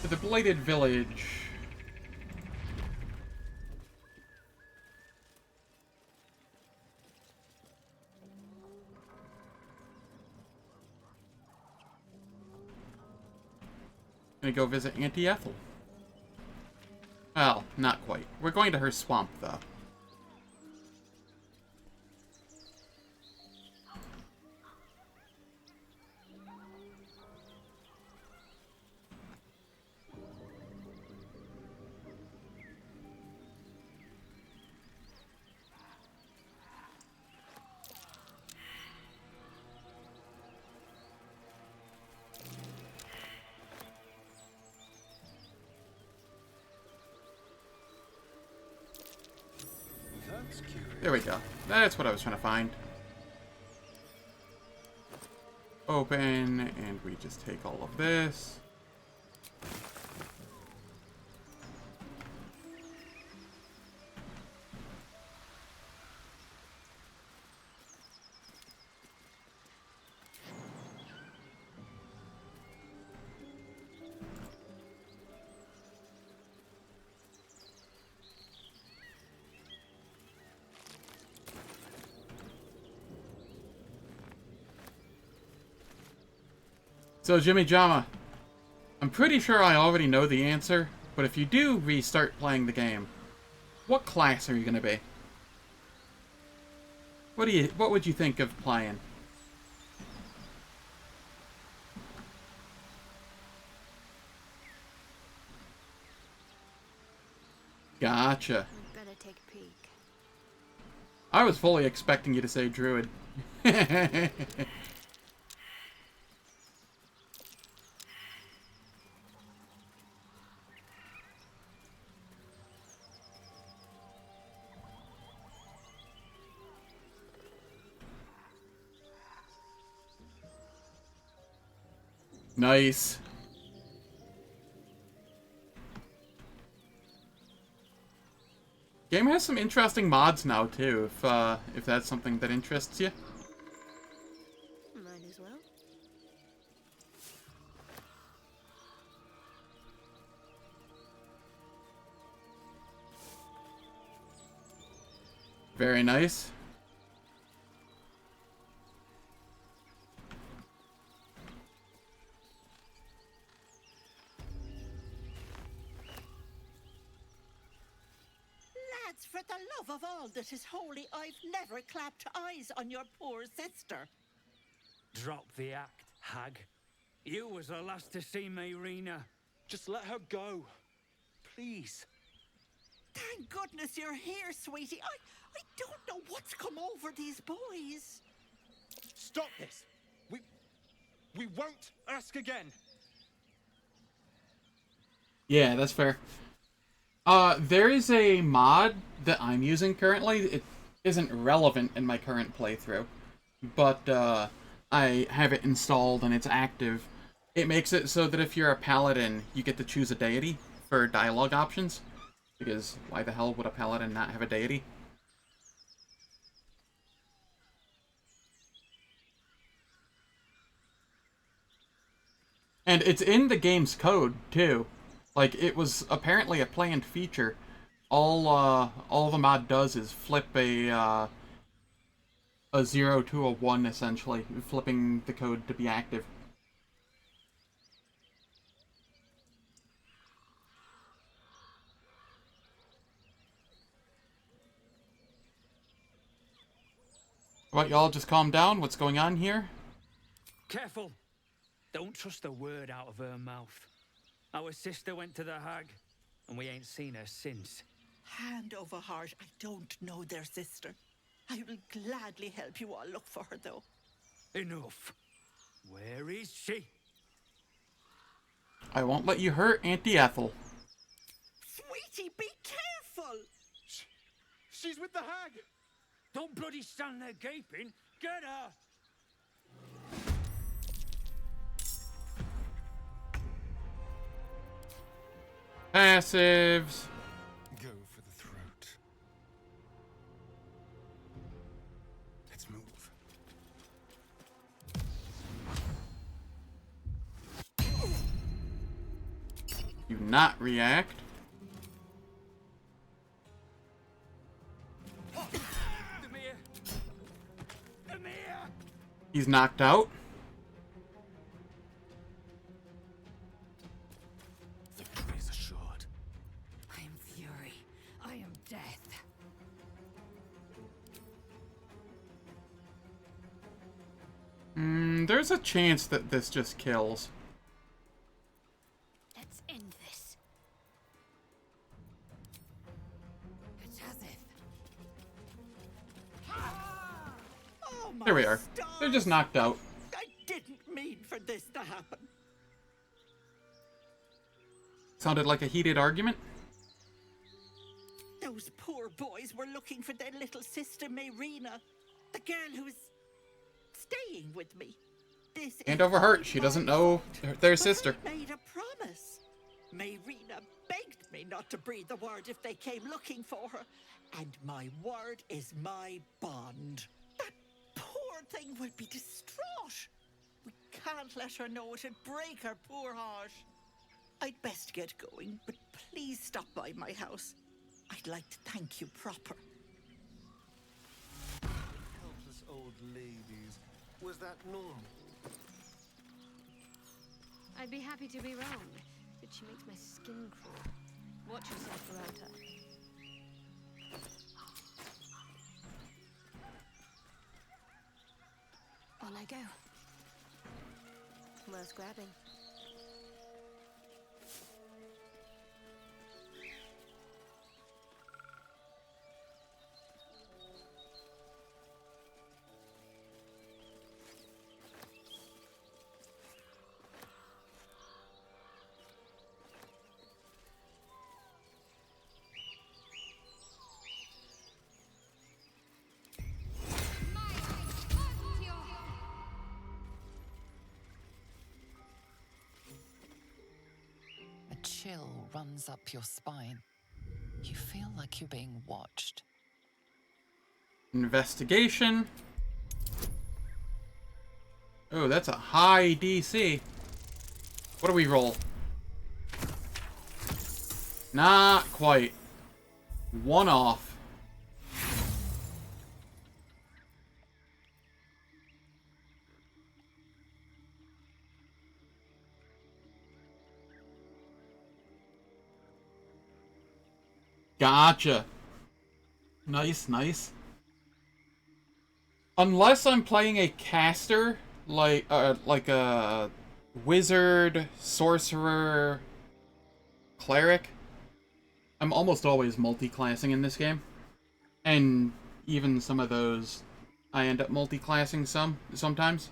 To the Blighted Village. Gonna go visit Auntie Ethel. Well, not quite. We're going to her swamp, though. That's curious. There we go. That's what I was trying to find. Open, and we just take all of this. So, Jimmy Jama, I'm pretty sure I already know the answer, but if you do restart playing the game, what class are you going to be? What would you think of playing? Gotcha. Better take a peek. I was fully expecting you to say Druid. Nice. Game has some interesting mods now too, if that's something that interests you. Might as well. Very nice. Lads, for the love of all that is holy, I've never clapped eyes on your poor sister. Drop the act, hag. You was the last to see me, Rena. Just let her go. Please. Thank goodness you're here, sweetie. I don't know what's come over these boys. Stop this. We won't ask again. Yeah, that's fair. There is a mod that I'm using currently. It isn't relevant in my current playthrough. but I have it installed and it's active. It makes it so that if you're a paladin, you get to choose a deity for dialogue options. Because why the hell would a paladin not have a deity? And it's in the game's code, too. Like, it was apparently a planned feature. All the mod does is flip a 0 to a 1, essentially, flipping the code to be active. What, y'all just calm down? What's going on here? Careful! Don't trust a word out of her mouth. Our sister went to the hag, and we ain't seen her since. Hand over heart, I don't know their sister. I will gladly help you all look for her, though. Enough. Where is she? I won't let you hurt Auntie Ethel. Sweetie, be careful! She's with the hag! Don't bloody stand there gaping! Get her! Passives. Go for the throat. Let's move. Do not react. He's knocked out. Victory is assured. I am fury. I am death. There's a chance that this just kills. Let's end this. It's as if. Oh, my There we are. stars. They're just knocked out. I didn't mean for this to happen. Sounded like a heated argument. Those poor boys were looking for their little sister, Mayrina. The girl who's staying with me. This Hand is over heart. all She my doesn't know their But sister. I made a promise. Mayrina begged me not to breathe a word if they came looking for her. And my word is my bond. That poor thing will be distraught. We can't let her know. It'd break her poor heart. I'd best get going, but please stop by my house. I'd like to thank you proper. Helpless old ladies. Was that normal? I'd be happy to be wrong, but she makes my skin crawl. Watch yourself around her. On I go. Worth grabbing. A chill runs up your spine. You feel like you're being watched. Investigation. Oh, that's a high DC. What do we roll? Not quite. One off. Gotcha. Nice, nice. Unless I'm playing a caster, like a wizard, sorcerer, cleric, I'm almost always multi-classing in this game. And even some of those, I end up multi-classing sometimes.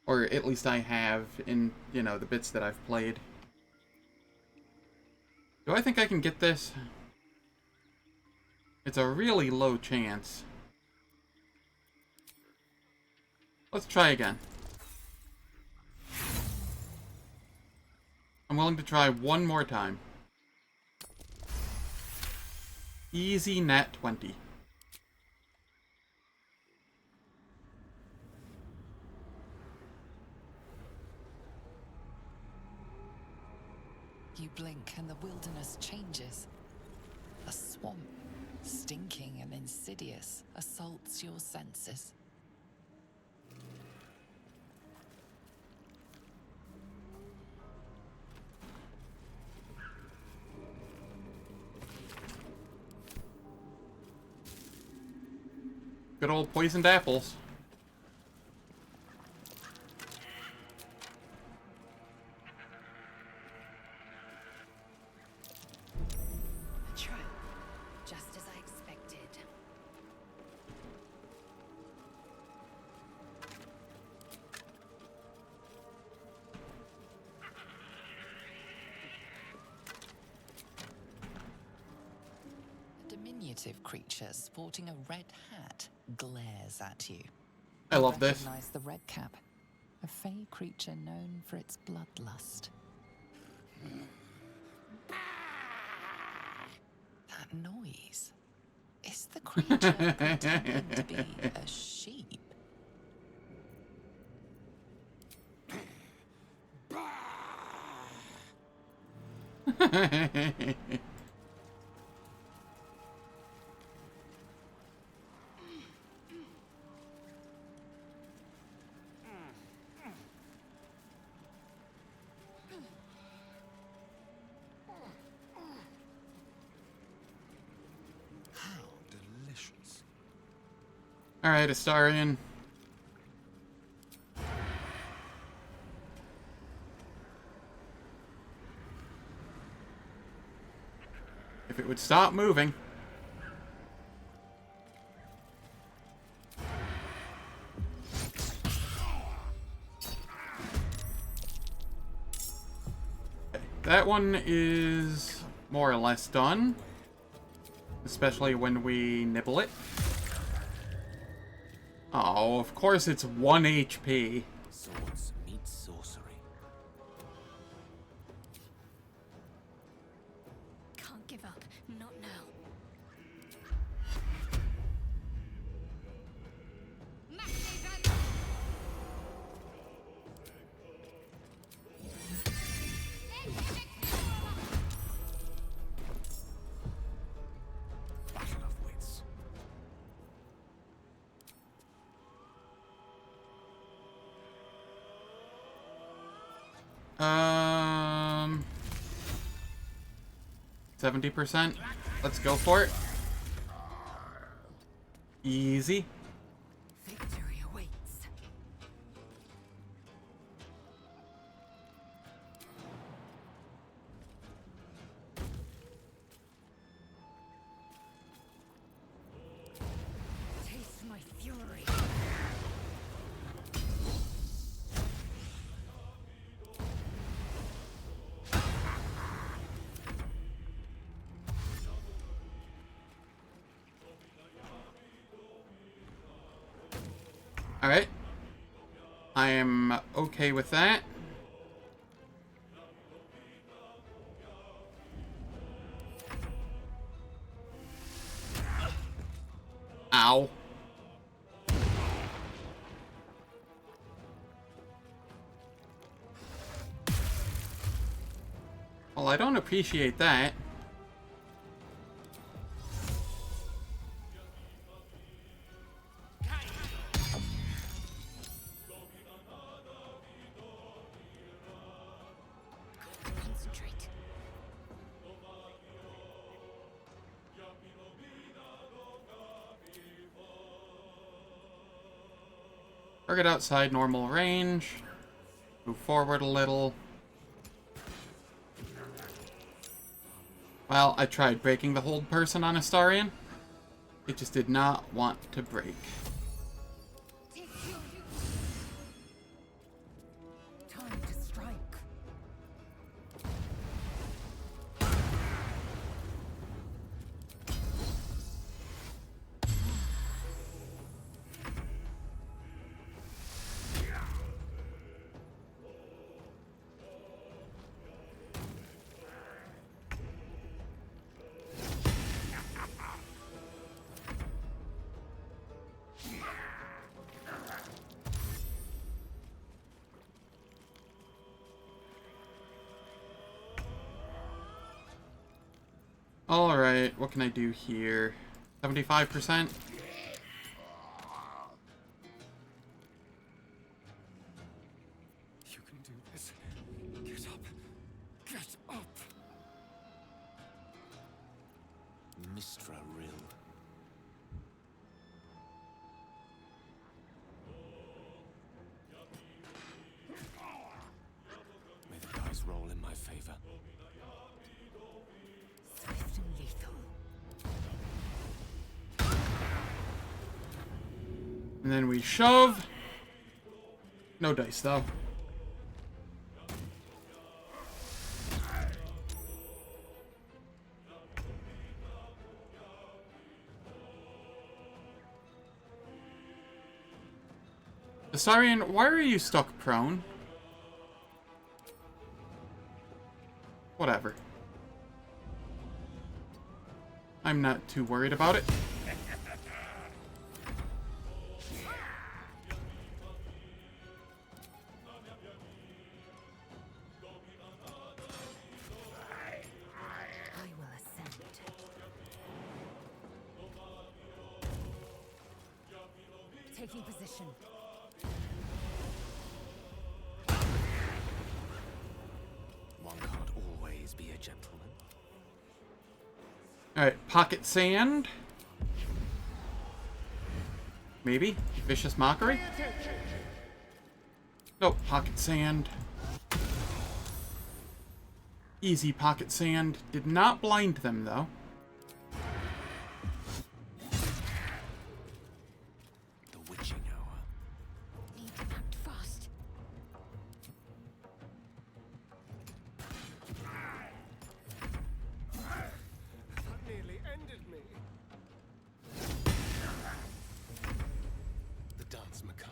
Or at least I have in, you know, the bits that I've played. Do I think I can get this? It's a really low chance. Let's try again. I'm willing to try one more time. Easy nat 20. You blink and the wilderness changes. A swamp, stinking and insidious, assaults your senses. Good old poisoned apples. A trap, just as I expected. A diminutive creature sporting a red hat glares at you. I love this. Recognize the red cap, a fey creature known for its bloodlust. That noise. Is the creature pretending to be a sheep? How delicious. Alright, Astarion. If it would stop moving. Okay, that one is more or less done. Especially when we nibble it. Oh, of course it's 1 HP. Swords meet sorcery. Can't give up, not now. Battle of wits. 70%. Let's go for it. Easy. Victory awaits. Taste my fury. Alright. I am okay with that. Ow. Well, I don't appreciate that. Concentrate. Target outside normal range. Move forward a little. Well, I tried breaking the hold person on Astarion. It just did not want to break. Time to strike. Alright, what can I do here? 75%? You can do this. Get up. Get up. Mistra Rill. May the dice roll in my favor. Swift and lethal. And then we shove. No dice, though. Astarion, why are you stuck prone? Whatever. I'm not too worried about it. I will ascend. Taking position. One can't always be a gentleman. Alright, pocket sand. Maybe? Vicious mockery? Nope, pocket sand. Easy pocket sand. Did not blind them, though. The witching hour. Need to act fast. That nearly ended me. The dance macabre.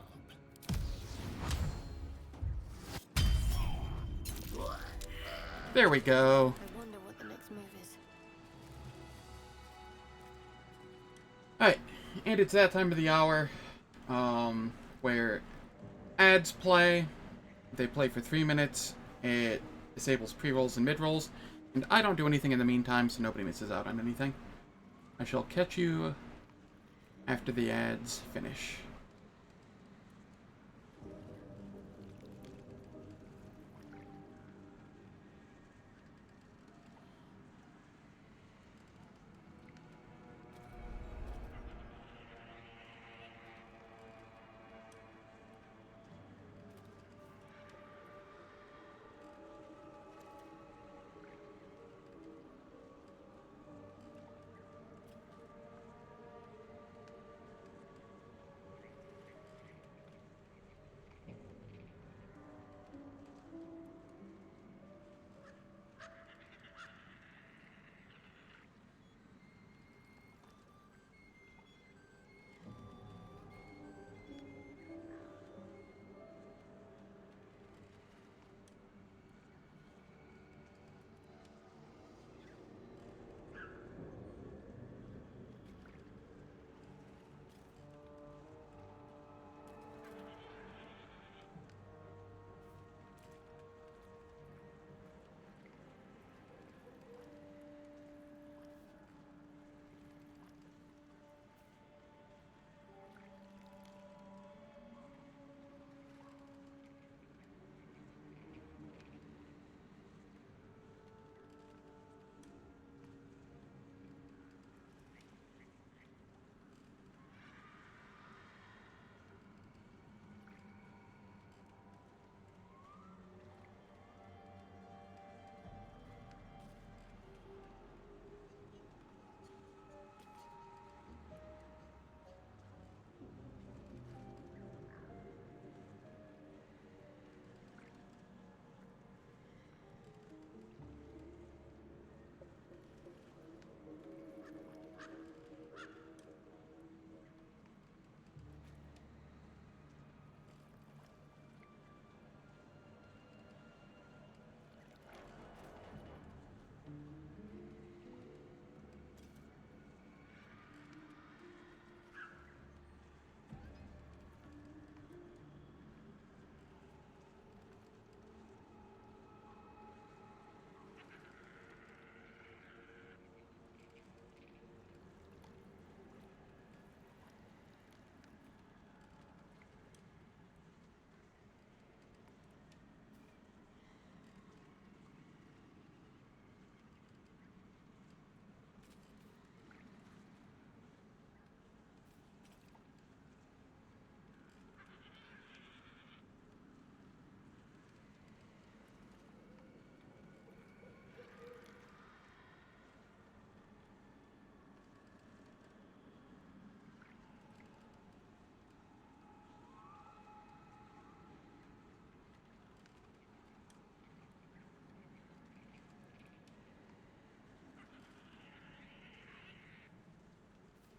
There we go. I wonder what the next move is. Alright, and it's that time of the hour where ads play. They play for 3 minutes. It disables pre-rolls and mid-rolls. And I don't do anything in the meantime, so nobody misses out on anything. I shall catch you after the ads finish.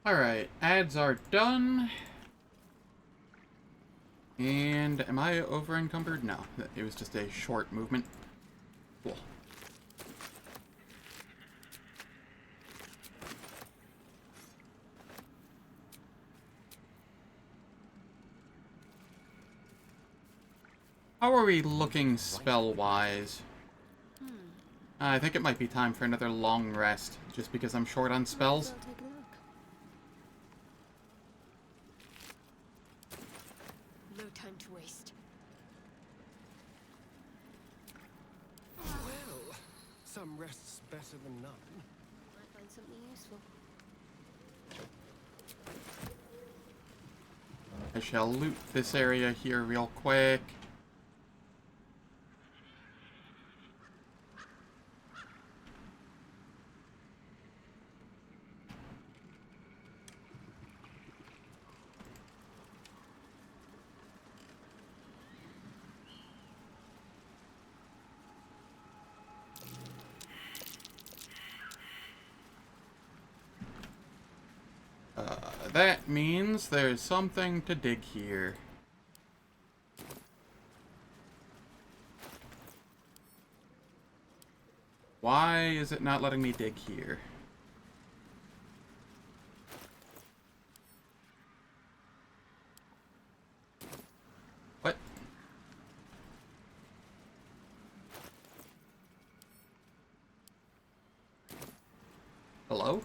Alright, ads are done. And am I over encumbered? No, it was just a short movement. Cool. How are we looking spell-wise? I think it might be time for another long rest, just because I'm short on spells. No time to waste. Well, some rest's better than none. Might find something useful. I shall loot this area here real quick. That means there's something to dig here. Why is it not letting me dig here? What? Hello?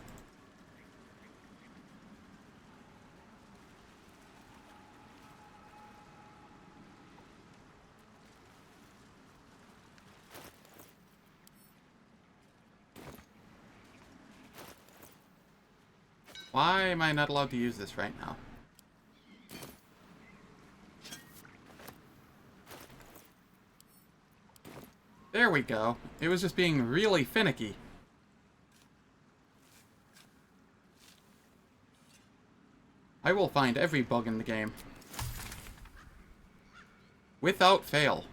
Why am I not allowed to use this right now? There we go. It was just being really finicky. I will find every bug in the game. Without fail.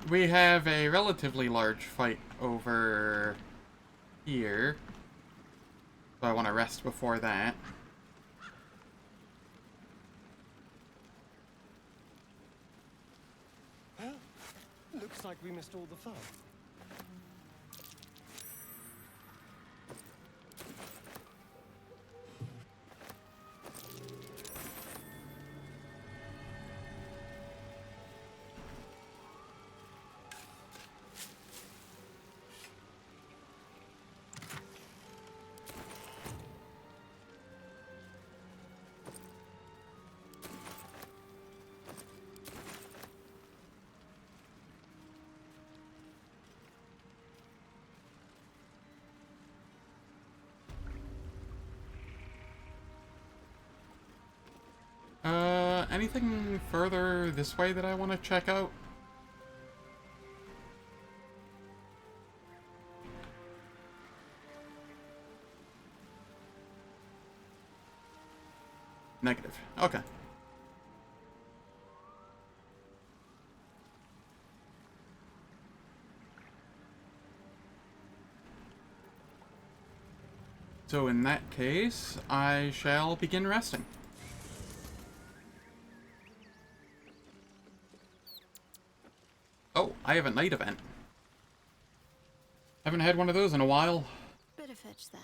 We have a relatively large fight over here. So I want to rest before that. Well, looks like we missed all the fun. Anything further this way that I want to check out? Negative. Okay. So in that case, I shall begin resting. Oh, I have a night event. Haven't had one of those in a while. Better fetch that.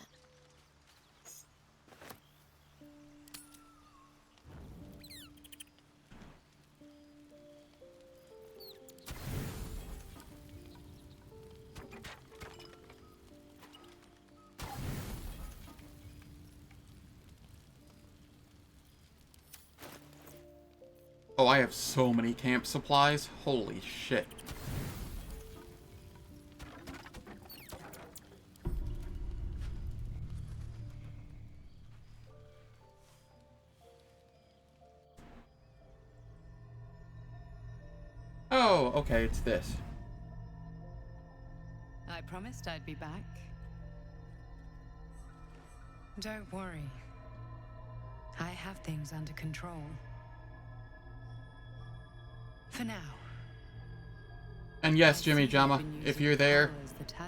Oh, I have so many camp supplies. Holy shit. Oh, okay, it's this. I promised I'd be back. Don't worry. I have things under control. For now. And yes, Jimmy Jama, if you're there,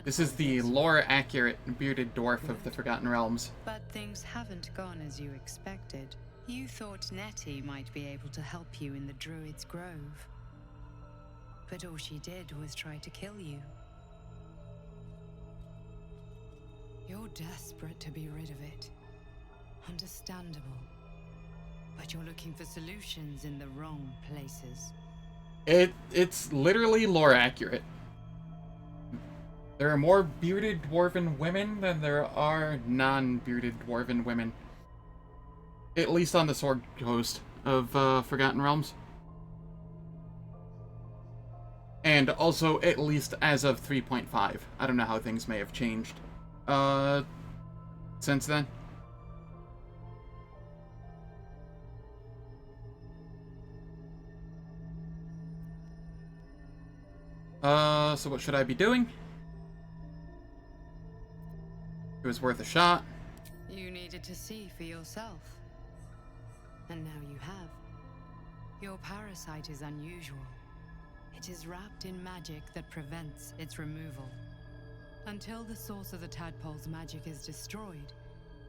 this is the lore-accurate bearded dwarf of the Forgotten Realms. But things haven't gone as you expected. You thought Nettie might be able to help you in the Druid's Grove. But all she did was try to kill you. You're desperate to be rid of it. Understandable. But you're looking for solutions in the wrong places. It's literally lore accurate. There are more bearded dwarven women than there are non-bearded dwarven women. At least on the Sword Coast of Forgotten Realms. And also, at least as of 3.5. I don't know how things may have changed since then. So what should I be doing? It was worth a shot. You needed to see for yourself. And now you have. Your parasite is unusual. It is wrapped in magic that prevents its removal. Until the source of the tadpole's magic is destroyed,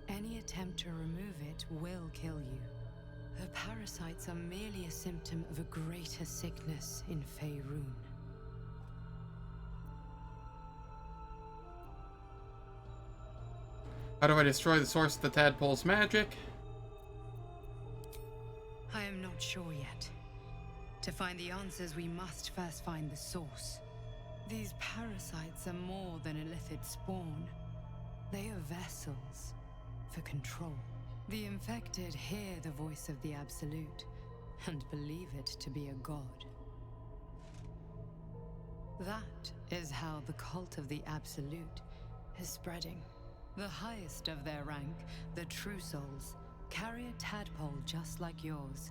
any attempt to remove it will kill you. The parasites are merely a symptom of a greater sickness in Faerun. How do I destroy the source of the tadpole's magic? I am not sure yet. To find the answers, we must first find the source. These parasites are more than illithid spawn. They are vessels for control. The infected hear the voice of the Absolute and believe it to be a god. That is how the cult of the Absolute is spreading. The highest of their rank, the True Souls, carry a tadpole just like yours.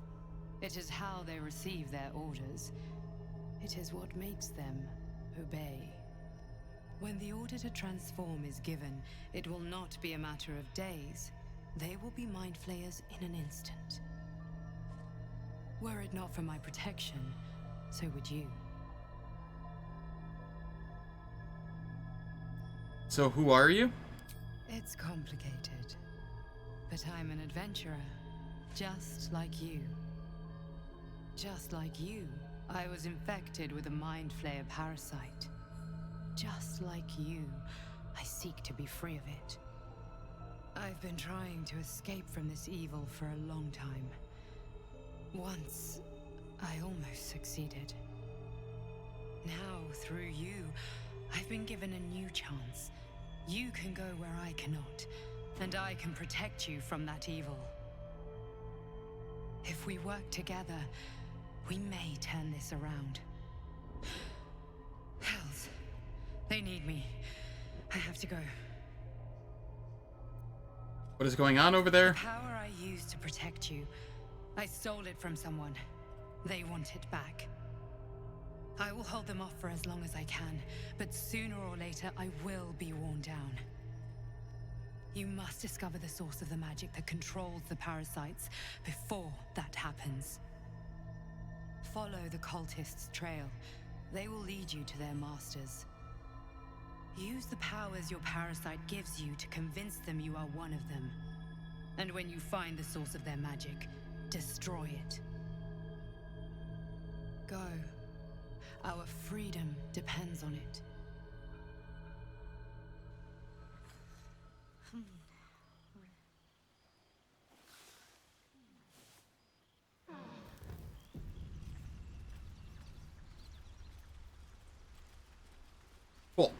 It is how they receive their orders. It is what makes them obey. When the order to transform is given, it will not be a matter of days. They will be mind flayers in an instant. Were it not for my protection, so would you. So who are you? It's complicated, but I'm an adventurer, just like you. Just like you, I was infected with a mind flayer parasite. Just like you, I seek to be free of it. I've been trying to escape from this evil for a long time. Once, I almost succeeded. Now, through you, I've been given a new chance. You can go where I cannot, and I can protect you from that evil. If we work together, we may turn this around. Hells, they need me. I have to go. What is going on over there? The power I used to protect you, I stole it from someone. They want it back. I will hold them off for as long as I can, but sooner or later I will be worn down. You must discover the source of the magic that controls the parasites before that happens. Follow the cultists' trail. They will lead you to their masters. Use the powers your parasite gives you to convince them you are one of them. And when you find the source of their magic, destroy it. Go. Our freedom depends on it. Cool.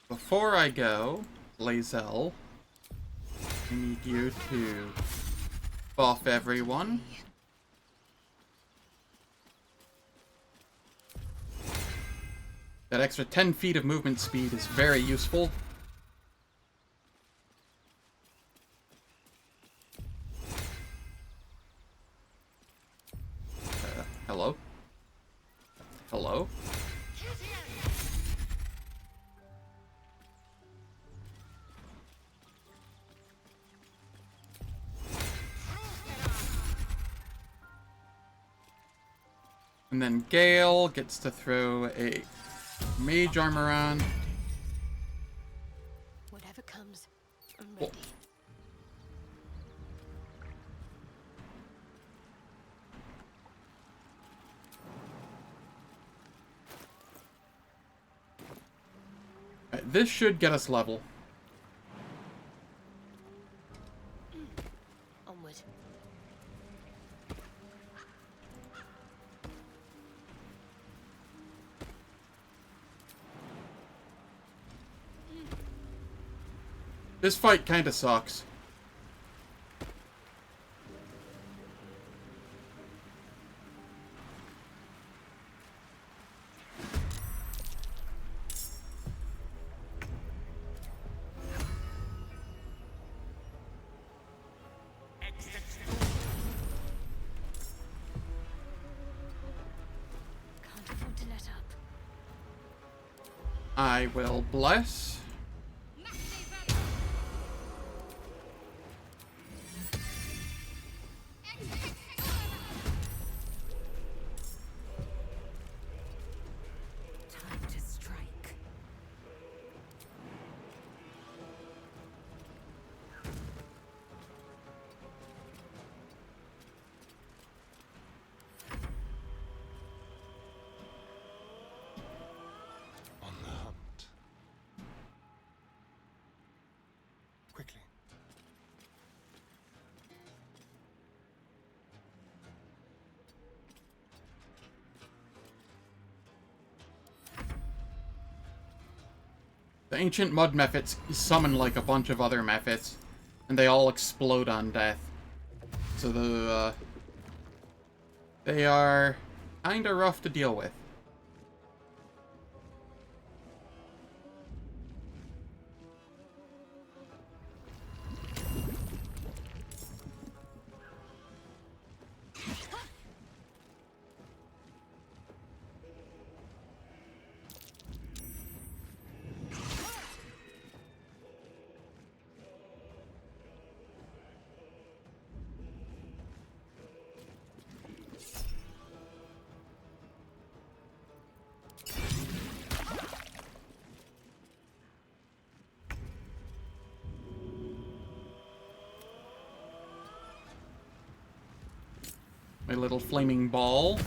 Before I go, Lae'zel, I need you to buff everyone. That extra 10 feet of movement speed is very useful. Hello? Hello? And then Gale gets to throw a mage armor on. Whatever comes, I'm ready. Alright, this should get us level. Onward. This fight kinda sucks. Can't afford to let up. I will bless. Time to strike. On the hunt. Quickly. The ancient mud methods summon like a bunch of other methods, and they all explode on death. So they are kinda rough to deal with. My little flaming ball.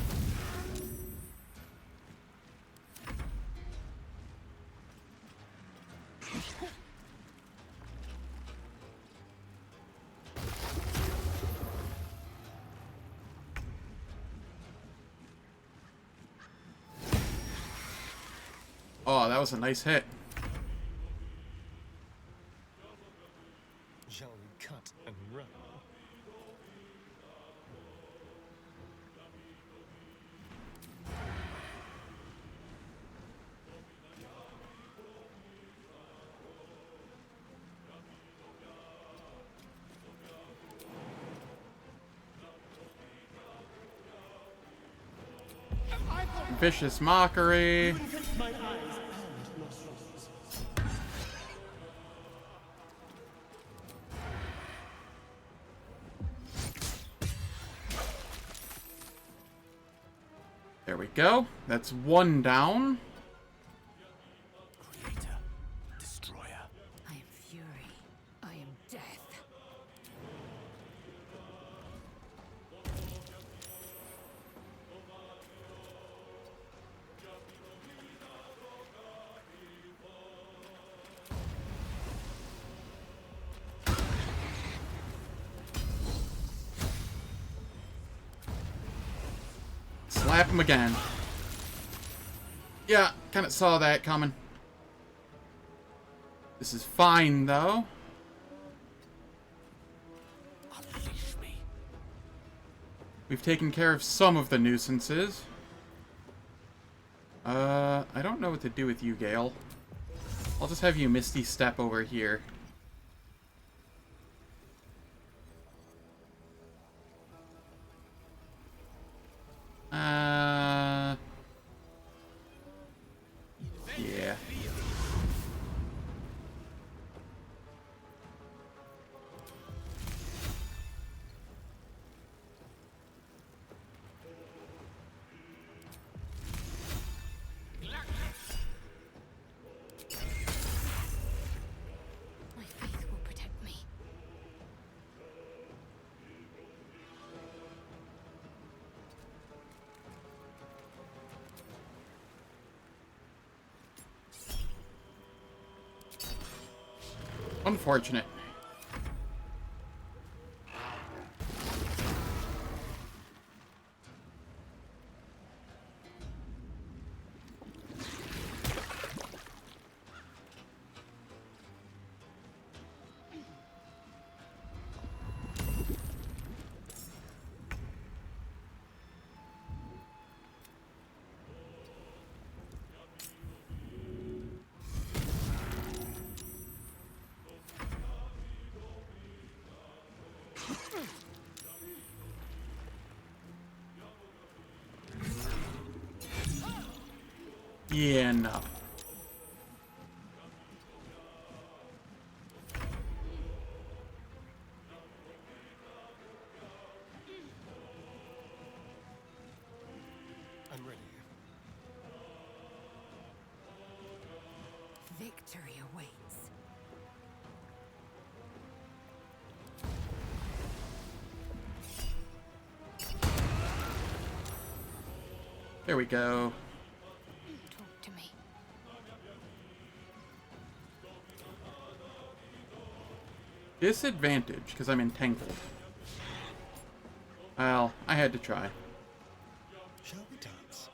Oh, that was a nice hit. Shall we cut and run? Vicious mockery. There we go. That's one down. Creator, destroyer. I am fury. I am death. Slap him again. Yeah, kind of saw that coming. This is fine, though. We've taken care of some of the nuisances. I don't know what to do with you, Gale. I'll just have you Misty Step over here. Yeah. My faith will protect me. Unfortunate. Yeah, no. I'm ready. Victory awaits. There we go. Talk to me. Disadvantage, because I'm entangled. Well, I had to try. Shall we dance?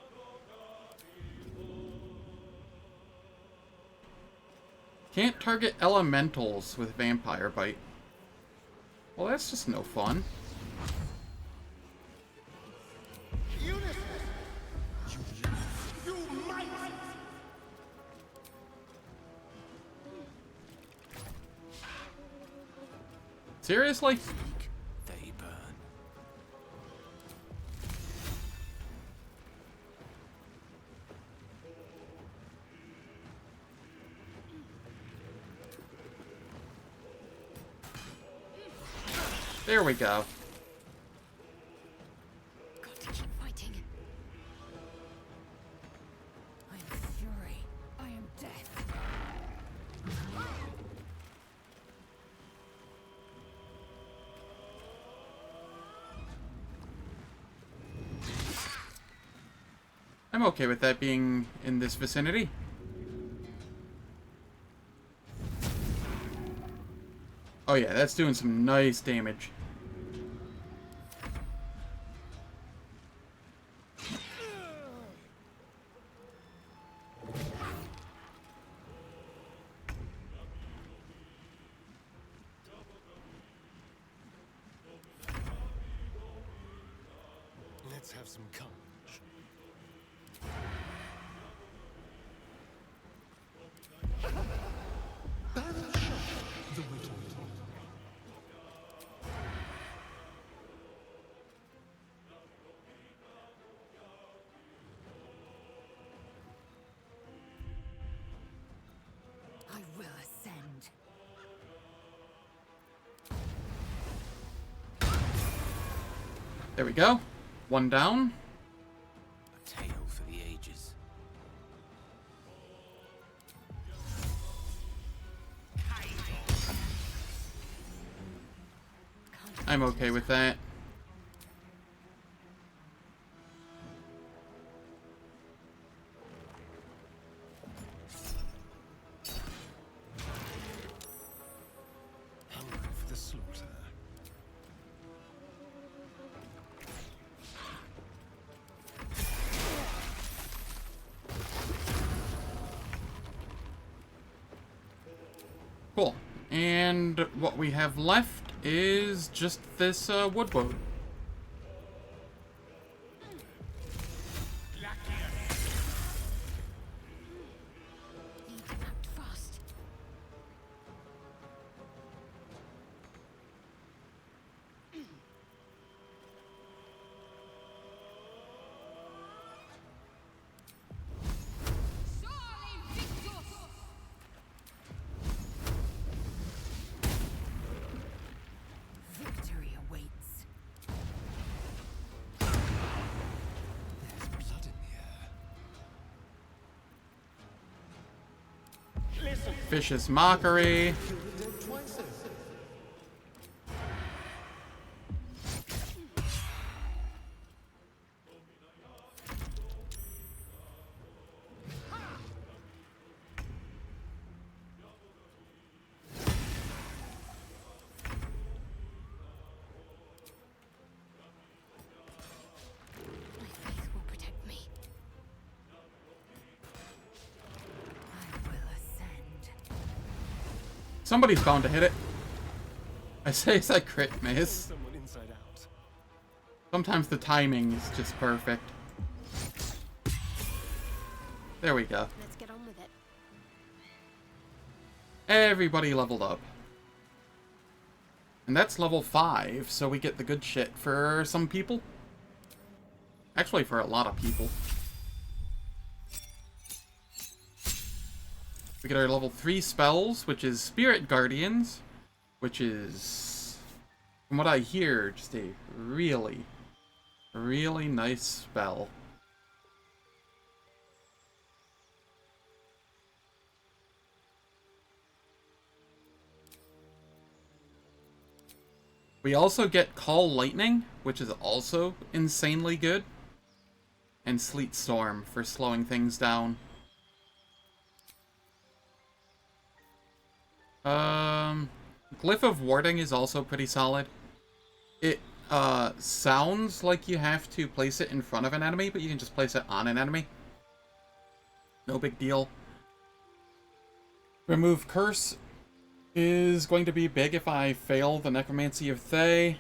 Can't target elementals with Vampire Bite. Well, that's just no fun. Seriously? They burn. There we go. Got to keep fighting. I am fury. I am death. I'm okay with that being in this vicinity. Oh yeah, that's doing some nice damage. Let's have some courage. The witch. I will ascend. There we go. One down. A tale for the ages. I'm okay with that. Hungry for the slaughter. Cool. And what we have left is just this wood woad. Vicious Mockery. My faith will protect me. I will ascend. Somebody's bound to hit it. I say it's a crit miss. Someone inside out. Sometimes the timing is just perfect. There we go. Let's get on with it. Everybody leveled up. And that's level 5, so we get the good shit for some people. Actually, for a lot of people. We get our level 3 spells, which is Spirit Guardians, which is, from what I hear, just a really, really nice spell. We also get Call Lightning, which is also insanely good. And Sleet Storm for slowing things down. Glyph of Warding is also pretty solid. It sounds like you have to place it in front of an enemy, but you can just place it on an enemy. No big deal. Remove Curse is going to be big if I fail the Necromancy of Thay.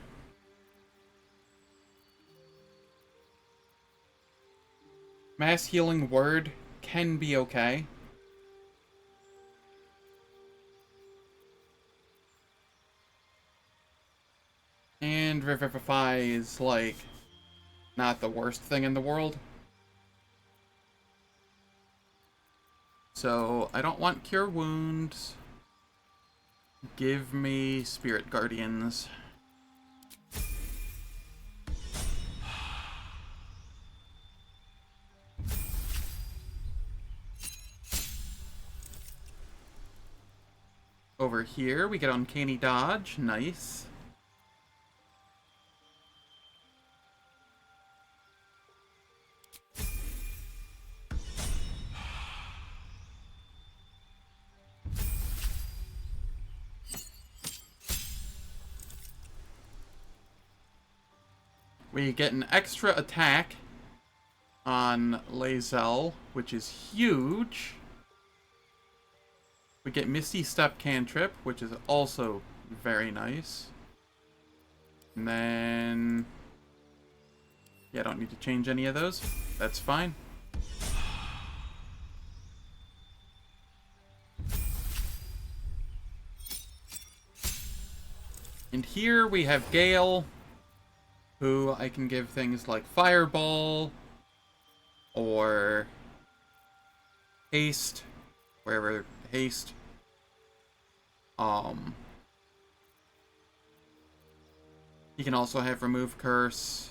Mass Healing Word can be okay. And Revivify is, like, not the worst thing in the world. So, I don't want Cure Wounds. Give me Spirit Guardians. Over here, we get Uncanny Dodge. Nice. We get an extra attack on Lae'zel, which is huge. We get Misty Step Cantrip, which is also very nice. And then... yeah, I don't need to change any of those. That's fine. And here we have Gale, who I can give things like Fireball, or Haste, wherever Haste. You can also have Remove Curse.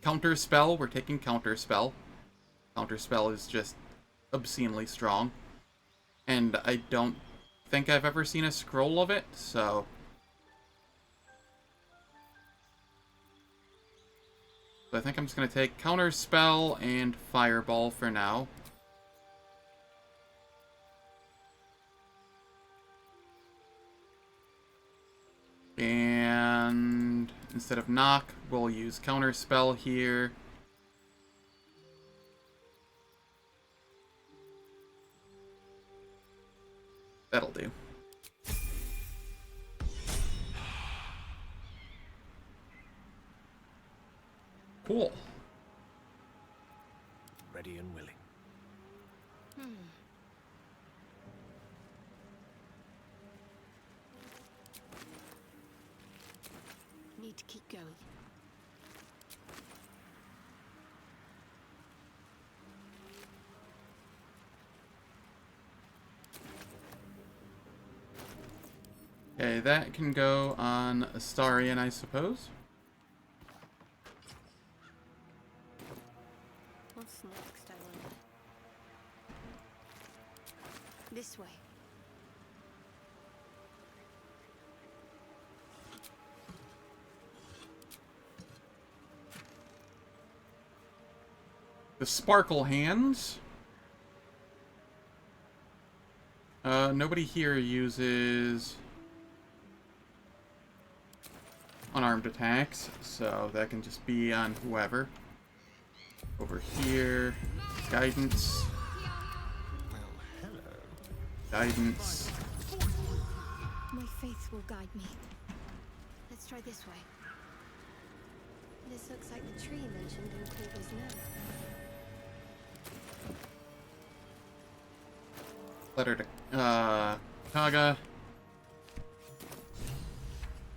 Counter Spell, we're taking Counter Spell. Counter Spell is just obscenely strong. And I don't think I've ever seen a scroll of it, so... I think I'm just going to take Counter Spell and Fireball for now. And instead of Knock, we'll use Counter Spell here. That'll do. Cool. Ready and willing. Need to keep going. Okay, that can go on Astarion, I suppose. What's next, I This way. The sparkle hands. Nobody here uses unarmed attacks, so that can just be on whoever. Over here, guidance. Guidance. My faith will guide me. Let's try this way. This looks like the tree mentioned in Kulga's note. Letter to Kaga.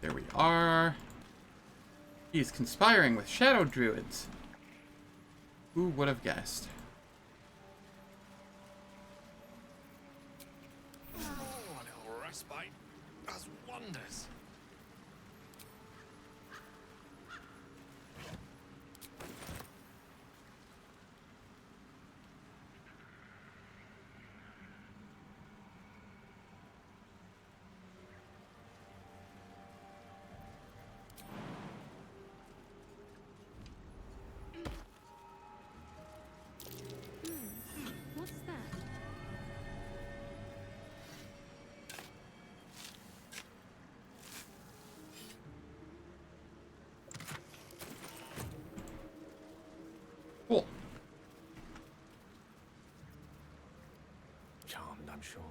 There we are. He's conspiring with shadow druids. Who would have guessed? Oh, a little respite does wonders. What's that? Cool. Charmed, I'm sure.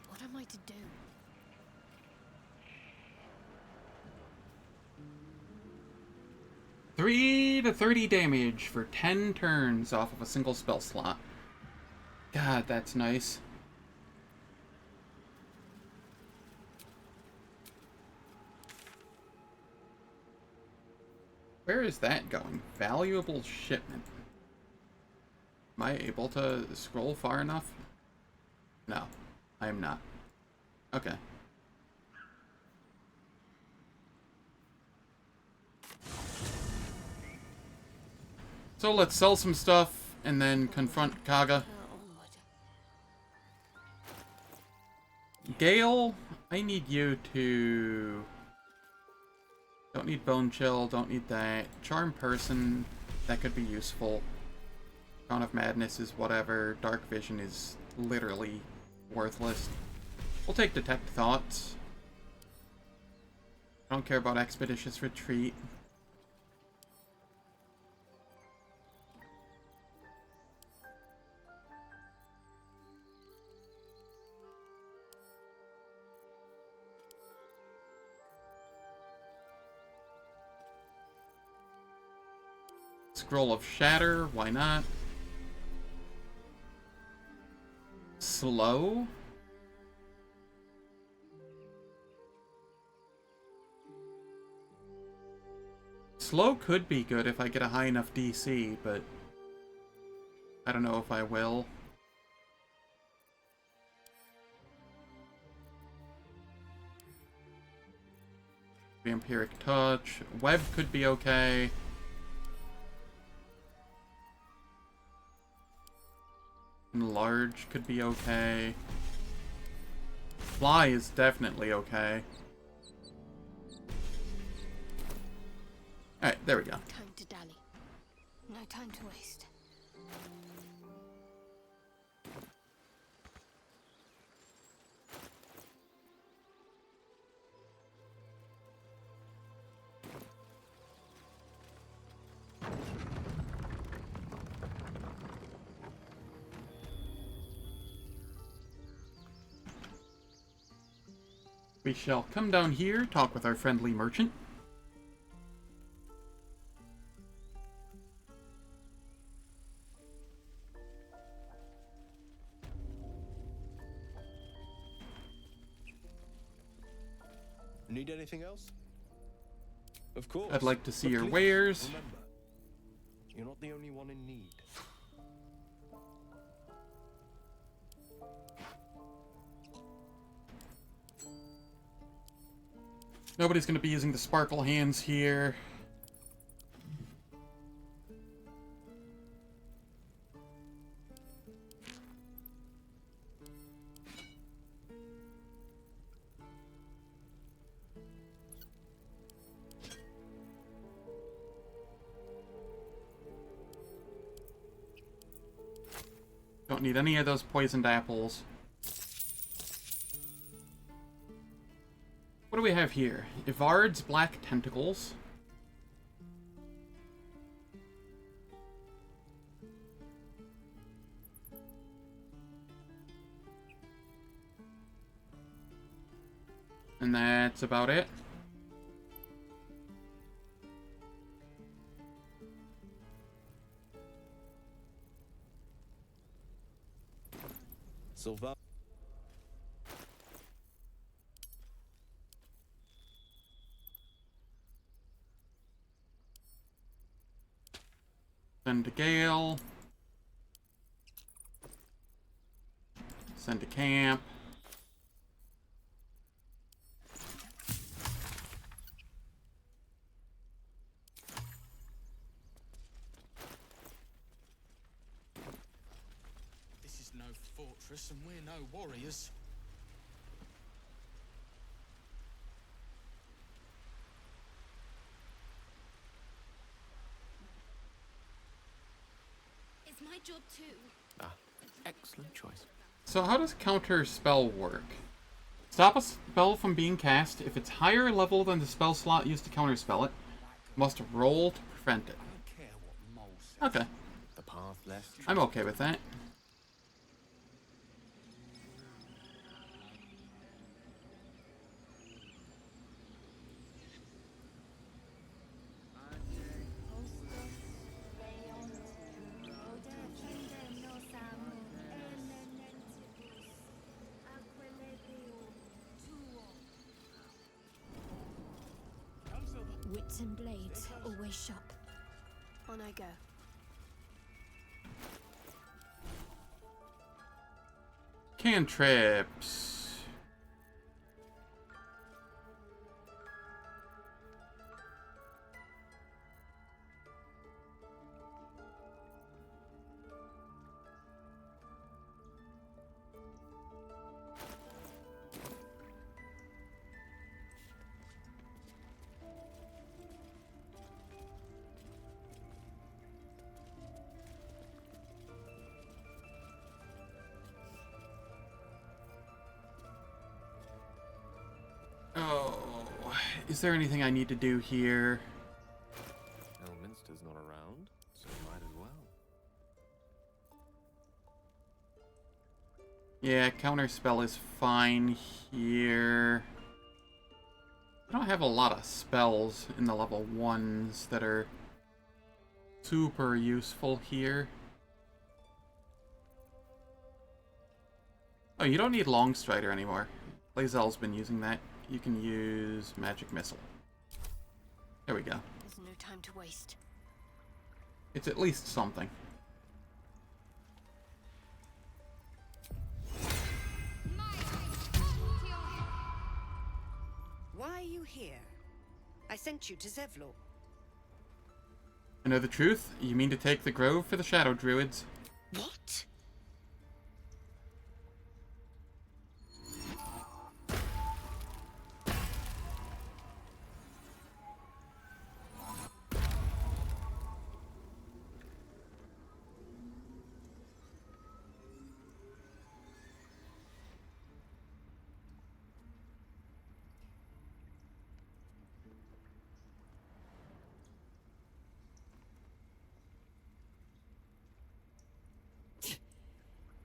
What am I to do? $3 to 30 damage for 10 turns off of a single spell slot. God, that's nice. Where is that going? Valuable shipment. Am I able to scroll far enough? No, I am not. Okay. So let's sell some stuff and then confront Kaga. Gale, I need you to... Don't need Bone Chill, don't need that. Charm Person, that could be useful. Crown of Madness is whatever. Dark Vision is literally worthless. We'll take Detect Thoughts. I don't care about Expeditious Retreat. Scroll of Shatter, why not? Slow? Slow could be good if I get a high enough DC, but I don't know if I will. Vampiric Touch. Web could be okay. Enlarge could be okay. Fly is definitely okay. Alright, there we go. Time to dally. No time to waste. We shall come down here, talk with our friendly merchant. Need anything else? Of course. I'd like to see But your please, wares. Remember, you're not the only one in need. Nobody's going to be using the sparkle hands here. Don't need any of those poisoned apples. What do we have here? Ivard's black tentacles. And that's about it. Silva. Send to Gale. Send to camp. This is no fortress, and we're no warriors. It's my job too. Ah, excellent choice. So how does counter spell work? Stop a spell from being cast if it's higher level than the spell slot used to counterspell it. Must roll to prevent it. Okay. The path less. I'm okay with that. Wits and blades, always sharp. On I go. Cantrips. Oh, is there anything I need to do here? Elminster's not around, so might as well. Yeah, counterspell is fine here. I don't have a lot of spells in the level 1s that are super useful here. Oh, you don't need Longstrider anymore. Lae'zel's been using that. You can use Magic Missile. There we go. There's no time to waste. It's at least something. Why are you here? I sent you to Zevlor. I know the truth. You mean to take the grove for the Shadow Druids? What?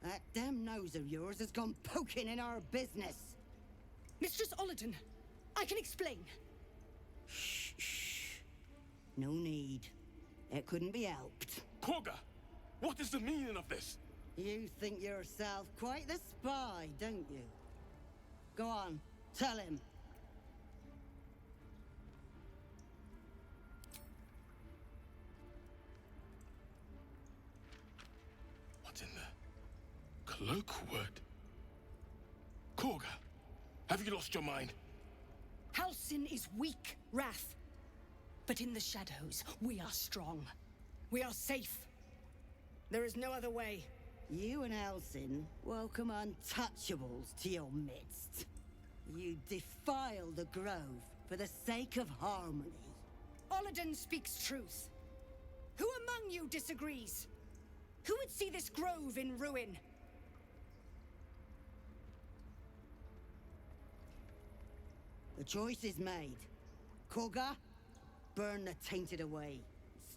That damn nose of yours has gone poking in our business. Mistress Ollerton, I can explain. Shh. No need. It couldn't be helped. Korga, what is the meaning of this? You think yourself quite the spy, don't you? Go on, tell him. What's in the cloakwood? Korga, have you lost your mind? Halsin is weak, Wrath. But in the shadows, we are strong. We are safe. There is no other way. You and Halsin welcome untouchables to your midst. You defile the grove for the sake of harmony. Ollerton speaks truth. Who among you disagrees? Who would see this grove in ruin? The choice is made. Koga, burn the tainted away.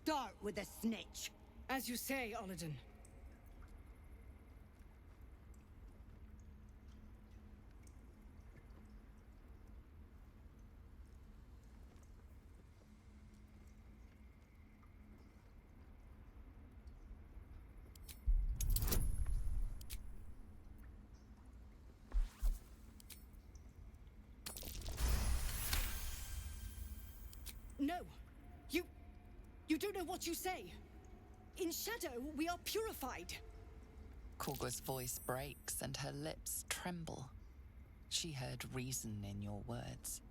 Start with the snitch. As you say, Olladin. No. You don't know what you say. In shadow, we are purified. Korga's voice breaks and her lips tremble. She heard reason in your words.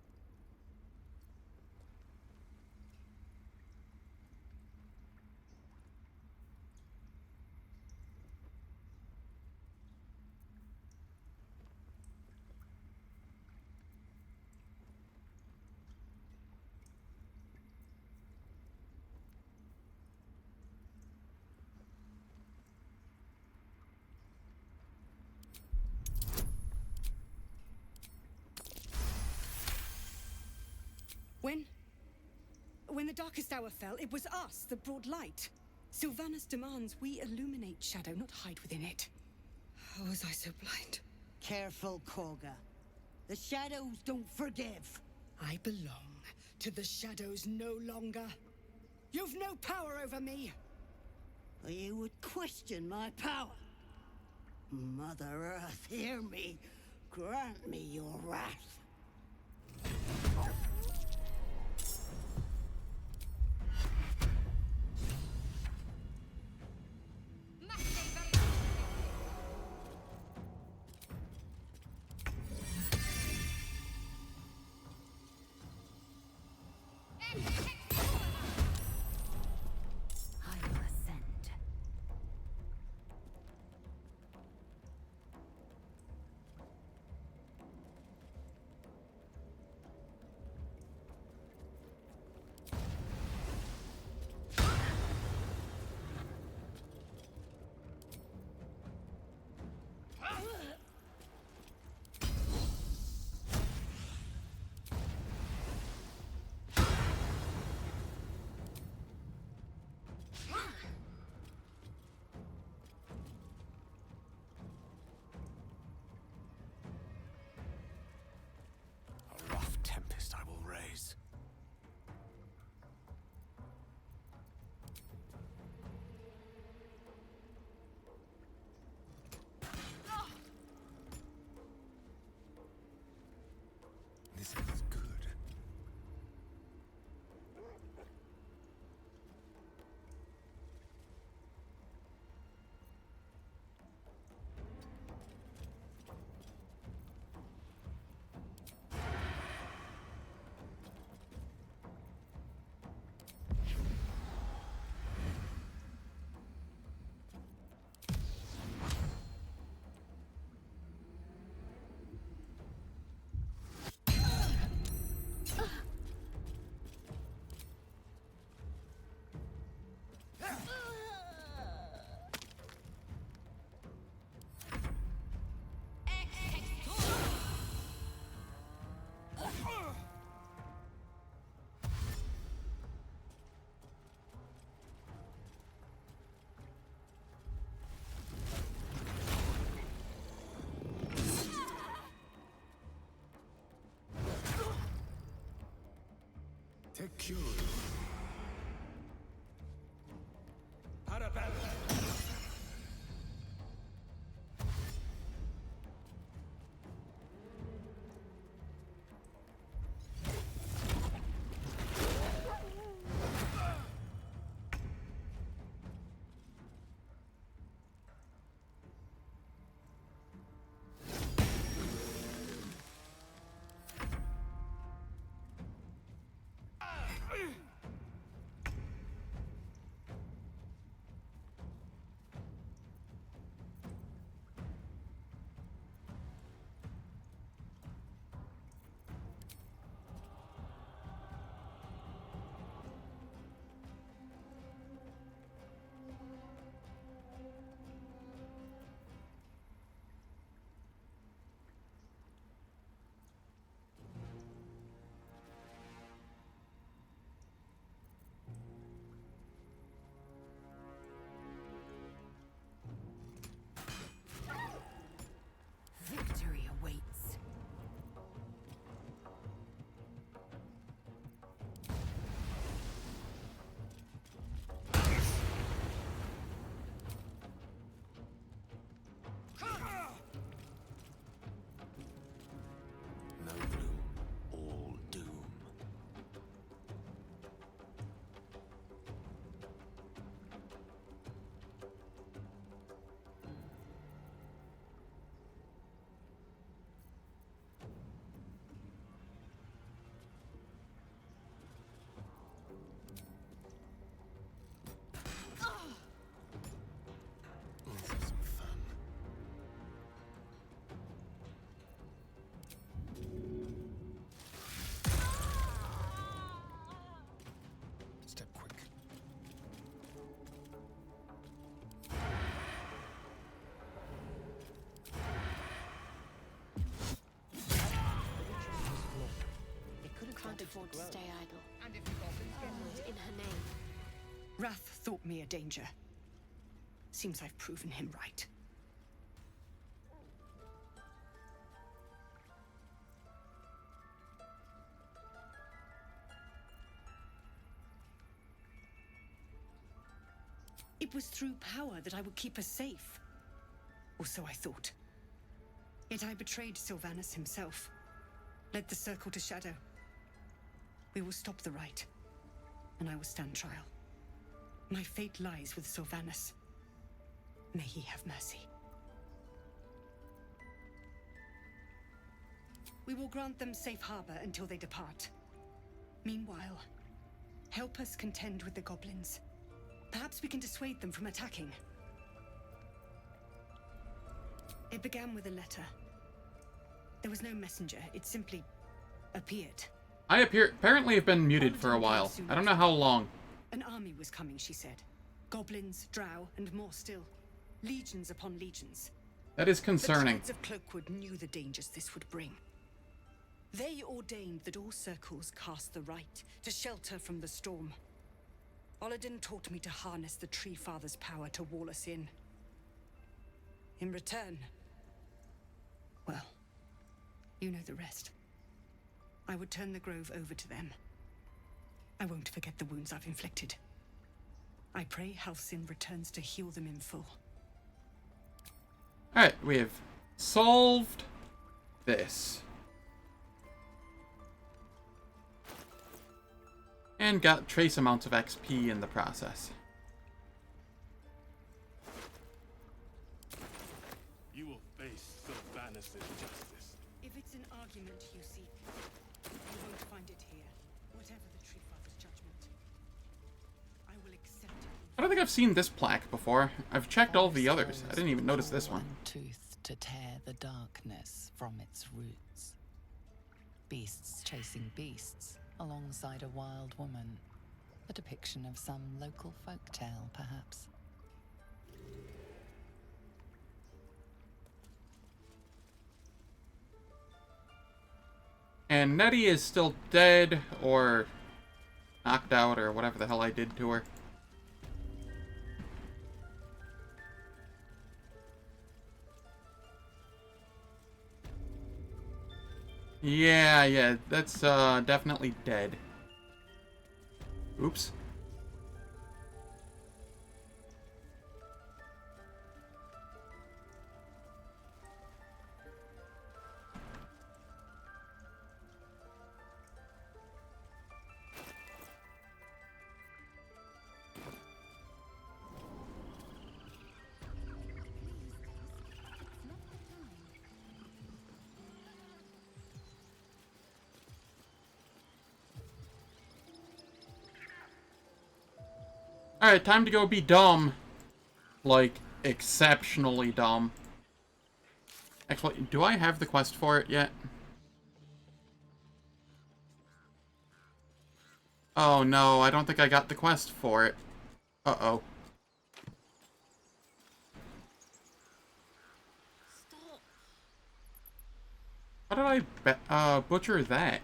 When the darkest hour fell, it was us that brought light. Sylvanas demands we illuminate shadow, not hide within it. How was I so blind? Careful, Koga. The shadows don't forgive. I belong to the shadows no longer. You've no power over me. You would question my power. Mother Earth, hear me. Grant me your wrath. Tempest I will raise. This is good. Tecurio. Arabella. afford to stay idle. And in her name. Wrath thought me a danger. Seems I've proven him right. It was through power that I would keep us safe. Or so I thought. Yet I betrayed Sylvanus himself. Led the Circle to Shadow. We will stop the Rite, and I will stand trial. My fate lies with Sylvanus. May he have mercy. We will grant them safe harbor until they depart. Meanwhile, help us contend with the goblins. Perhaps we can dissuade them from attacking. It began with a letter. There was no messenger. It simply appeared. I apparently have been muted for a while. I don't know how long. An army was coming, she said. Goblins, drow, and more still. Legions upon legions. That is concerning. The Trades of Cloakwood knew the dangers this would bring. They ordained that all circles cast the Rite to shelter from the storm. Olladin taught me to harness the Tree Father's power to wall us in. In return, well, you know the rest. I would turn the Grove over to them. I won't forget the wounds I've inflicted. I pray Halcyon returns to heal them in full. Alright, we have solved this. And got trace amounts of XP in the process. You will face Sylvanus' justice. If it's an argument you seek, you won't find it here. Whatever the Tree Father's judgment, I will accept it. I don't think I've seen this plaque before. I've checked all the others. I didn't even notice this one. Tooth to tear the darkness from its roots. Beasts chasing beasts alongside a wild woman. A depiction of some local folktale, perhaps. And Nettie is still dead, or knocked out, or whatever the hell I did to her. Yeah, that's definitely dead. Oops. Alright, time to go be dumb. Like, exceptionally dumb. Actually, do I have the quest for it yet? Oh no, I don't think I got the quest for it. Uh-oh. Stop. How did I butcher that?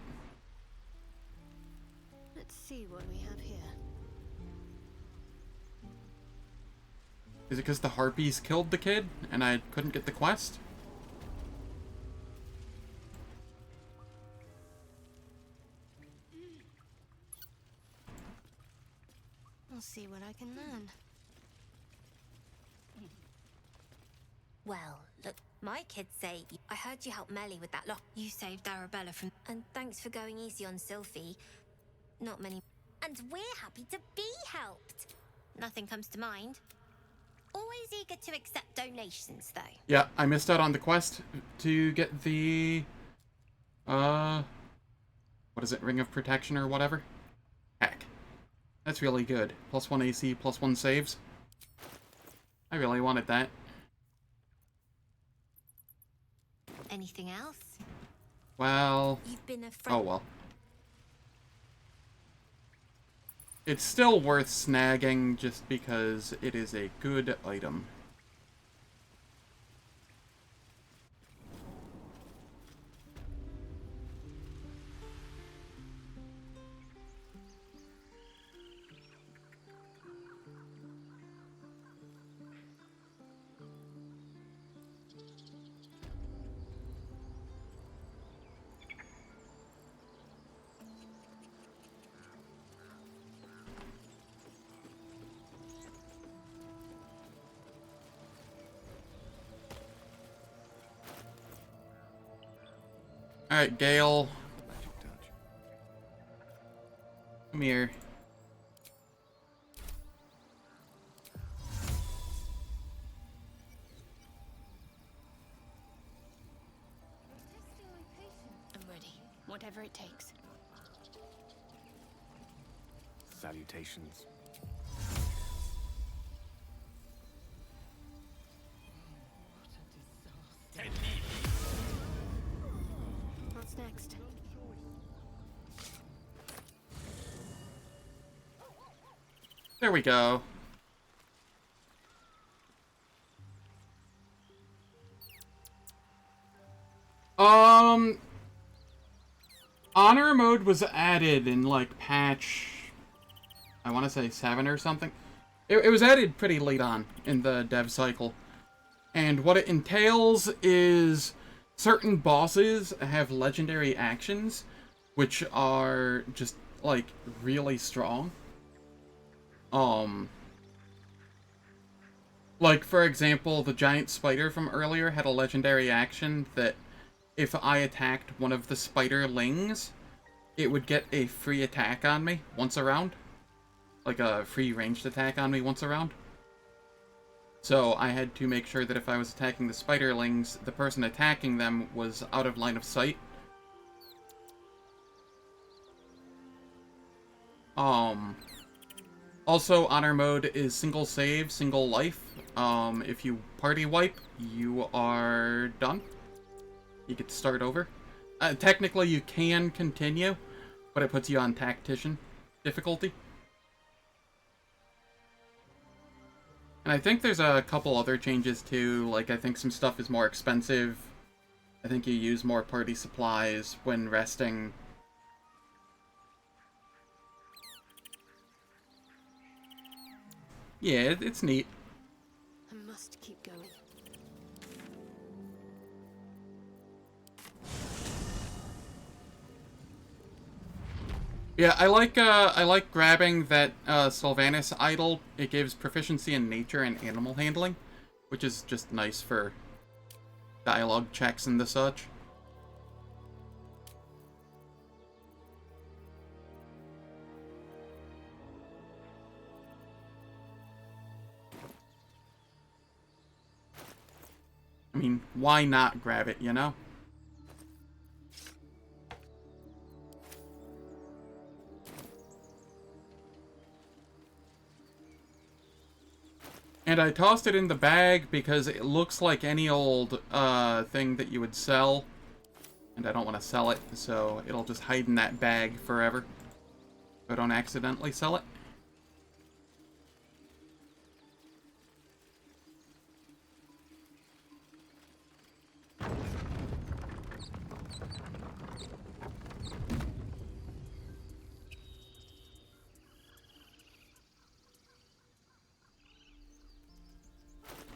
Let's see what we have here. Is it because the harpies killed the kid and I couldn't get the quest? I'll see what I can learn. Well, look, my kids say I heard you helped Melly with that lock. You saved Arabella from... And thanks for going easy on Sylphie. Not many... And we're happy to be helped. Nothing comes to mind. Always eager to accept donations, though. Yeah, I missed out on the quest to get the... what is it? Ring of Protection or whatever? Heck. That's really good. +1 AC, +1 saves. I really wanted that. Anything else? Well... You've been a friend. Oh well. It's still worth snagging just because it is a good item. Alright, Gale. Come here. I'm ready. Whatever it takes. Salutations. What's next? There we go. Honor mode was added in, like, patch, I want to say 7 or something. It was added pretty late on in the dev cycle. And what it entails is certain bosses have legendary actions, which are just, like, really strong. Like, for example, the giant spider from earlier had a legendary action that if I attacked one of the spiderlings, it would get a free attack on me once a round. Like a free ranged attack on me once a round. So I had to make sure that if I was attacking the spiderlings, the person attacking them was out of line of sight. Also, honor mode is single save, single life. If you party wipe, you are done. You get to start over. Technically, you can continue, but it puts you on tactician difficulty. And I think there's a couple other changes too, like I think some stuff is more expensive. I think you use more party supplies when resting. Yeah, it's neat. I must keep going. Yeah, I like grabbing that Sylvanas idol. It gives proficiency in nature and animal handling, which is just nice for dialogue checks and the such. I mean, why not grab it, you know? And I tossed it in the bag because it looks like any old thing that you would sell. And I don't want to sell it, so it'll just hide in that bag forever. So I don't accidentally sell it.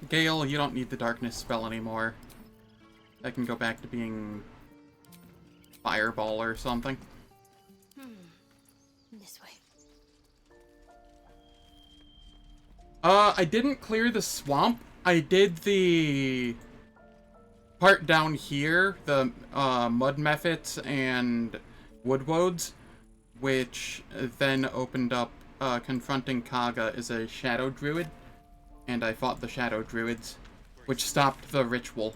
Gale, you don't need the darkness spell anymore. That can go back to being fireball or something. This way. I didn't clear the swamp. I did the part down here, the mud mephits and woodwoads, which then opened up confronting Kaga as a shadow druid. And I fought the shadow druids, which stopped the ritual.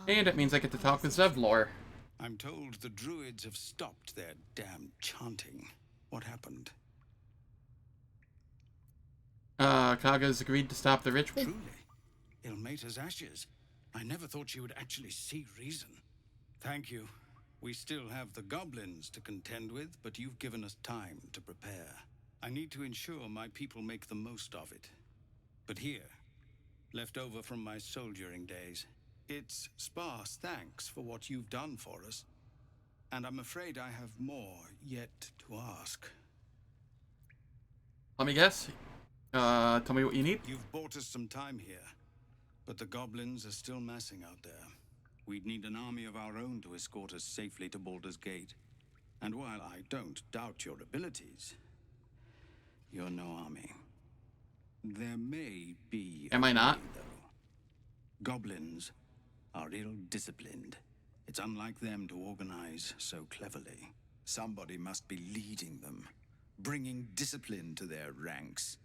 And it means I get to talk with Zevlor. I'm told the druids have stopped their damn chanting. What happened? Kaga's agreed to stop the ritual. Truly. Ilmater's ashes. I never thought she would actually see reason. Thank you. We still have the goblins to contend with, but you've given us time to prepare. I need to ensure my people make the most of it. But here, left over from my soldiering days, it's sparse thanks for what you've done for us. And I'm afraid I have more yet to ask. Let me guess. Tell me what you need. You've bought us some time here, but the goblins are still massing out there. We'd need an army of our own to escort us safely to Baldur's Gate. And while I don't doubt your abilities, you're no army. There may be Am I not? though. Goblins are ill-disciplined. It's unlike them to organize so cleverly. Somebody must be leading them, bringing discipline to their ranks.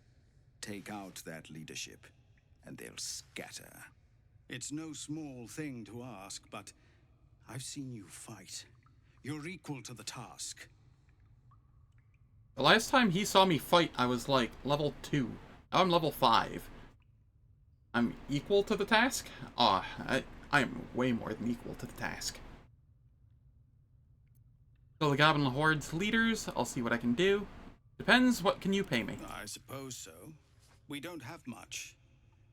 Take out that leadership, and they'll scatter. It's no small thing to ask, but I've seen you fight. You're equal to the task. The last time he saw me fight, I was like level 2. Now I'm level 5. I'm equal to the task? Ah, I am way more than equal to the task. So the Goblin Horde's leaders, I'll see what I can do. Depends, what can you pay me? I suppose so. We don't have much,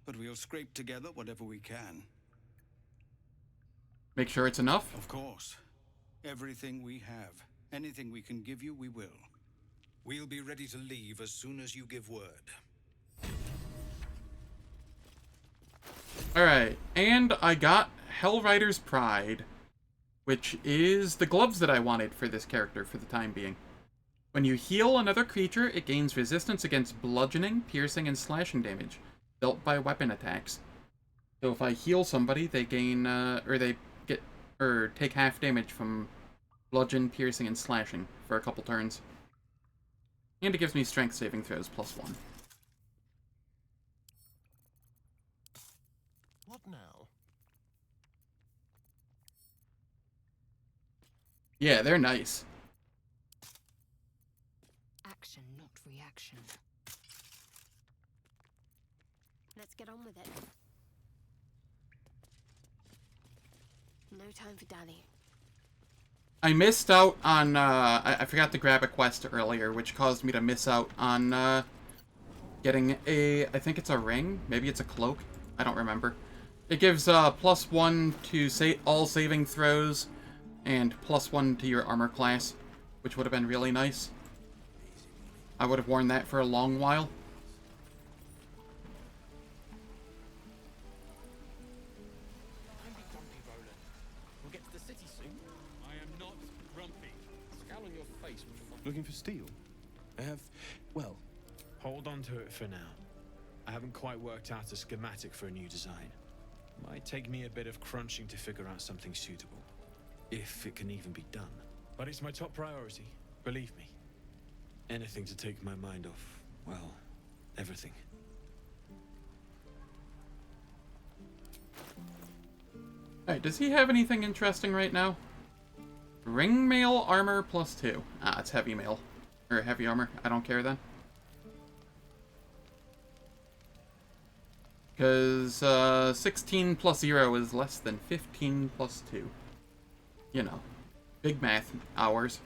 but we'll scrape together whatever we can. Make sure it's enough? Of course. Everything we have. Anything we can give you, we will. We'll be ready to leave as soon as you give word. Alright, and I got Hellrider's Pride, which is the gloves that I wanted for this character for the time being. When you heal another creature, it gains resistance against bludgeoning, piercing, and slashing damage dealt by weapon attacks. So if I heal somebody, they gain, take half damage from bludgeon, piercing, and slashing for a couple turns. And it gives me strength saving throws +1. What now? Yeah, they're nice. Action, not reaction. Let's get on with it. No time for dally. I missed out on, I forgot to grab a quest earlier, which caused me to miss out on, getting a, I think it's a ring? Maybe it's a cloak? I don't remember. It gives, +1 to all saving throws, and +1 to your armor class, which would have been really nice. I would have worn that for a long while. We'll get to the city soon. I am not grumpy. Scowl on your face. Looking for steel? I have, well, Hold on to it for now. I haven't quite worked out a schematic for a new design. Might take me a bit of crunching to figure out something suitable. If it can even be done. But it's my top priority, believe me. Anything to take my mind off, well, everything. Alright, does he have anything interesting right now? Ring mail armor +2. Ah, it's heavy mail. Or heavy armor. I don't care then. Because 16 + 0 is less than 15 + 2. You know, big math hours.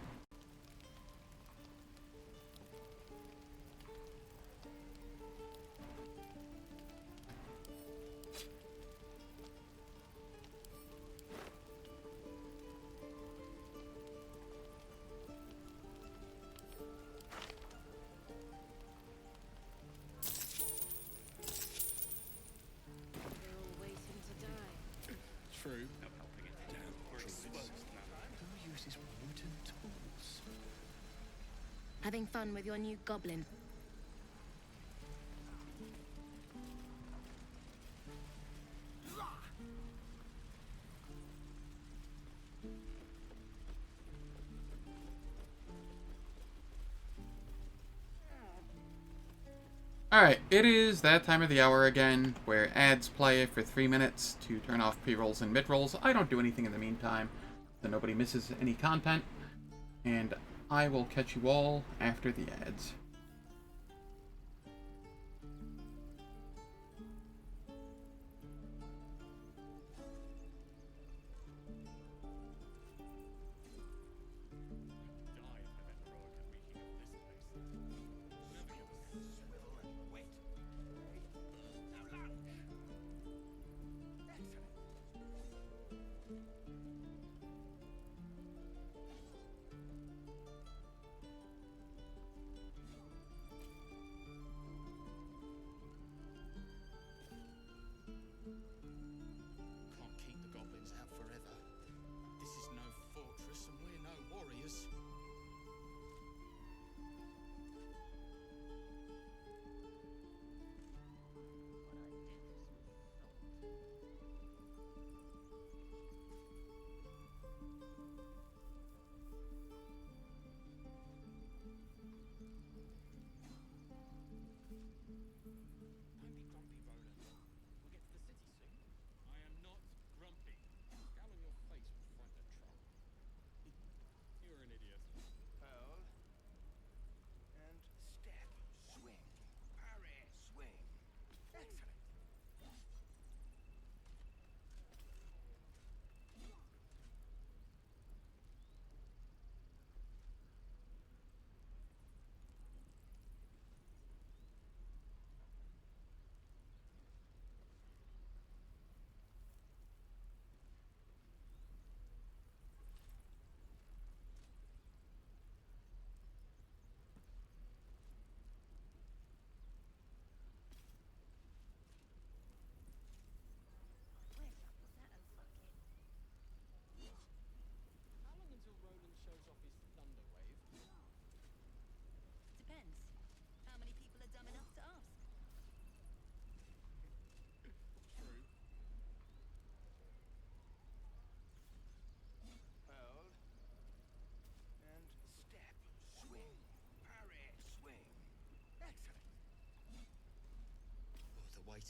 true. No helping it. Damn, we're exposed now. Who uses wooden tools? Having fun with your new goblin? Alright, it is that time of the hour again, where ads play for 3 minutes to turn off pre-rolls and mid-rolls. I don't do anything in the meantime, so nobody misses any content, and I will catch you all after the ads. Can't keep the goblins out forever. This is no fortress and we're no warriors.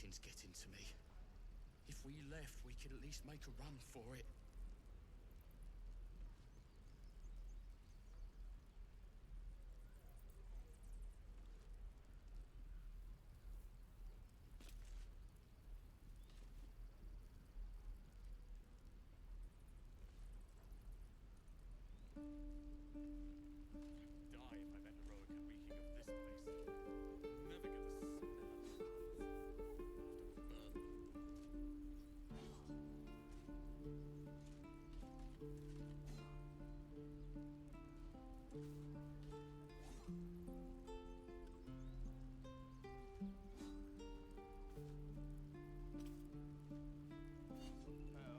fighting's getting to me. If we left, we could at least make a run for it.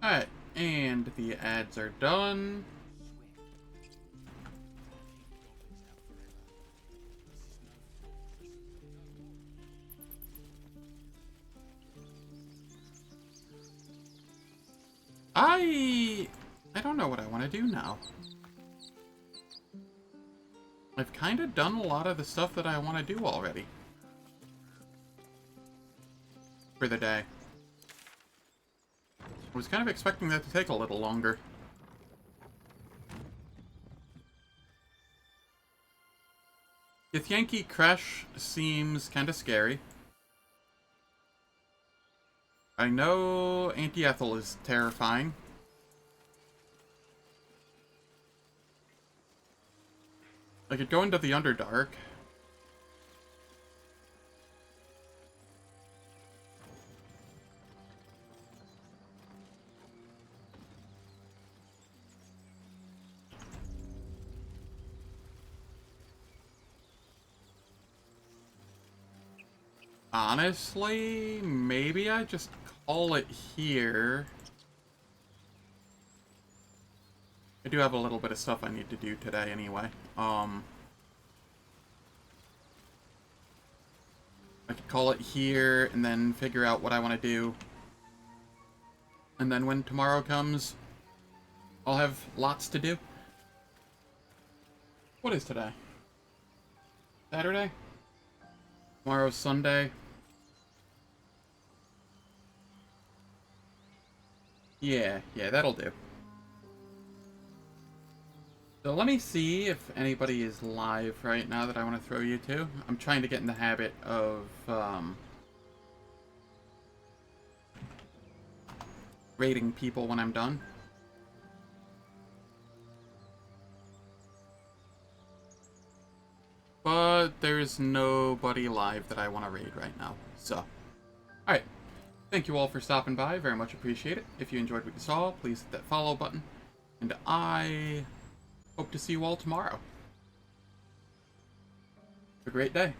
Alright, and the ads are done. I don't know what I want to do now. I've kind of done a lot of the stuff that I want to do already. For the day. I was kind of expecting that to take a little longer. Githyanki Crash seems kind of scary. I know Auntie Ethel is terrifying. I could go into the Underdark. Honestly, maybe I just call it here. I do have a little bit of stuff I need to do today anyway. I could call it here and then figure out what I want to do. And then when tomorrow comes, I'll have lots to do. What is today? Saturday? Tomorrow's Sunday. Yeah, that'll do. So let me see if anybody is live right now that I want to throw you to. I'm trying to get in the habit of rating people when I'm done. But there's nobody live that I want to raid right now. So, alright. Thank you all for stopping by. Very much appreciate it. If you enjoyed what you saw, please hit that follow button. And I hope to see you all tomorrow. Have a great day.